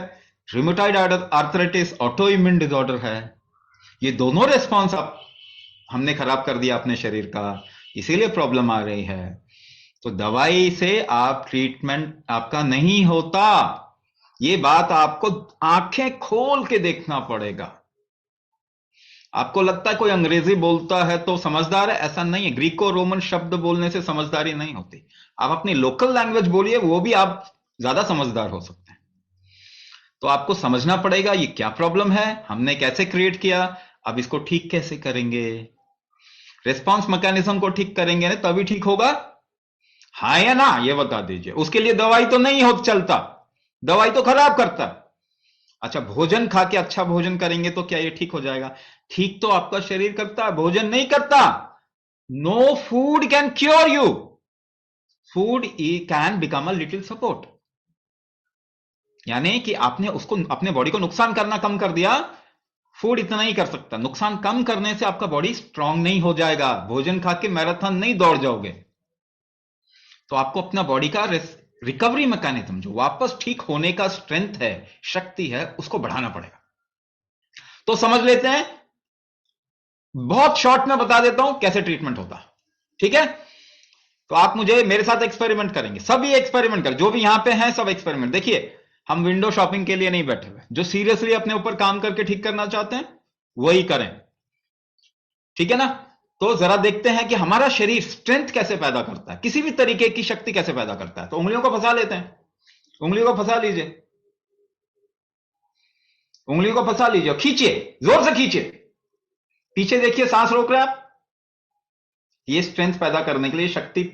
rheumatoid arthritis auto immune disorder है। ये दोनों रेस्पॉन्स हमने खराब कर दिया अपने शरीर का, इसीलिए प्रॉब्लम आ रही है। तो दवाई से आप ट्रीटमेंट आपका नहीं होता, ये बात आपको आंखें खोल के देखना पड़ेगा। आपको लगता है कोई अंग्रेजी बोलता है तो समझदार है, ऐसा नहीं है। ग्रीको रोमन शब्द बोलने से समझदारी नहीं होती। आप अपनी लोकल लैंग्वेज बोलिए, वो भी आप ज्यादा समझदार हो सकते हैं। तो आपको समझना पड़ेगा ये क्या प्रॉब्लम है, हमने कैसे क्रिएट किया, अब इसको ठीक कैसे करेंगे। रिस्पॉन्स मैकेनिज्म को ठीक करेंगे ना तभी ठीक होगा, हाँ या ना, ये बता दीजिए। उसके लिए दवाई तो नहीं हो चलता, दवाई तो खराब करता। अच्छा, भोजन खा के अच्छा भोजन करेंगे तो क्या ये ठीक हो जाएगा? ठीक तो आपका शरीर करता है, भोजन नहीं करता। No food can cure you, food can become a little support. यानी कि आपने उसको, अपने बॉडी को नुकसान करना कम कर दिया, फूड इतना ही कर सकता। नुकसान कम करने से आपका बॉडी स्ट्रांग नहीं हो जाएगा, भोजन खा के मैराथन नहीं दौड़ जाओगे। तो आपको अपना बॉडी का रिकवरी मैकेनिज्म, जो वापस ठीक होने का स्ट्रेंथ है, शक्ति है, उसको बढ़ाना पड़ेगा। तो समझ लेते हैं, बहुत शॉर्ट में बता देता हूं कैसे ट्रीटमेंट होता, ठीक है? तो आप मुझे मेरे साथ एक्सपेरिमेंट करेंगे, सभी एक्सपेरिमेंट कर, जो भी यहां पे हैं सब एक्सपेरिमेंट। देखिए, हम विंडो शॉपिंग के लिए नहीं बैठे हुए, जो सीरियसली अपने ऊपर काम करके ठीक करना चाहते हैं वही करें, ठीक है ना? तो जरा देखते हैं कि हमारा शरीर स्ट्रेंथ कैसे पैदा करता है, किसी भी तरीके की शक्ति कैसे पैदा करता है। तो उंगलियों को फंसा लेते हैं, उंगलियों को फंसा लीजिए, उंगलियों को फंसा लीजिए, खींचिए, जोर से खींचिए, पीछे देखिए, सांस रोक रहे हैं आप। ये स्ट्रेंथ पैदा करने के लिए, शक्ति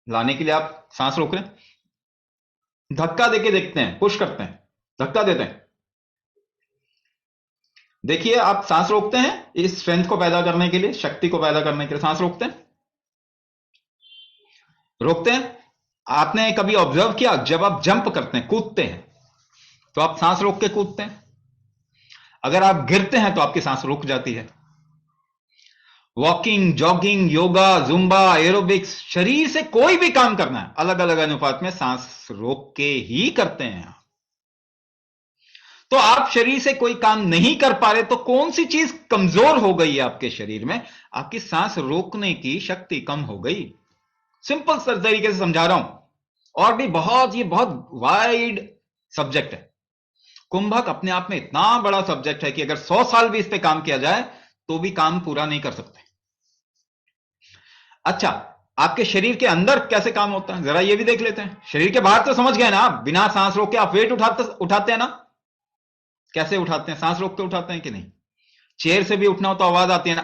लाने के लिए आप सांस रोक रहे हैं। धक्का देके देखते हैं, पुश करते हैं, धक्का देते हैं, देखिए आप सांस रोकते हैं इस स्ट्रेंथ को पैदा करने के लिए, शक्ति को पैदा करने के लिए सांस रोकते हैं, रोकते हैं। आपने कभी ऑब्जर्व किया, जब आप जंप करते हैं, कूदते हैं, तो आप सांस रोक के कूदते हैं। अगर आप गिरते हैं तो आपकी सांस रुक जाती है। Walking, jogging, yoga, Zumba, aerobics, शरीर से कोई भी काम करना है, अलग अलग अनुपात में सांस रोक के ही करते हैं। तो आप शरीर से कोई काम नहीं कर पा रहे, तो कौन सी चीज कमजोर हो गई है आपके शरीर में? आपकी सांस रोकने की शक्ति कम हो गई। सिंपल तरीके से समझा रहा हूं, और भी बहुत, ये बहुत वाइड सब्जेक्ट है। कुंभक अपने आप में इतना बड़ा सब्जेक्ट है कि अगर 100 साल भी इस पे काम किया जाए तो भी काम पूरा नहीं कर सकते। अच्छा, आपके शरीर के अंदर कैसे काम होता है जरा ये भी देख लेते हैं। शरीर के बाहर तो समझ गए ना, बिना सांस रोक के आप वेट उठाते हैं ना, कैसे उठाते हैं? सांस रोक के उठाते हैं कि नहीं? चेयर से भी उठना हो तो आवाज आती है ना,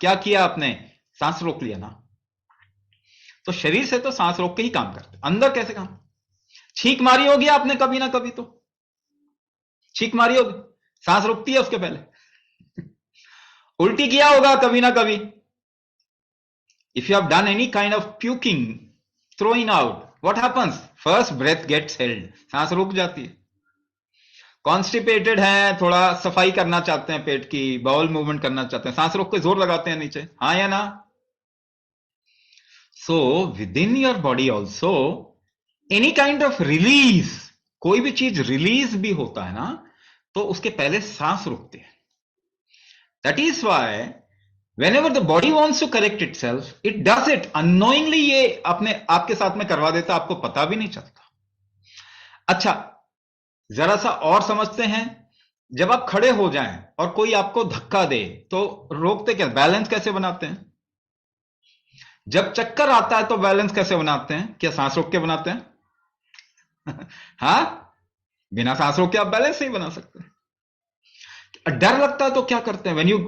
क्या किया आपने, सांस रोक लिया ना। तो शरीर से तो सांस रोक के ही काम करते, अंदर कैसे काम? छींक मारी होगी आपने कभी ना कभी, तो छींक मारी होगी, सांस रुकती है उसके पहले। उल्टी किया होगा कभी ना कभी। If you have done any kind of puking, throwing out, what happens? First breath gets held, सांस रुक जाती है। कॉन्स्टिपेटेड है, थोड़ा सफाई करना चाहते हैं पेट की, बाउल मूवमेंट करना चाहते हैं, सांस रोक के जोर लगाते हैं नीचे, हाँ या ना? So with in your body also any kind of release, कोई भी चीज रिलीज भी होता है ना, तो उसके पहले सांस रुकते हैं। That is why whenever the body wants to correct itself, it does it unknowingly, ये अपने आपके साथ में करवा देता, आपको पता भी नहीं चलता। अच्छा, जरा सा और समझते हैं। जब आप खड़े हो जाएं और कोई आपको धक्का दे तो रोकते क्या, बैलेंस कैसे बनाते हैं? जब चक्कर आता है तो बैलेंस कैसे बनाते हैं? क्या सांस रोक के बनाते हैं? हाँ, बिना सांस रोक के आप बैलेंस नहीं बना सकते। डर लगता है तो क्या करते हैं? When you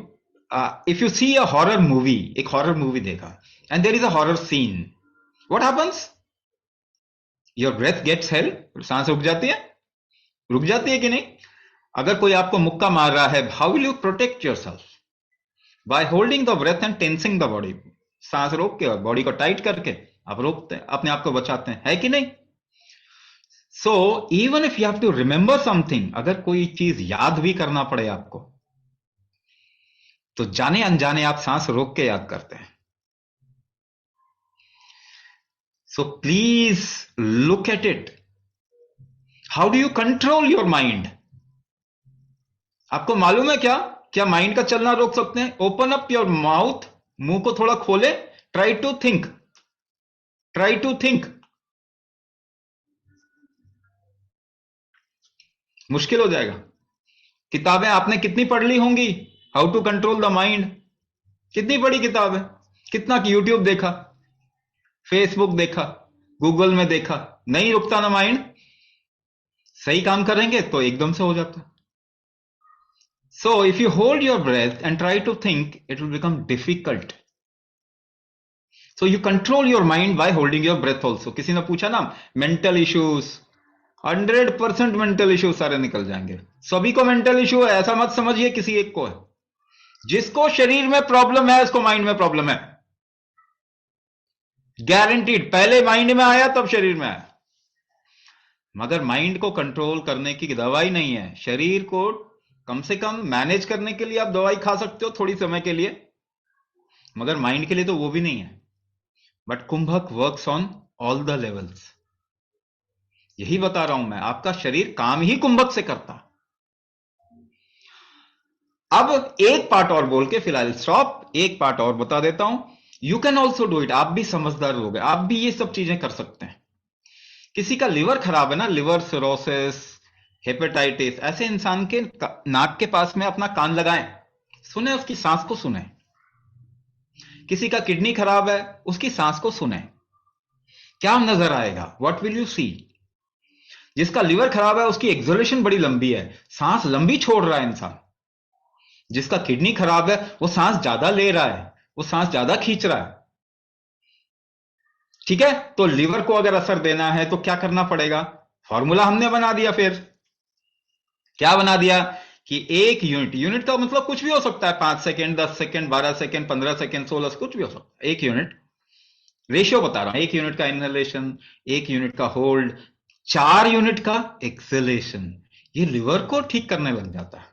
if you see a horror movie, एक horror movie देखा, and there is a horror scene, what happens? Your breath gets held, सांस रुक जाती है? रुक जाती है कि नहीं? अगर कोई आपको मुक्का मार रहा है, how will you protect yourself? By holding the breath and tensing the body. सांस रोक के और बॉडी को टाइट करके आप रोकते हैं, अपने आप को बचाते हैं, है कि नहीं? So even if you have to remember something, अगर कोई चीज याद भी करना पड़े आपको, तो जाने अनजाने आप सांस रोक के याद करते हैं। So please look at it. How do you control your mind? आपको मालूम है क्या माइंड का चलना रोक सकते हैं? ओपन अप योर माउथ, मुंह को थोड़ा खोले, try to think, try to think. मुश्किल हो जाएगा। किताबें आपने कितनी पढ़ ली होंगी? How to control the mind, कितनी बड़ी किताब है? कितना यूट्यूब देखा, फेसबुक देखा, गूगल में देखा, नहीं रुकता ना माइंड। सही काम करेंगे तो एकदम से हो जाता। So if you hold your breath and try to think, it will become difficult. So you control your mind by holding your breath also. किसी ने पूछा ना, मेंटल इश्यूज, 100% मेंटल इश्यूज सारे निकल जाएंगे। सभी को मेंटल इश्यू है, ऐसा मत समझिए किसी एक को है। जिसको शरीर में प्रॉब्लम है उसको माइंड में प्रॉब्लम है, गारंटीड। पहले माइंड में आया तब शरीर में आया। मगर माइंड को कंट्रोल करने की दवाई नहीं है। शरीर को कम से कम मैनेज करने के लिए आप दवाई खा सकते हो थोड़ी समय के लिए, मगर माइंड के लिए तो वो भी नहीं है। But kumbhak works on all the levels. यही बता रहा हूं मैं, आपका शरीर काम ही कुंभक से करता। अब एक पार्ट और बोल के फिलहाल स्टॉप, एक पार्ट और बता देता हूं। You can also do it. आप भी समझदार हो गए, आप भी ये सब चीजें कर सकते हैं। किसी का लिवर खराब है ना, लिवर सिरोसिस, हेपेटाइटिस, ऐसे इंसान के नाक के पास में अपना कान लगाएं, सुने उसकी सांस को सुने। किसी का किडनी खराब है, उसकी सांस को सुने, क्या नजर आएगा? What will you see? जिसका लिवर खराब है उसकी एक्सोलेशन बड़ी लंबी है, सांस लंबी छोड़ रहा है इंसान। जिसका किडनी खराब है वो सांस ज्यादा ले रहा है, वो सांस ज्यादा खींच रहा है। ठीक है, तो लिवर को अगर असर देना है तो क्या करना पड़ेगा? फॉर्मूला हमने बना दिया। फिर क्या बना दिया कि एक यूनिट का मतलब कुछ भी हो सकता है, 5 सेकेंड, 10 सेकेंड, 12 सेकेंड, 15 सेकेंड, 16, कुछ भी हो सकता है। एक यूनिट, रेशियो बता रहा हूं, 1 यूनिट का इनहेलेशन, 1 यूनिट का होल्ड, 4 यूनिट का एक्सहेलेशन। ये लिवर को ठीक करने लग जाता है।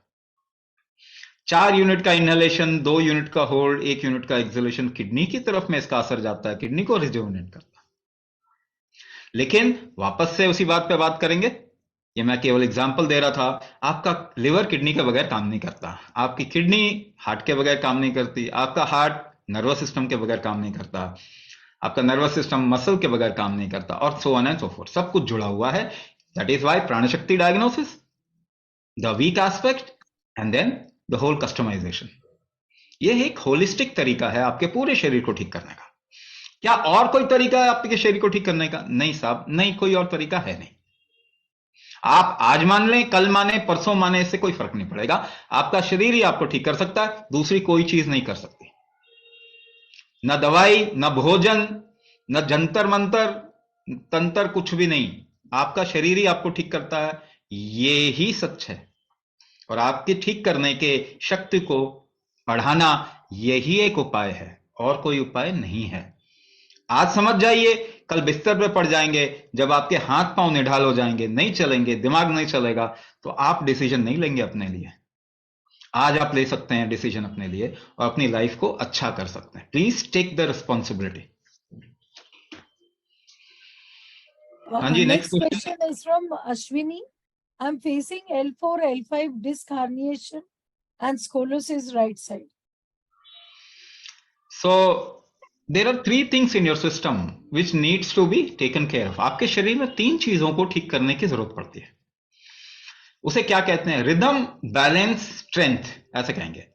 4 यूनिट का इनहेलेशन, 2 यूनिट का होल्ड, 1 यूनिट का एक्सहेलेशन, किडनी की तरफ में इसका असर जाता है, किडनी को रिजुविनेट करता है। लेकिन वापस से उसी बात पे बात करेंगे, ये मैं केवल एग्जांपल दे रहा था। आपका लिवर किडनी के बगैर काम नहीं करता, आपकी किडनी हार्ट के बगैर काम नहीं करती, आपका हार्ट नर्वस सिस्टम के बगैर काम नहीं करता, आपका नर्वस सिस्टम मसल के बगैर काम नहीं करता, और so on and so fourth. सब कुछ जुड़ा हुआ है। That is why Pranashakti diagnosis, the weak aspect, and then the whole customization. ये एक होलिस्टिक तरीका है आपके पूरे शरीर को ठीक करने का। क्या और कोई तरीका है आपके शरीर को ठीक करने का? नहीं साहब, नहीं, कोई और तरीका है नहीं। आप आज मान लें, कल माने, परसों माने, इससे कोई फर्क नहीं पड़ेगा। आपका शरीर ही आपको ठीक कर सकता है, दूसरी कोई चीज नहीं कर सकती। न दवाई, न भोजन, न जंतर मंतर तंत्र, कुछ भी नहीं। आपका शरीर ही आपको ठीक करता है, ये ही सच है। और आपके ठीक करने के शक्ति को बढ़ाना यही एक उपाय है, और कोई उपाय नहीं है। आज समझ जाइए, कल बिस्तर पे पड़ जाएंगे, जब आपके हाथ पांव निढाल हो जाएंगे, नहीं चलेंगे, दिमाग नहीं चलेगा, तो आप डिसीजन नहीं लेंगे अपने लिए। आज आप ले सकते हैं डिसीजन अपने लिए और अपनी लाइफ को अच्छा कर सकते हैं। Please take the responsibility. हाँ जी, next question is from Ashwini. I am facing L4 L5 disc herniation and scoliosis right side. So there are 3 things in your system which needs to be taken care of. आपके शरीर में 3 चीजों को ठीक करने की जरूरत पड़ती है। उसे क्या कहते हैं? रिदम, बैलेंस, स्ट्रेंथ, ऐसे कहेंगे।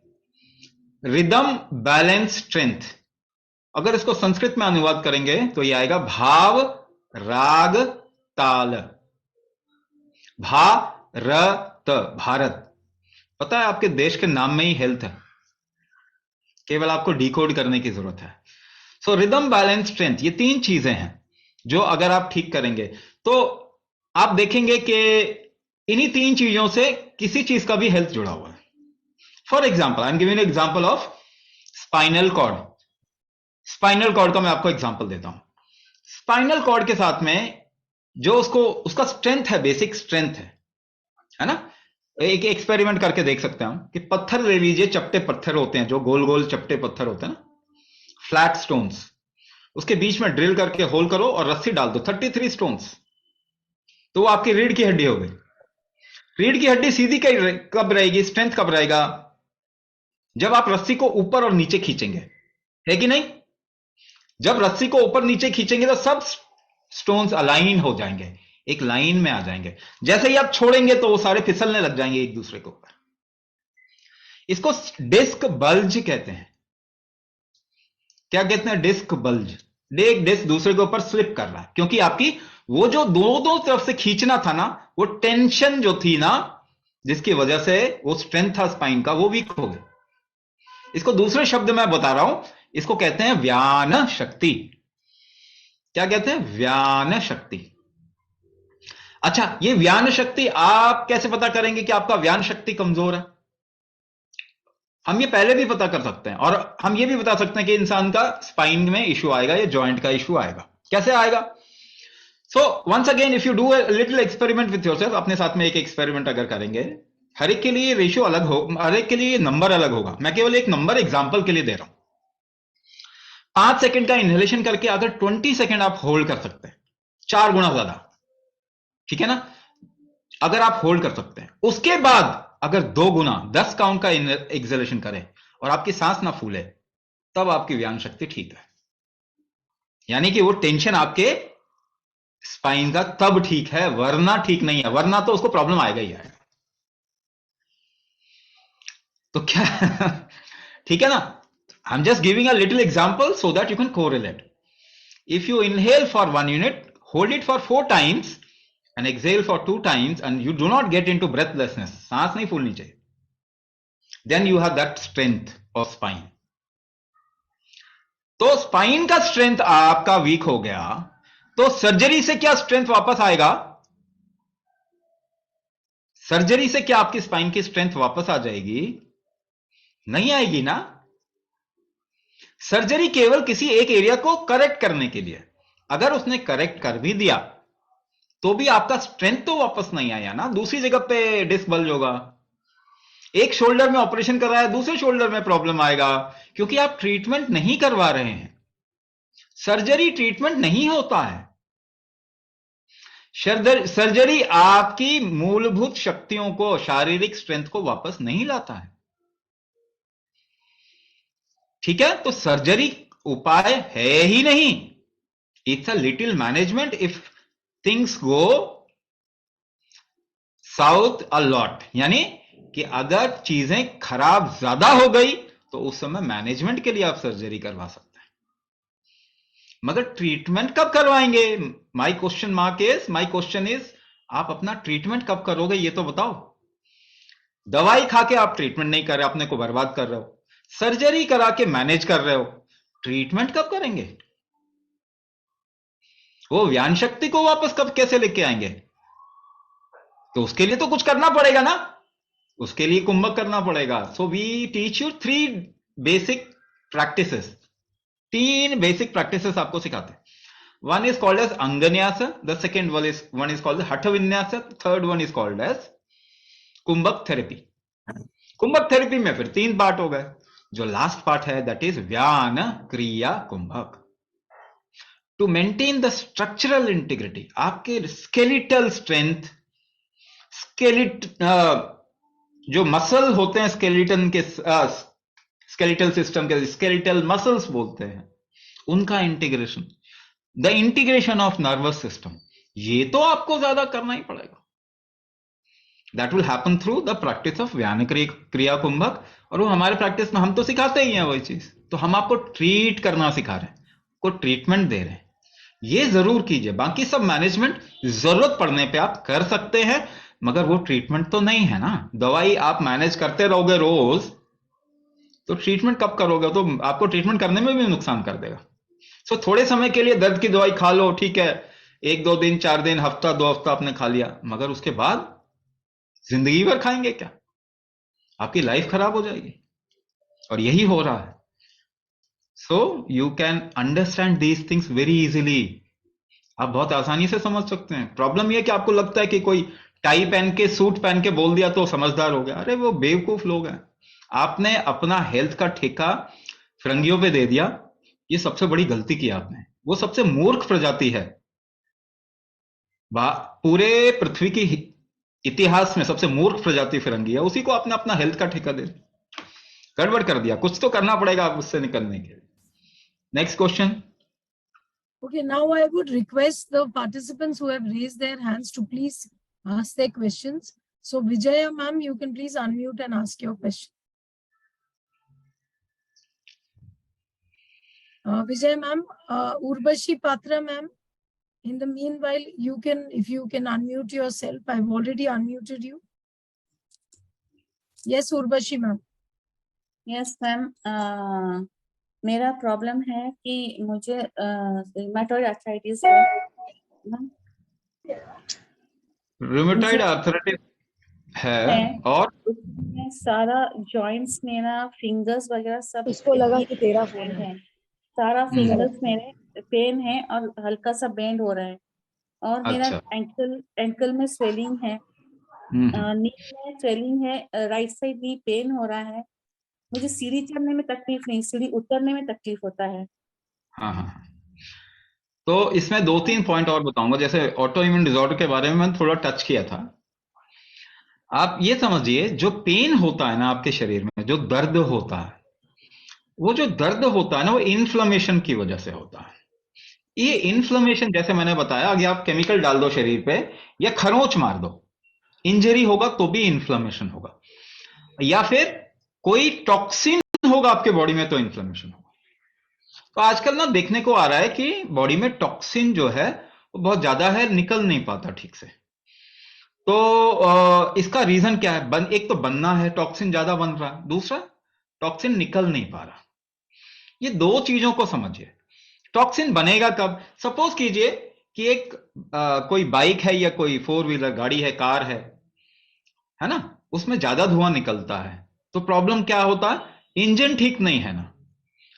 Rhythm, balance, strength. अगर इसको संस्कृत में अनुवाद करेंगे तो ये आएगा भाव, राग, ताल। भारत, भारत। पता है आपके देश के नाम में ही हेल्थ है, केवल आपको डिकोड करने की जरूरत है। सो रिदम, बैलेंस, स्ट्रेंथ, ये 3 चीजें हैं जो अगर आप ठीक करेंगे तो आप देखेंगे कि इन्हीं 3 चीजों से किसी चीज का भी हेल्थ जुड़ा हुआ है। For example, I am giving example of spinal cord. Spinal cord का मैं आपको एग्जाम्पल देता हूं। स्पाइनल कॉर्ड के साथ में जो उसका स्ट्रेंथ है, बेसिक स्ट्रेंथ है ना। एक एक्सपेरिमेंट करके देख सकते हैं हम कि पत्थर ले लीजिए, चपटे पत्थर होते हैं, जो गोल गोल चपटे पत्थर होते हैं ना, फ्लैट स्टोन्स। उसके बीच में ड्रिल करके होल करो और रस्सी डाल दो, 33 स्टोन्स, तो वो आपकी रीढ़ की हड्डी हो गई। रीढ़ की हड्डी सीधी कब रहेगी, स्ट्रेंथ कब रहेगा? जब आप रस्सी को ऊपर और नीचे खींचेंगे, है कि नहीं? जब रस्सी को ऊपर नीचे खींचेंगे तो सब स्टोन्स अलाइन हो जाएंगे, एक लाइन में आ जाएंगे। जैसे ही आप छोड़ेंगे तो वो सारे फिसलने लग जाएंगे एक दूसरे के ऊपर। इसको डिस्क बल्ज कहते हैं। क्या कहते हैं? Disc bulge. एक डिस्क दूसरे के ऊपर स्लिप कर रहा है, क्योंकि आपकी वो जो दोनों तरफ से खींचना था ना, वो टेंशन जो थी ना, जिसकी वजह से वो स्ट्रेंथ था स्पाइन का, वो वीक हो गया। इसको दूसरे शब्द में बता रहा हूं, इसको कहते हैं व्यान शक्ति। क्या कहते हैं? व्यान शक्ति। अच्छा, ये व्यान शक्ति आप कैसे पता करेंगे कि आपका व्यान शक्ति कमजोर है? हम ये पहले भी पता कर सकते हैं, और हम ये भी बता सकते हैं कि इंसान का स्पाइन में इश्यू आएगा या जॉइंट का इश्यू आएगा। कैसे आएगा? So once again, if you do a little experiment with yourself, अपने साथ में एक एक्सपेरिमेंट अगर करेंगे, हर एक के लिए रेशियो अलग हो, हर एक के लिए नंबर अलग होगा। मैं केवल एक नंबर एग्जांपल के लिए दे रहा हूं। 5 सेकंड का इनहेलेशन करके अगर 20 सेकंड आप होल्ड कर सकते हैं, 4 गुना ज्यादा, ठीक है ना? अगर आप होल्ड कर सकते हैं, उसके बाद अगर 2 गुना 10 काउंट का एक्सहेलेशन करें और आपकी सांस ना फूले, तब आपकी व्यान शक्ति ठीक है। यानी कि वो टेंशन आपके स्पाइन का तब ठीक है, वरना ठीक नहीं है। वरना तो उसको प्रॉब्लम आएगा ही आएगा। तो क्या ठीक है ना? I'm just giving a little example so that you can correlate. If you inhale for 1 unit, hold it for 4 times and exhale for 2 times, and you do not get into breathlessness, सांस नहीं फूलनी चाहिए, then you have that strength of spine. तो spine का strength आपका week हो गया, तो सर्जरी से क्या स्ट्रेंथ वापस आएगा? सर्जरी से क्या आपकी स्पाइन की स्ट्रेंथ वापस आ जाएगी? नहीं आएगी ना। सर्जरी केवल किसी एक एरिया को करेक्ट करने के लिए। अगर उसने करेक्ट कर भी दिया तो भी आपका स्ट्रेंथ तो वापस नहीं आया ना, दूसरी जगह पे डिस्क बल्ज होगा। एक शोल्डर में ऑपरेशन कर रहा है, दूसरे शोल्डर में प्रॉब्लम आएगा, क्योंकि आप ट्रीटमेंट नहीं करवा रहे हैं। सर्जरी ट्रीटमेंट नहीं होता है। सर्जरी आपकी मूलभूत शक्तियों को, शारीरिक स्ट्रेंथ को वापस नहीं लाता है। ठीक है? तो सर्जरी उपाय है ही नहीं। It's a little management if things go south a lot, यानी कि अगर चीजें खराब ज्यादा हो गई तो उस समय मैनेजमेंट के लिए आप सर्जरी करवा सकते हैं, मगर ट्रीटमेंट कब करवाएंगे? माय क्वेश्चन इज आप अपना ट्रीटमेंट कब करोगे ये तो बताओ। दवाई खा के आप ट्रीटमेंट नहीं कर रहे, अपने को बर्बाद कर रहे हो, सर्जरी करा के मैनेज कर रहे हो, ट्रीटमेंट कब करेंगे? वो ज्ञान शक्ति को वापस कब कैसे लेके आएंगे? तो उसके लिए तो कुछ करना पड़ेगा ना, उसके लिए कुंभक करना पड़ेगा। So we teach you 3 basic practices, 3 basic practices आपको सिखाते हैं। One is called as Anganyas, the second one is called Hatha Vinyasa, third one is called as kumbhak therapy. Kumbhak therapy में फिर 3 पार्ट हो गए, जो लास्ट पार्ट है that is Vyana kriya kumbhak. To maintain the structural integrity, आपके स्केलिटल स्ट्रेंथ, जो मसल होते हैं स्केलिटन के, स्केलिटल सिस्टम के स्केलिटल मसल्स बोलते हैं, उनका integration, the integration of nervous system, ये तो आपको ज्यादा करना ही पड़ेगा। That will happen through the practice of व्यान क्रिया कुंभक। और वो हमारे प्रैक्टिस में हम तो सिखाते ही हैं वही चीज, तो हम आपको ट्रीट करना सिखा रहे हैं, को ट्रीटमेंट दे रहे हैं, ये जरूर कीजिए। बाकी सब मैनेजमेंट जरूरत पड़ने पे आप कर सकते हैं, मगर वो ट्रीटमेंट तो नहीं है ना। दवाई आप मैनेज करते रहोगे रोज, तो ट्रीटमेंट कब करोगे? तो आपको ट्रीटमेंट करने में भी नुकसान कर देगा। सो थोड़े समय के लिए दर्द की दवाई खा लो, ठीक है, 1-2 दिन, 4 दिन, हफ्ता 2 हफ्ता आपने खा लिया, मगर उसके बाद जिंदगी भर खाएंगे क्या? आपकी लाइफ खराब हो जाएगी, और यही हो रहा है। So you can understand these things very easily, आप बहुत आसानी से समझ सकते हैं। प्रॉब्लम यह कि आपको लगता है कि कोई टाई पहन के, सूट पहन के बोल दिया तो समझदार हो गया। अरे वो बेवकूफ लोग हैं। आपने अपना हेल्थ का ठेका फिरंगियों पे दे दिया, ये सबसे बड़ी गलती की आपने। वो सबसे मूर्ख प्रजाति है, पूरे पृथ्वी की इतिहास में सबसे मूर्ख प्रजाति फिरंगी है, उसी को आपने अपना हेल्थ का ठेका दे गड़बड़ कर दिया। कुछ तो करना पड़ेगा आप उससे निकलने के लिए। Next question. Okay, now I would request the participants who have raised their hands to please ask their questions. So Vijaya ma'am, you can please unmute and ask your question. Vijaya ma'am, Urvashi Patra ma'am, in the meanwhile, you can, if you can unmute yourself, I've already unmuted you. Yes, Urvashi ma'am. Yes, ma'am. मेरा problem है कि मुझे rheumatoid arthritis है। Rheumatoid arthritis है और उसमें सारा joints मेरा, फिंगर्स वगैरह सब, उसको लगा कि तेरा फोन है, सारा फिंगर्स मेरे पेन है और हल्का सा बेंड हो रहा है, और मेरा एंकल में स्वेलिंग है, नी में स्वेलिंग है, राइट साइड नी पेन हो रहा है। मुझे सीढ़ी चढ़ने में तकलीफ नहीं, सीढ़ी उतरने में तकलीफ होता है। हाँ। तो इसमें 2-3 पॉइंट और बताऊंगा। जैसे ऑटो इम्यून डिसऑर्डर के बारे में मैंने थोड़ा टच किया था। आप ये समझिए, जो पेन होता है ना आपके शरीर में, जो दर्द होता है, वो जो दर्द होता है ना, वो इन्फ्लेमेशन की वजह से होता है। ये इन्फ्लेमेशन, जैसे मैंने बताया, अगर आप केमिकल डाल दो शरीर पे या खरोंच मार दो, इंजरी होगा तो भी इन्फ्लेमेशन होगा, या फिर कोई टॉक्सिन होगा आपके बॉडी में तो इन्फ्लेमेशन होगा। तो आजकल ना देखने को आ रहा है कि बॉडी में टॉक्सिन जो है वो बहुत ज्यादा है, निकल नहीं पाता ठीक से। तो इसका रीजन क्या है? एक तो बनना है, टॉक्सिन ज्यादा बन रहा है, दूसरा टॉक्सिन निकल नहीं पा रहा। ये 2 चीजों को समझिए। टॉक्सिन बनेगा कब? सपोज कीजिए कि एक कोई बाइक है या कोई 4 व्हीलर गाड़ी है, कार है ना, उसमें ज्यादा धुआं निकलता है, तो प्रॉब्लम क्या होता है? इंजन ठीक नहीं है ना।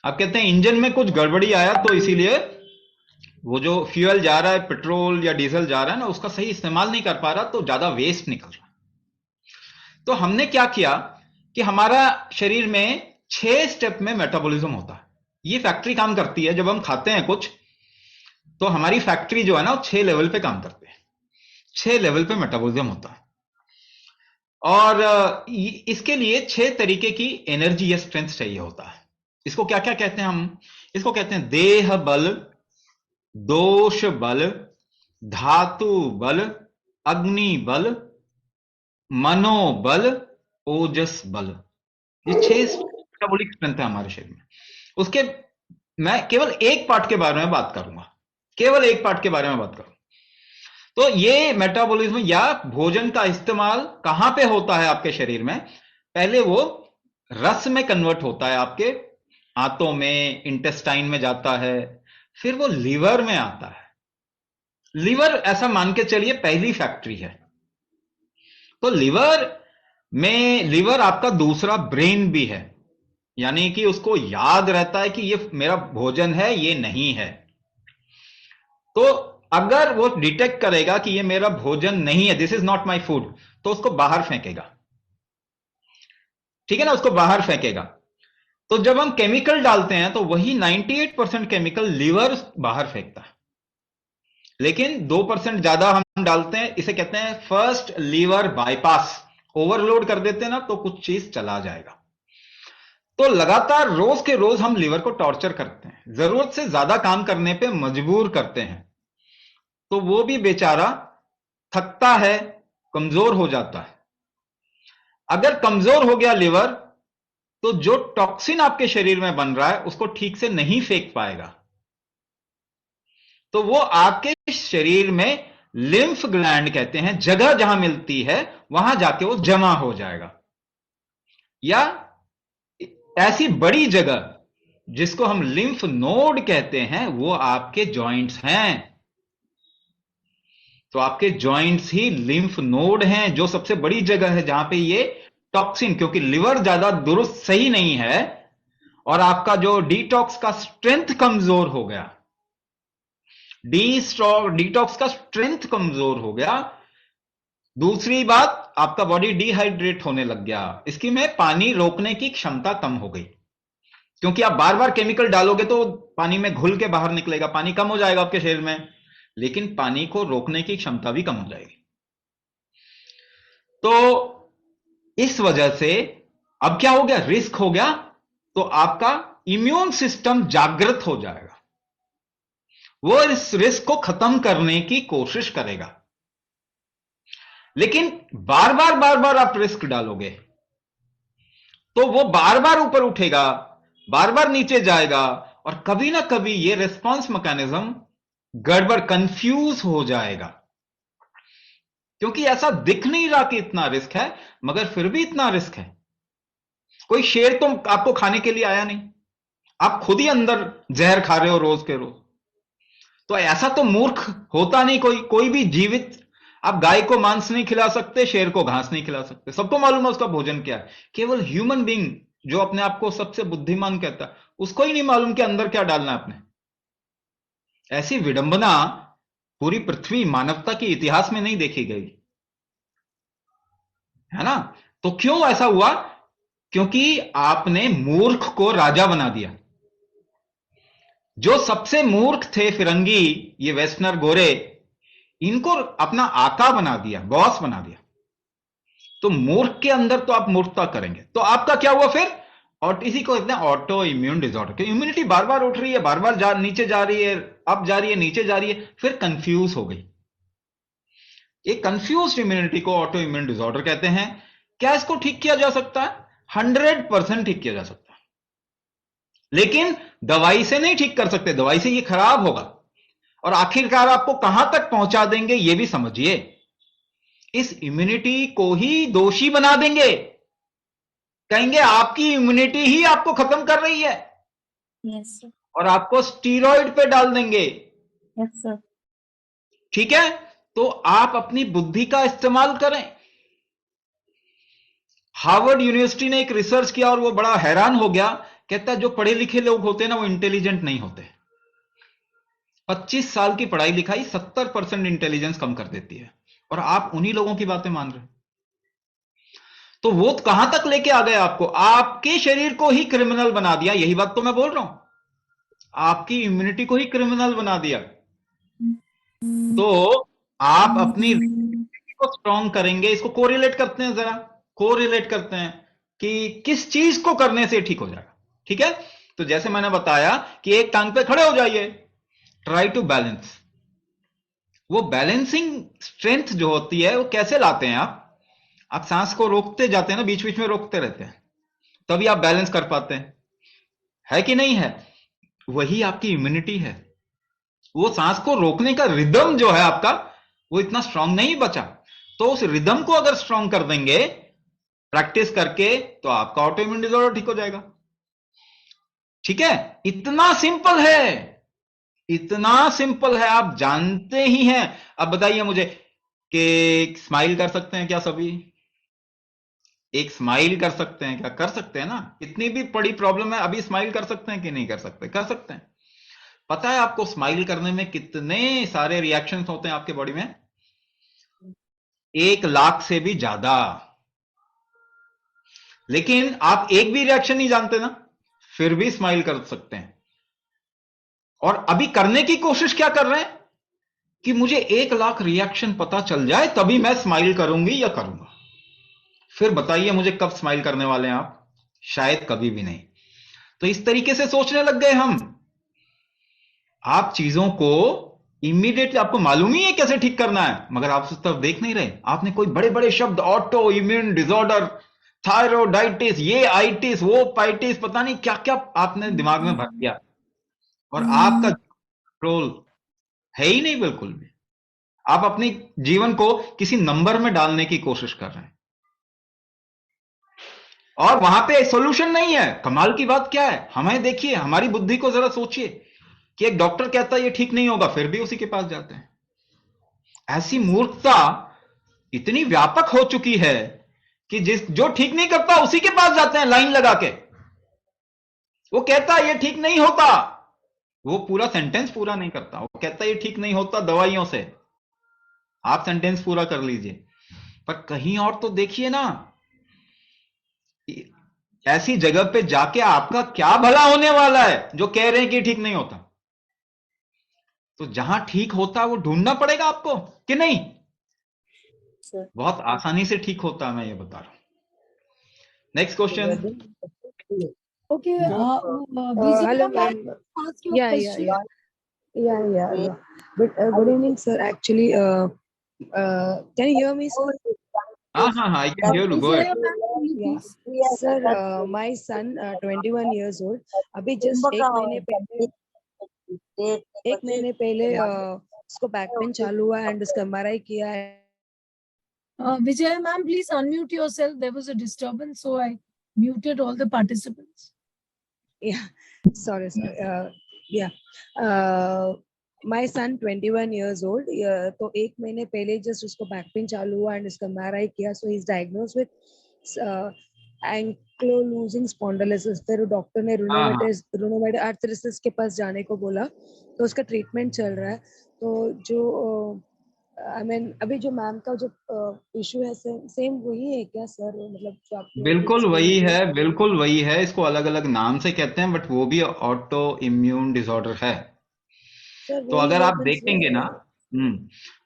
आप कहते हैं इंजन में कुछ गड़बड़ी आया, तो इसीलिए वो जो फ्यूल जा रहा है, पेट्रोल या डीजल जा रहा है ना, उसका सही इस्तेमाल नहीं कर पा रहा, तो ज्यादा वेस्ट निकल रहा। तो हमने क्या किया कि हमारा शरीर में 6 स्टेप में मेटाबॉलिज्म होता है। ये फैक्ट्री काम करती है। जब हम खाते हैं कुछ, तो हमारी फैक्ट्री जो है ना, 6 लेवल पे काम करते हैं। 6 लेवल पे मेटाबॉलिज्म होता है, और इसके लिए 6 तरीके की एनर्जी या स्ट्रेंथ चाहिए होता है। इसको क्या क्या कहते हैं हम? इसको कहते हैं देह बल, दोष बल, धातु बल, अग्नि बल मनोबल, ओजस बल, ये 6 मेटाबॉलिक स्ट्रेंथ है हमारे शरीर में। उसके मैं केवल एक पार्ट के बारे में बात करूंगा, केवल एक पार्ट के बारे में बात करूंगा। तो ये मेटाबॉलिज्म या भोजन का इस्तेमाल कहां पे होता है आपके शरीर में? पहले वो रस में कन्वर्ट होता है, आपके आंतों में, इंटेस्टाइन में जाता है, फिर वो लीवर में आता है। लीवर ऐसा मान के चलिए पहली फैक्ट्री है। तो लीवर आपका दूसरा ब्रेन भी है, यानी कि उसको याद रहता है कि ये मेरा भोजन है, ये नहीं है। तो अगर वो डिटेक्ट करेगा कि ये मेरा भोजन नहीं है, this is not my food, तो उसको बाहर फेंकेगा, ठीक है ना, उसको बाहर फेंकेगा। तो जब हम केमिकल डालते हैं तो वही 98% केमिकल लीवर बाहर फेंकता है, लेकिन 2% ज्यादा हम डालते हैं, इसे कहते हैं फर्स्ट लीवर बाईपास। ओवरलोड कर देते हैं ना तो कुछ चीज चला जाएगा। तो लगातार रोज के रोज हम लीवर को टॉर्चर करते हैं, जरूरत से ज्यादा काम करने पे मजबूर करते हैं, तो वो भी बेचारा थकता है, कमजोर हो जाता है। अगर कमजोर हो गया लीवर, तो जो टॉक्सिन आपके शरीर में बन रहा है उसको ठीक से नहीं फेंक पाएगा, तो वो आपके शरीर में लिम्फ ग्लैंड कहते हैं, जगह जहां मिलती है वहां जाके वो जमा हो जाएगा, या ऐसी बड़ी जगह जिसको हम लिम्फ नोड कहते हैं वो आपके जॉइंट्स हैं। तो आपके जॉइंट्स ही लिम्फ नोड हैं, जो सबसे बड़ी जगह है जहां पे ये टॉक्सिन, क्योंकि लिवर ज्यादा दुरुस्त सही नहीं है और आपका जो डिटॉक्स का स्ट्रेंथ कमजोर हो गया, डिटॉक्स का स्ट्रेंथ कमजोर हो गया। दूसरी बात, आपका बॉडी डिहाइड्रेट होने लग गया, इसकी में पानी रोकने की क्षमता कम हो गई, क्योंकि आप बार बार केमिकल डालोगे तो पानी में घुल के बाहर निकलेगा, पानी कम हो जाएगा आपके शरीर में, लेकिन पानी को रोकने की क्षमता भी कम हो जाएगी। तो इस वजह से अब क्या हो गया, रिस्क हो गया, तो आपका इम्यून सिस्टम जागृत हो जाएगा, वो इस रिस्क को खत्म करने की कोशिश करेगा। लेकिन बार बार आप रिस्क डालोगे तो वो बार बार ऊपर उठेगा, बार बार नीचे जाएगा, और कभी ना कभी ये रिस्पांस मैकेनिज्म गड़बड़, कंफ्यूज हो जाएगा, क्योंकि ऐसा दिख नहीं रहा कि इतना रिस्क है, मगर फिर भी इतना रिस्क है। कोई शेर तो आपको खाने के लिए आया नहीं, आप खुद ही अंदर जहर खा रहे हो रोज के रोज। तो ऐसा तो मूर्ख होता नहीं कोई भी जीवित। आप गाय को मांस नहीं खिला सकते, शेर को घास नहीं खिला सकते, सबको मालूम है उसका भोजन क्या है। केवल ह्यूमन बीइंग जो अपने आप को सबसे बुद्धिमान कहता है, उसको ही नहीं मालूम कि अंदर क्या डालना है आपने। ऐसी विडंबना पूरी पृथ्वी मानवता के इतिहास में नहीं देखी गई है ना। तो क्यों ऐसा हुआ? क्योंकि आपने मूर्ख को राजा बना दिया। जो सबसे मूर्ख थे फिरंगी, ये वेस्टर्नर गोरे, इनको अपना आका बना दिया, बॉस बना दिया। तो मूर्ख के अंदर तो आप मूर्खता करेंगे, तो आपका क्या हुआ फिर? और इसी को कहते हैं ऑटो इम्यून डिसऑर्डर, कि इम्यूनिटी बार बार उठ रही है, बार बार नीचे जा रही है, अप जा रही है, नीचे जा रही है, फिर कंफ्यूज हो गई। ये कंफ्यूज इम्यूनिटी को ऑटो इम्यून डिसऑर्डर कहते हैं। क्या इसको ठीक किया जा सकता है? 100% ठीक किया जा सकता है, लेकिन दवाई से नहीं ठीक कर सकते, दवाई से ये खराब होगा। और आखिरकार आपको कहां तक पहुंचा देंगे ये भी समझिए। इस इम्यूनिटी को ही दोषी बना देंगे, कहेंगे आपकी इम्यूनिटी ही आपको खत्म कर रही है। Yes sir. और आपको स्टीरॉइड पे डाल देंगे। Yes sir. ठीक है, तो आप अपनी बुद्धि का इस्तेमाल करें। हार्वर्ड यूनिवर्सिटी ने एक रिसर्च किया और वो बड़ा हैरान हो गया, कहता है जो पढ़े लिखे लोग होते हैं ना, वो इंटेलिजेंट नहीं होते। 25 साल की पढ़ाई लिखाई 70% इंटेलिजेंस कम कर देती है, और आप उन्हीं लोगों की बातें मान रहे हैं। तो वो कहां तक लेके आ गए आपको? आपके शरीर को ही क्रिमिनल बना दिया। यही बात तो मैं बोल रहा हूं, आपकी इम्यूनिटी को ही क्रिमिनल बना दिया। तो आप अपनी को स्ट्रॉन्ग करेंगे, इसको कोरिलेट करते हैं, जरा कोरिलेट करते हैं कि किस चीज को करने से ठीक हो जाएगा। ठीक है, तो जैसे मैंने बताया कि एक टांग पे खड़े हो जाइए, ट्राई टू बैलेंस। वो बैलेंसिंग स्ट्रेंथ जो होती है वो कैसे लाते हैं आप? आप सांस को रोकते जाते हैं ना, बीच बीच में रोकते रहते हैं, तभी आप बैलेंस कर पाते हैं, है कि नहीं है? वही आपकी इम्यूनिटी है। वो सांस को रोकने का रिदम जो है आपका, वो इतना स्ट्रांग नहीं बचा, तो उस रिदम को अगर स्ट्रांग कर देंगे प्रैक्टिस करके, तो आपका ऑटो इम्यून डिसऑर्डर ठीक हो जाएगा। ठीक है, इतना सिंपल है, इतना सिंपल है, आप जानते ही हैं। अब बताइए मुझे कि स्माइल कर सकते हैं क्या सभी? एक स्माइल कर सकते हैं क्या? कर सकते हैं ना? इतनी भी बड़ी प्रॉब्लम है, अभी स्माइल कर सकते हैं कि नहीं कर सकते? कर सकते हैं। पता है आपको स्माइल करने में कितने सारे रिएक्शंस होते हैं आपके बॉडी में? 1,00,000 से भी ज्यादा। लेकिन आप एक भी रिएक्शन नहीं जानते ना, फिर भी स्माइल कर सकते हैं। और अभी करने की कोशिश क्या कर रहे हैं कि मुझे 1,00,000 रिएक्शन पता चल जाए तभी मैं स्माइल करूंगी या करूंगा। फिर बताइए मुझे कब स्माइल करने वाले हैं आप? शायद कभी भी नहीं। तो इस तरीके से सोचने लग गए हम। आप चीजों को इमीडिएटली, आपको मालूम ही है कैसे ठीक करना है, मगर आप उस तरफ देख नहीं रहे। आपने कोई बड़े बड़े शब्द, ऑटो इम्यून डिसऑर्डर, थायरोडाइटिस, ये आइटिस, वो पाइटिस, पता नहीं क्या क्या आपने दिमाग में भर दिया, और आपका कंट्रोल है ही नहीं बिल्कुल भी। आप अपने जीवन को किसी नंबर में डालने की कोशिश कर रहे हैं, और वहां पे सॉल्यूशन नहीं है। कमाल की बात क्या है, हमें देखिए, हमारी बुद्धि को जरा सोचिए कि एक डॉक्टर कहता है ये ठीक नहीं होगा, फिर भी उसी के पास जाते हैं। ऐसी मूर्खता इतनी व्यापक हो चुकी है कि जो ठीक नहीं करता उसी के पास जाते हैं लाइन लगा के। वो कहता है ये ठीक नहीं होता, वो पूरा सेंटेंस पूरा नहीं करता, वो कहता है ये ठीक नहीं होता दवाइयों से। आप सेंटेंस पूरा कर लीजिए, पर कहीं और तो देखिए ना। ऐसी जगह पे जाके आपका क्या भला होने वाला है जो कह रहे हैं कि ठीक नहीं होता? तो जहां ठीक होता है वो ढूंढना पड़ेगा आपको, कि नहीं? बहुत आसानी से ठीक होता है, मैं ये बता रहा हूं। Next question. Okay, hello, ma'am. ask your Yeah. question. Yeah. But good evening, sir. Actually, can you hear me, sir? हाँ, I can hear you. Go ahead. Yeah. Sir, my son, 21 years old. अभी just एक महीने पहले उसको back pain चालू हुआ and उसका MRI किया है. Vijay ma'am, please unmute yourself. There was a disturbance, so I muted all the participants. Yeah, sorry. My son 21 years old. तो एक महीने पहले just उसको बैक पेन चालू हुआ and उसका MRI किया, so he's diagnosed with ankylosing spondylosis. फिर डॉक्टर ने रूमेटॉइड आर्थराइटिस के पास जाने को बोला, तो उसका ट्रीटमेंट चल रहा है। तो जो अभी जो मैम का जो इशू है सेम वही है क्या सर? मतलब जो आप बिल्कुल वही है, बिल्कुल वही है। इसको अलग अलग नाम से कहते हैं, बट वो भी ऑटो इम्यून डिसऑर्डर है। तो अगर आप देखेंगे ना,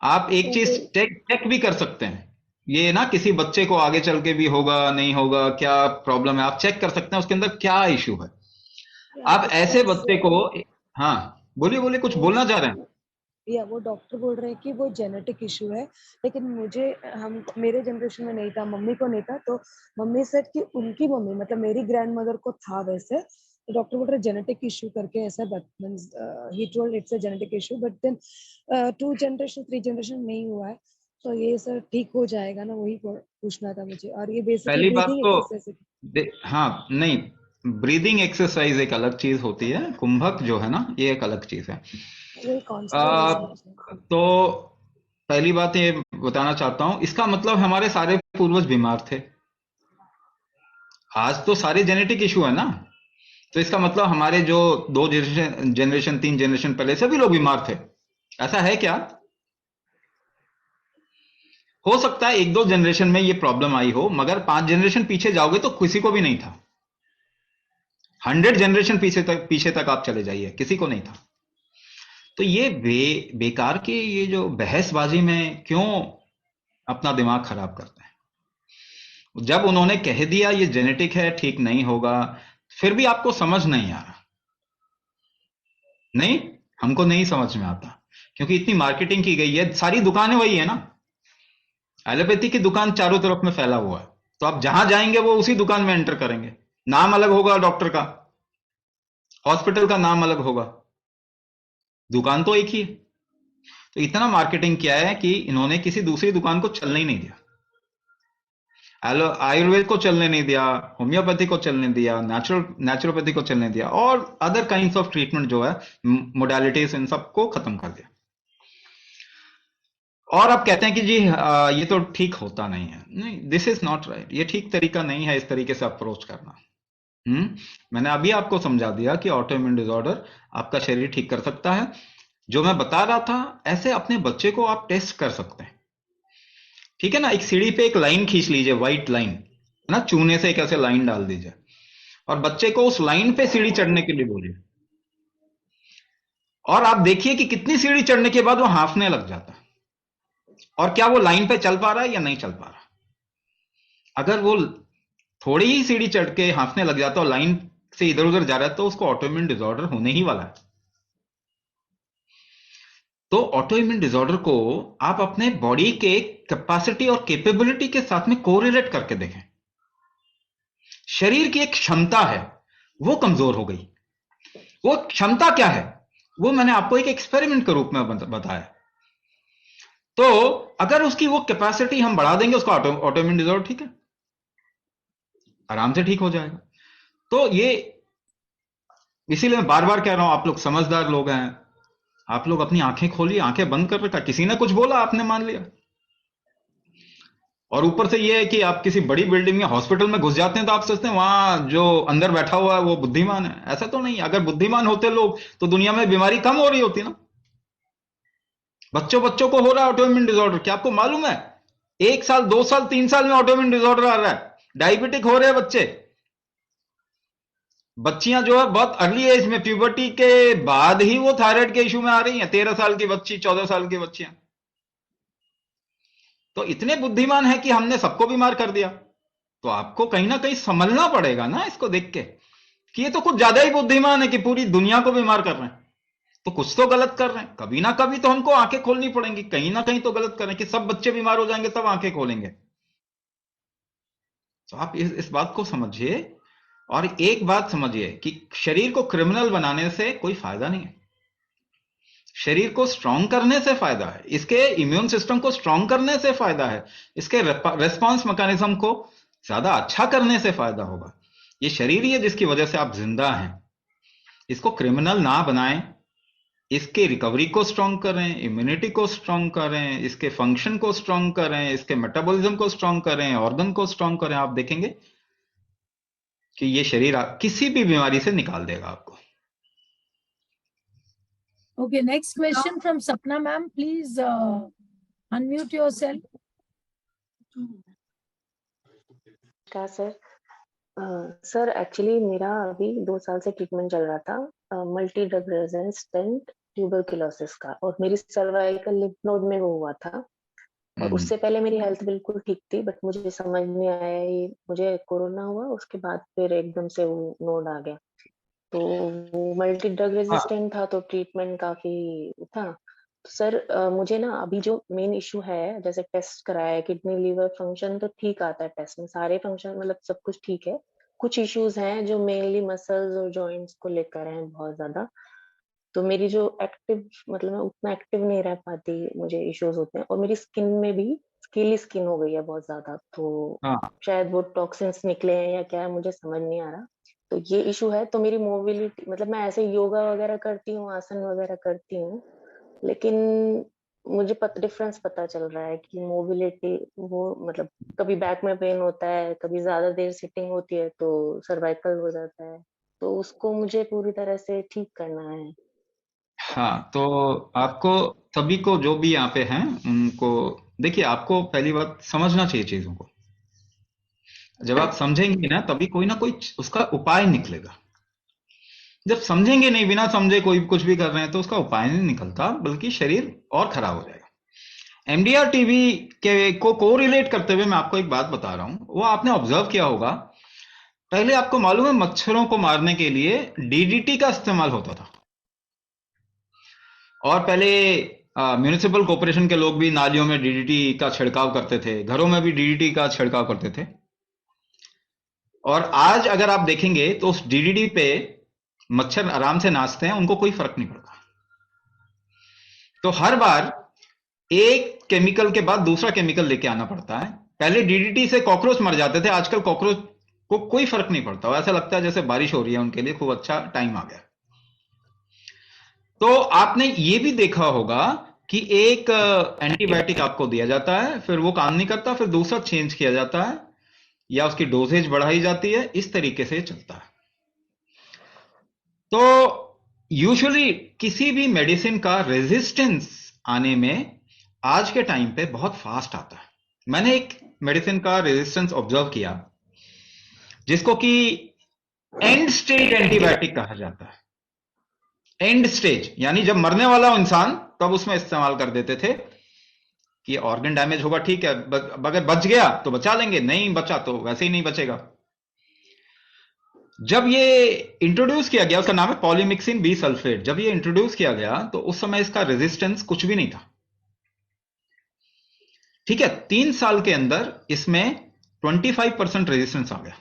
आप एक चीज चेक भी कर सकते हैं। ये ना किसी बच्चे को आगे चल के भी होगा नहीं होगा, क्या प्रॉब्लम है, आप चेक कर सकते हैं उसके अंदर क्या इशू है। आप ऐसे बच्चे को, हाँ बोलिए, कुछ बोलना चाह रहे हैं? या वो डॉक्टर बोल रहे हैं कि वो जेनेटिक इशू है, लेकिन मेरे जनरेशन में नहीं था, मम्मी को नहीं था। तो मम्मी सेड कि उनकी मम्मी मतलब मेरी ग्रैंडमदर को था वैसे। तो डॉक्टर बोल रहे जेनेटिक इशू करके ऐसा, but he told it's a genetic issue, but then 2 generation 3 generation नहीं हुआ है। तो ये सर ठीक हो जाएगा ना? वही पूछना था मुझे। और ये बेसिकली पहली बात तो हाँ, नहीं, ब्रीदिंग एक्सरसाइज एक अलग चीज होती है, कुंभक जो है ना, ये एक अलग चीज है। तो पहली बात ये बताना चाहता हूं, इसका मतलब हमारे सारे पूर्वज बीमार थे। आज तो सारे जेनेटिक इशू है ना, तो इसका मतलब हमारे जो 2 जनरेशन 3 जनरेशन पहले सभी लोग बीमार थे। ऐसा है क्या? हो सकता है 1-2 जनरेशन में ये प्रॉब्लम आई हो, मगर 5 जनरेशन पीछे जाओगे तो किसी को भी नहीं था। 100 जनरेशन पीछे तक आप चले जाइए, किसी को नहीं था। तो ये बेकार के ये जो बहसबाजी में क्यों अपना दिमाग खराब करते हैं? जब उन्होंने कह दिया ये जेनेटिक है, ठीक नहीं होगा, फिर भी आपको समझ नहीं आ रहा। नहीं, हमको नहीं समझ में आता, क्योंकि इतनी मार्केटिंग की गई है, सारी दुकानें वही है ना, एलोपैथी की दुकान चारों तरफ में फैला हुआ है, तो आप जहां जाएंगे वो उसी दुकान में एंटर करेंगे, नाम अलग होगा डॉक्टर का, हॉस्पिटल का नाम अलग होगा, दुकान तो एक ही है। तो इतना मार्केटिंग किया है कि इन्होंने किसी दूसरी दुकान को चलने ही नहीं दिया, आयुर्वेद को चलने नहीं दिया, होम्योपैथी को चलने दिया, नेचुरोपैथी को चलने दिया, और अदर काइंड्स ऑफ ट्रीटमेंट जो है, मोडालिटीज, इन सबको खत्म कर दिया। और आप कहते हैं कि जी ये तो ठीक होता नहीं है। नहीं, दिस इज नॉट राइट, ये ठीक तरीका नहीं है इस तरीके से अप्रोच करना। मैंने अभी आपको समझा दिया कि ऑटो इम्यून डिसऑर्डर आपका शरीर ठीक कर सकता है। जो मैं बता रहा था, ऐसे अपने बच्चे को आप टेस्ट कर सकते हैं, ठीक है ना। एक सीढ़ी पे एक लाइन खींच लीजिए, व्हाइट लाइन है ना, चूने से एक ऐसे लाइन डाल दीजिए और बच्चे को उस लाइन पे सीढ़ी चढ़ने के लिए बोलिए, और आप देखिए कि कितनी सीढ़ी चढ़ने के बाद वो हांफने लग जाता है, और क्या वो लाइन पे चल पा रहा है या नहीं चल पा रहा। अगर वो थोड़ी ही सीढ़ी चढ़ के हांफने लग जाता है और लाइन से इधर उधर जा रहा है, तो उसको ऑटोइम्यून डिसऑर्डर होने ही वाला है। तो ऑटोइम्यून डिसऑर्डर को आप अपने बॉडी के कैपेसिटी और कैपेबिलिटी के साथ में कोरिलेट करके देखें। शरीर की एक क्षमता है, वो कमजोर हो गई। वो क्षमता क्या है, वो मैंने आपको एक एक्सपेरिमेंट के रूप में बताया। तो अगर उसकी वो कैपेसिटी हम बढ़ा देंगे, उसका ऑटोइम्यून डिसऑर्डर ठीक है, आराम से ठीक हो जाएगा। तो ये इसीलिए मैं बार बार कह रहा हूं, आप लोग समझदार लोग हैं, आप लोग अपनी आंखें खोलिए, आंखें बंद कर रखा, किसी ने कुछ बोला आपने मान लिया। और ऊपर से ये है कि आप किसी बड़ी बिल्डिंग में, हॉस्पिटल में घुस जाते हैं तो आप सोचते हैं वहां जो अंदर बैठा हुआ है वो बुद्धिमान है। ऐसा तो नहीं, अगर बुद्धिमान होते लोग तो दुनिया में बीमारी कम हो रही होती ना। बच्चों को हो रहा है ऑटोइम्यून डिसऑर्डर, क्या आपको मालूम है? 1 साल 2 साल 3 साल में ऑटोइम्यून डिसऑर्डर आ रहा है, डायबिटिक हो रहे हैं बच्चे, बच्चियां जो है बहुत अर्ली एज में, प्यूबर्टी के बाद ही वो थायराइड के इशू में आ रही हैं, 13 साल की बच्ची, 14 साल की बच्चियां। तो इतने बुद्धिमान है कि हमने सबको बीमार कर दिया। तो आपको कहीं ना कहीं समझना पड़ेगा ना इसको देख के, कि ये तो कुछ ज्यादा ही बुद्धिमान है कि पूरी दुनिया को बीमार कर रहे हैं। तो कुछ तो गलत कर रहे हैं, कभी ना कभी तो हमको आंखें खोलनी पड़ेंगी, कहीं ना कहीं तो गलत कर रहे हैं कि सब बच्चे बीमार हो जाएंगे तब आंखें खोलेंगे। तो आप इस बात को समझिए, और एक बात समझिए कि शरीर को क्रिमिनल बनाने से कोई फायदा नहीं है, शरीर को स्ट्रांग करने से फायदा है, इसके इम्यून सिस्टम को स्ट्रांग करने से फायदा है, इसके रेस्पॉन्स मैकेनिज्म को ज्यादा अच्छा करने से फायदा होगा। ये शरीर ही है जिसकी वजह से आप जिंदा हैं, इसको क्रिमिनल ना बनाएं, इसके रिकवरी को स्ट्रांग करें, इम्यूनिटी को स्ट्रांग करें, इसके फंक्शन को स्ट्रांग करें, इसके मेटाबॉलिज्म को स्ट्रांग करें, ऑर्गन को स्ट्रांग करें। आप देखेंगे कि ये शरीर किसी भी बीमारी से निकाल देगा आपको। Okay, next question from Sapna ma'am. Please unmute yourself. क्या सर? सर एक्चुअली मेरा अभी 2 साल से ट्रीटमेंट चल रहा था मल्टी ड्रग रेजिस्टेंट ट्यूबरकुलोसिस का, और मेरी सर्वाइकल लिम्फ नोड में वो हुआ था। और उससे पहले मेरी हेल्थ बिल्कुल ठीक थी, बट मुझे समझ नहीं आया, ये मुझे कोरोना हुआ, उसके बाद फिर एकदम से वो नोड आ गया। तो वो मल्टी ड्रग रेजिस्टेंट था, तो ट्रीटमेंट काफी था। तो सर मुझे ना अभी जो मेन इशू है, जैसे टेस्ट कराया है, किडनी लीवर फंक्शन तो ठीक आता है टेस्ट में, सारे फंक्शन मतलब सब कुछ ठीक है। कुछ इश्यूज हैं जो मेनली मसल्स और जॉइंट्स को लेकर हैं बहुत ज्यादा। तो मेरी जो एक्टिव, मतलब मैं उतना एक्टिव नहीं रह पाती, मुझे इश्यूज होते हैं। और मेरी स्किन में भी स्कीली स्किन हो गई है बहुत ज्यादा, तो शायद वो टॉक्सिन्स निकले हैं या क्या है, मुझे समझ नहीं आ रहा। तो ये इशू है। तो मेरी मोबिलिटी, मतलब मैं ऐसे योगा वगैरह करती हूँ, आसन वगैरह करती हूँ, लेकिन मुझे डिफरेंस पता चल रहा है कि मोबिलिटी, वो मतलब कभी बैक में पेन होता है, कभी ज्यादा देर सिटिंग होती है तो सर्वाइकल हो जाता है, तो उसको मुझे पूरी तरह से ठीक करना है। हाँ, तो आपको सभी को जो भी यहाँ पे हैं उनको देखिए, आपको पहली बात समझना चाहिए चीजों को। जब आप समझेंगे ना तभी कोई ना कोई उसका उपाय निकलेगा। जब समझेंगे नहीं, बिना समझे कोई कुछ भी कर रहे हैं, तो उसका उपाय नहीं निकलता, बल्कि शरीर और खराब हो जाएगा। एमडीआर टीबी के को कोरिलेट करते हुए मैं आपको एक बात बता रहा हूं, वो आपने ऑब्जर्व किया होगा। पहले आपको मालूम है मच्छरों को मारने के लिए डीडीटी का इस्तेमाल होता था, और पहले म्यूनिसिपल कॉर्पोरेशन के लोग भी नालियों में डीडीटी का छिड़काव करते थे, घरों में भी डीडीटी का छिड़काव करते थे। और आज अगर आप देखेंगे तो उस डीडीटी पे मच्छर आराम से नाचते हैं, उनको कोई फर्क नहीं पड़ता। तो हर बार एक केमिकल के बाद दूसरा केमिकल लेके आना पड़ता है। पहले डीडीटी से कॉकरोच मर जाते थे, आजकल कॉकरोच को कोई फर्क नहीं पड़ता, ऐसा लगता है जैसे बारिश हो रही है उनके लिए, खूब अच्छा टाइम आ गया। तो आपने ये भी देखा होगा कि एक एंटीबायोटिक आपको दिया जाता है, फिर वो काम नहीं करता, फिर दूसरा चेंज किया जाता है या उसकी डोजेज बढ़ाई जाती है, इस तरीके से चलता है। तो यूजुअली किसी भी मेडिसिन का रेजिस्टेंस आने में आज के टाइम पे बहुत फास्ट आता है। मैंने एक मेडिसिन का रेजिस्टेंस ऑब्जर्व किया जिसको कि एंड स्टेज एंटीबायोटिक कहा जाता है। एंड स्टेज यानी जब मरने वाला हो इंसान तब उसमें इस्तेमाल कर देते थे कि ऑर्गन डैमेज होगा, ठीक है, अगर बच गया तो बचा लेंगे, नहीं बचा तो वैसे ही नहीं बचेगा। जब ये इंट्रोड्यूस किया गया, उसका नाम है पॉलीमिक्सिन बी सल्फेट, जब ये इंट्रोड्यूस किया गया तो उस समय इसका रेजिस्टेंस कुछ भी नहीं था। ठीक है, 3 साल के अंदर इसमें 25% रेजिस्टेंस आ गया।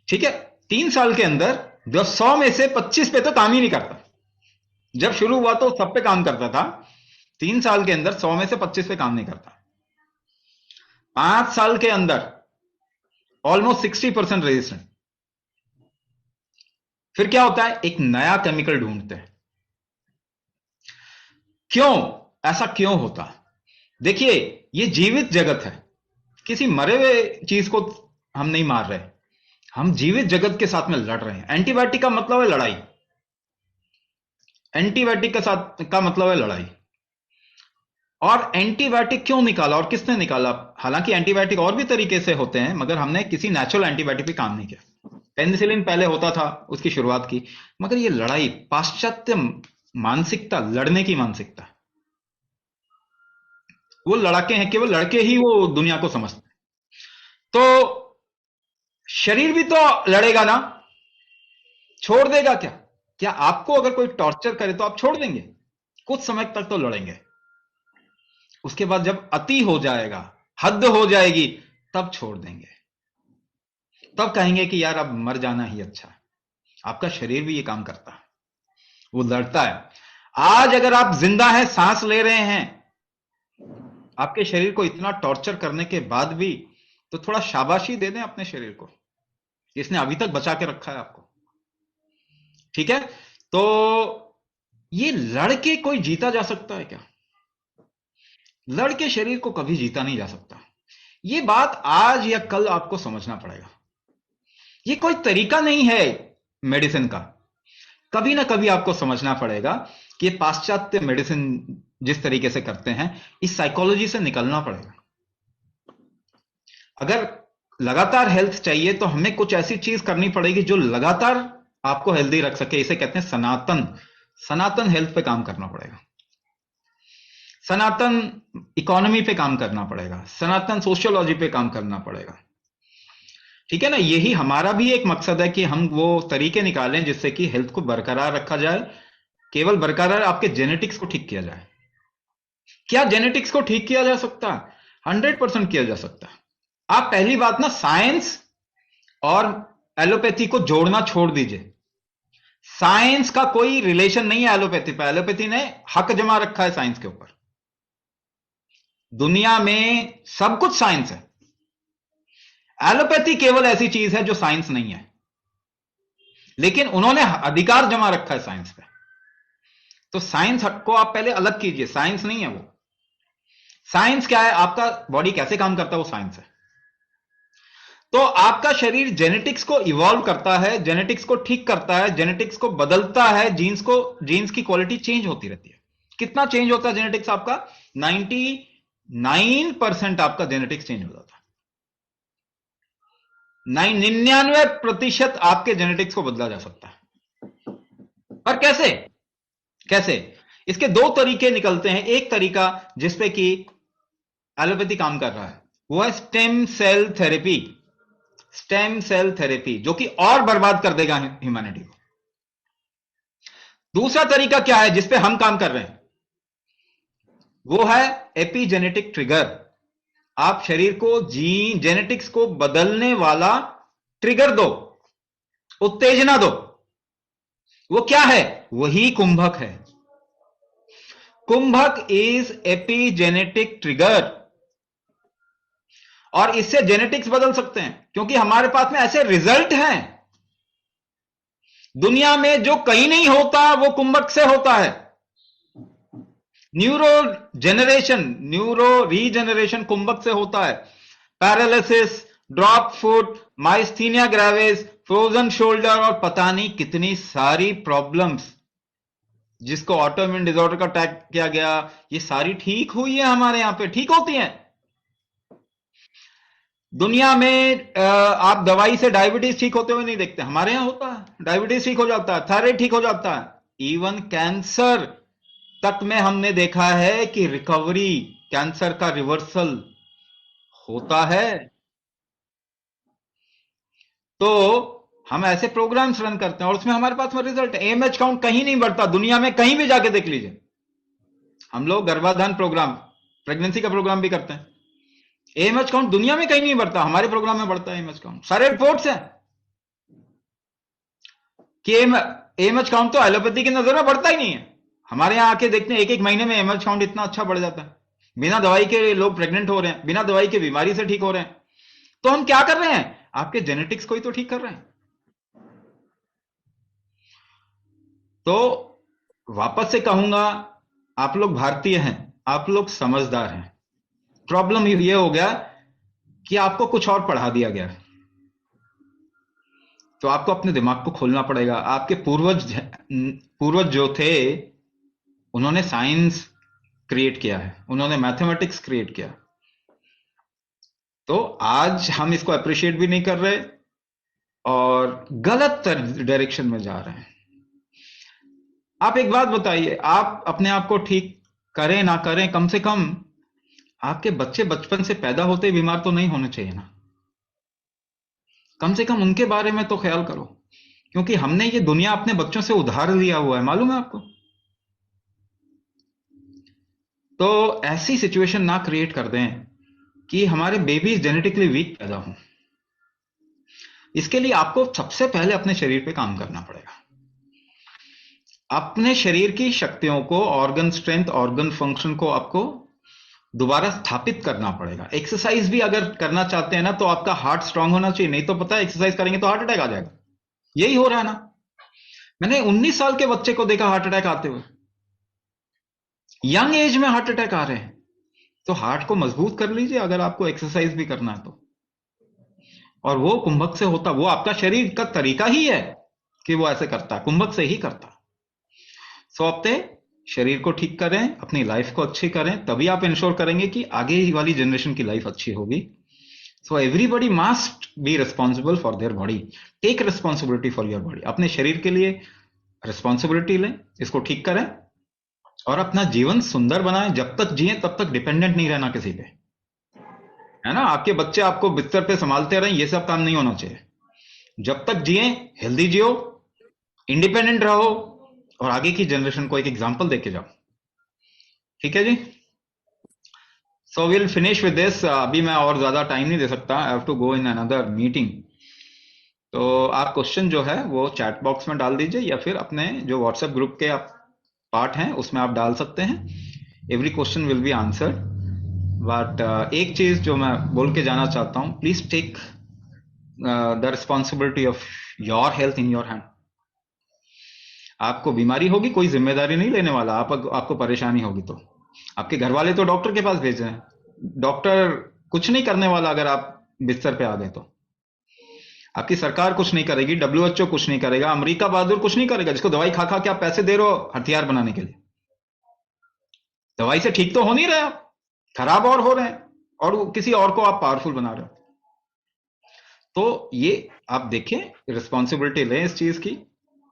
ठीक है, 3 साल के अंदर 100 में से 25 पे तो काम ही नहीं करता। जब शुरू हुआ तो सब पे काम करता था, 3 साल के अंदर 100 में से 25 पे काम नहीं करता। 5 साल के अंदर ऑलमोस्ट 60% रेजिस्टेंट। फिर क्या होता है, एक नया केमिकल ढूंढते हैं। क्यों ऐसा क्यों होता? देखिए, ये जीवित जगत है, किसी मरे हुए चीज को हम नहीं मार रहे, हम जीवित जगत के साथ में लड़ रहे हैं। एंटीबायोटिक का मतलब है लड़ाई, एंटीबायोटिक के साथ का मतलब है लड़ाई। और एंटीबायोटिक क्यों निकाला और किसने निकाला? हालांकि एंटीबायोटिक और भी तरीके से होते हैं, मगर हमने किसी नेचुरल एंटीबायोटिक पे काम नहीं किया। पेनिसिलिन पहले होता था, उसकी शुरुआत की, मगर ये लड़ाई, पाश्चात्य मानसिकता, लड़ने की मानसिकता, वो लड़ाके हैं, केवल लड़के ही वो दुनिया को समझते हैं। तो शरीर भी तो लड़ेगा ना, छोड़ देगा क्या? क्या आपको अगर कोई टॉर्चर करे तो आप छोड़ देंगे? कुछ समय तक तो लड़ेंगे, उसके बाद जब अति हो जाएगा, हद हो जाएगी, तब छोड़ देंगे, तब कहेंगे कि यार अब मर जाना ही अच्छा है। आपका शरीर भी ये काम करता है, वो लड़ता है। आज अगर आप जिंदा हैं, सांस ले रहे हैं, आपके शरीर को इतना टॉर्चर करने के बाद भी तो थोड़ा शाबाशी दे दें अपने शरीर को, इसने अभी तक बचा के रखा है आपको। ठीक है, तो ये लड़के कोई जीता जा सकता है क्या? लड़के शरीर को कभी जीता नहीं जा सकता। ये बात आज या कल आपको समझना पड़ेगा। ये कोई तरीका नहीं है मेडिसिन का, कभी ना कभी आपको समझना पड़ेगा कि पाश्चात्य मेडिसिन जिस तरीके से करते हैं, इस साइकोलॉजी से निकलना पड़ेगा। अगर लगातार हेल्थ चाहिए तो हमें कुछ ऐसी चीज करनी पड़ेगी जो लगातार आपको हेल्दी रख सके। इसे कहते हैं सनातन हेल्थ पे काम करना पड़ेगा, सनातन इकोनॉमी पे काम करना पड़ेगा, सनातन सोशियोलॉजी पे काम करना पड़ेगा। ठीक है ना, यही हमारा भी एक मकसद है कि हम वो तरीके निकालें जिससे कि हेल्थ को बरकरार रखा जाए। केवल बरकरार, आपके जेनेटिक्स को ठीक किया जाए। क्या जेनेटिक्स को ठीक किया जा सकता है? 100% किया जा सकता है। आप पहली बात ना, साइंस और एलोपैथी को जोड़ना छोड़ दीजिए। साइंस का कोई रिलेशन नहीं है एलोपैथी पर। एलोपैथी ने हक जमा रखा है साइंस के ऊपर। दुनिया में सब कुछ साइंस है, एलोपैथी केवल ऐसी चीज है जो साइंस नहीं है, लेकिन उन्होंने अधिकार जमा रखा है साइंस पे। तो साइंस को आप पहले अलग कीजिए, साइंस नहीं है वो। साइंस क्या है? आपका बॉडी कैसे काम करता है, वो साइंस है। तो आपका शरीर जेनेटिक्स को इवॉल्व करता है, जेनेटिक्स को ठीक करता है, जेनेटिक्स को बदलता है, जीन्स की क्वालिटी चेंज होती रहती है। कितना चेंज होता है जेनेटिक्स आपका? 99% आपका जेनेटिक्स चेंज हो जाता है। 99% आपके जेनेटिक्स को बदला जा सकता है। पर कैसे? इसके 2 तरीके निकलते हैं। एक तरीका जिसपे कि एलोपैथी काम कर रहा है, वो है स्टेम सेल थेरेपी, जो कि और बर्बाद कर देगा ह्यूमैनिटी को। दूसरा तरीका क्या है जिसपे हम काम कर रहे हैं, वो है एपिजेनेटिक ट्रिगर। आप शरीर को जीन जेनेटिक्स को बदलने वाला ट्रिगर दो, उत्तेजना दो। वो क्या है? वही कुंभक है। कुंभक इज एपिजेनेटिक ट्रिगर, और इससे जेनेटिक्स बदल सकते हैं, क्योंकि हमारे पास में ऐसे रिजल्ट हैं दुनिया में जो कहीं नहीं होता, वो कुंभक से होता है। न्यूरो रीजनरेशन कुंभक से होता है। Paralysis, drop foot, myasthenia gravis, frozen shoulder और पता नहीं कितनी सारी प्रॉब्लम्स जिसको ऑटोइम्यून डिसऑर्डर का टैग किया गया, ये सारी ठीक हुई है, हमारे यहां पे ठीक होती हैं। दुनिया में आप दवाई से डायबिटीज ठीक होते हुए नहीं देखते, हमारे यहां होता है। डायबिटीज ठीक हो जाता है, थायराइड ठीक हो जाता है, इवन कैंसर तक में हमने देखा है कि रिकवरी, कैंसर का रिवर्सल होता है। तो हम ऐसे प्रोग्राम्स रन करते हैं और उसमें हमारे पास में रिजल्ट है। एएमएच काउंट कहीं नहीं बढ़ता दुनिया में, कहीं भी जाके देख लीजिए। हम लोग गर्भाधान प्रोग्राम, प्रेगनेंसी का प्रोग्राम भी करते हैं। एएमएच काउंट दुनिया में कहीं नहीं बढ़ता, हमारे प्रोग्राम में बढ़ता है एएमएच काउंट। सारे रिपोर्ट्स हैं कि एएमएच काउंट तो एलोपैथी की नजर में बढ़ता ही नहीं है। हमारे यहां आके देखते हैं, एक एक महीने में एएमएच काउंट इतना अच्छा बढ़ जाता है। बिना दवाई के लोग प्रेग्नेंट हो रहे हैं, बिना दवाई के बीमारी से ठीक हो रहे हैं। तो हम क्या कर रहे हैं? आपके जेनेटिक्स को ही तो ठीक कर रहे हैं। तो वापस से कहूंगा, आप लोग भारतीय हैं, आप लोग समझदार हैं। प्रॉब्लम ये हो गया कि आपको कुछ और पढ़ा दिया गया, तो आपको अपने दिमाग को खोलना पड़ेगा। आपके पूर्वज जो थे, उन्होंने साइंस क्रिएट किया है, उन्होंने मैथमेटिक्स क्रिएट किया। तो आज हम इसको अप्रिशिएट भी नहीं कर रहे और गलत डायरेक्शन में जा रहे हैं। आप एक बात बताइए, आप अपने आप को ठीक करें ना करें, कम से कम आपके बच्चे बचपन से पैदा होते ही बीमार तो नहीं होने चाहिए ना। कम से कम उनके बारे में तो ख्याल करो, क्योंकि हमने ये दुनिया अपने बच्चों से उधार लिया हुआ है, मालूम है आपको। तो ऐसी सिचुएशन ना क्रिएट कर दें कि हमारे बेबीज जेनेटिकली वीक पैदा हों। इसके लिए आपको सबसे पहले अपने शरीर पे काम करना पड़ेगा। अपने शरीर की शक्तियों को, ऑर्गन स्ट्रेंथ, ऑर्गन फंक्शन को आपको दोबारा स्थापित करना पड़ेगा। एक्सरसाइज भी अगर करना चाहते हैं ना, तो आपका हार्ट स्ट्रांग होना चाहिए। नहीं तो पता है, एक्सरसाइज करेंगे तो हार्ट अटैक आ जाएगा। यही हो रहा है ना। मैंने 19 साल के बच्चे को देखा हार्ट अटैक आते हुए, यंग एज में हार्ट अटैक आ रहे हैं। तो हार्ट को मजबूत कर लीजिए अगर आपको एक्सरसाइज भी करना है तो। और वो कुंभक से होता, वो आपका शरीर का तरीका ही है कि वो ऐसे करता है, कुंभक से ही करता है। सो अपने शरीर को ठीक करें, अपनी लाइफ को अच्छी करें, तभी आप इंश्योर करेंगे कि आगे वाली जनरेशन की लाइफ अच्छी होगी। So everybody must be responsible for their body. Take responsibility for your body. अपने शरीर के लिए रिस्पॉन्सिबिलिटी लें, इसको ठीक करें और अपना जीवन सुंदर बनाएं। जब तक जिए तब तक डिपेंडेंट नहीं रहना किसी पे, है ना। आपके बच्चे आपको बिस्तर पे संभालते रहें, ये सब काम नहीं होना चाहिए। जब तक जिए हेल्दी जियो, इंडिपेंडेंट रहो और आगे की जनरेशन को एक एग्जांपल देके जाओ। ठीक है जी। So will finish with this. अभी मैं और ज्यादा टाइम नहीं दे सकता, I have to go in another meeting. तो आप क्वेश्चन जो है वो चैट बॉक्स में डाल दीजिए, या फिर अपने जो व्हाट्सएप ग्रुप के आप पार्ट हैं उसमें आप डाल सकते हैं। Every question will be answered. But एक चीज जो मैं बोल के जाना चाहता हूं, please take the responsibility of your health in your hand. आपको बीमारी होगी, कोई जिम्मेदारी नहीं लेने वाला। आपको परेशानी होगी तो आपके घर वाले तो डॉक्टर के पास भेज रहे हैं। डॉक्टर कुछ नहीं करने वाला अगर आप बिस्तर पे आ गए तो। आपकी सरकार कुछ नहीं करेगी, WHO कुछ नहीं करेगा, अमेरिका बहादुर कुछ नहीं करेगा, जिसको दवाई खा खा के आप पैसे दे रहे हो हथियार बनाने के लिए। दवाई से ठीक तो हो नहीं रहे आप, खराब और हो रहे हैं, और किसी और को आप पावरफुल बना रहे हो। तो ये आप देखें, रिस्पॉन्सिबिलिटी लें इस चीज की।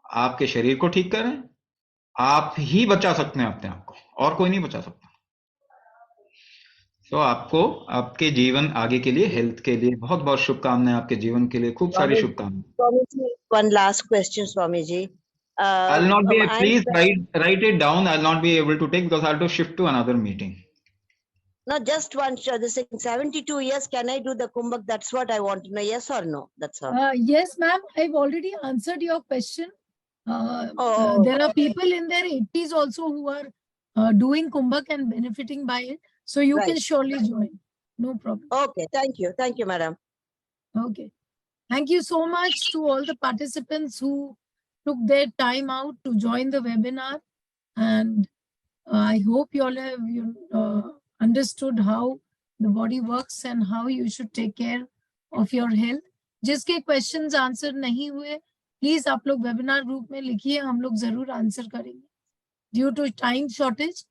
आपके शरीर को ठीक करें, आप ही बचा सकते हैं अपने आप को, और कोई नहीं बचा सकता। तो आपको आपके जीवन आगे के लिए, हेल्थ के लिए बहुत बहुत शुभकामनाएं। आपके जीवन के लिए खूब सारी शुभकामनाएं। One last question, Swami ji. I'll not be, I'm please write it down. I'll not be able to take because I have to shift to another meeting. No, just one show. This in 72 years, can I do the Kumbhak? That's what I want to know. Yes or no? That's all. Yes, ma'am. I've already answered your question. There are people in their 80s also who are doing Kumbhak and benefiting by it. So you can surely join. No problem. Okay. Thank you. Thank you, madam. Okay. Thank you so much to all the participants who took their time out to join the webinar. And I hope you all have understood how the body works and how you should take care of your health. जिसके questions answer नहीं हुए, please आप लोग webinar group में लिखिए, हम लोग जरूर answer करेंगे. Due to time shortage,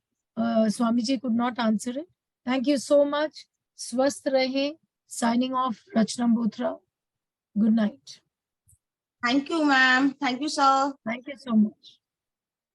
Swami ji could not answer it. Thank you so much. Swasth rahe. Signing off, Rachna Bothra. Good night. Thank you, ma'am. Thank you, sir. Thank you so much.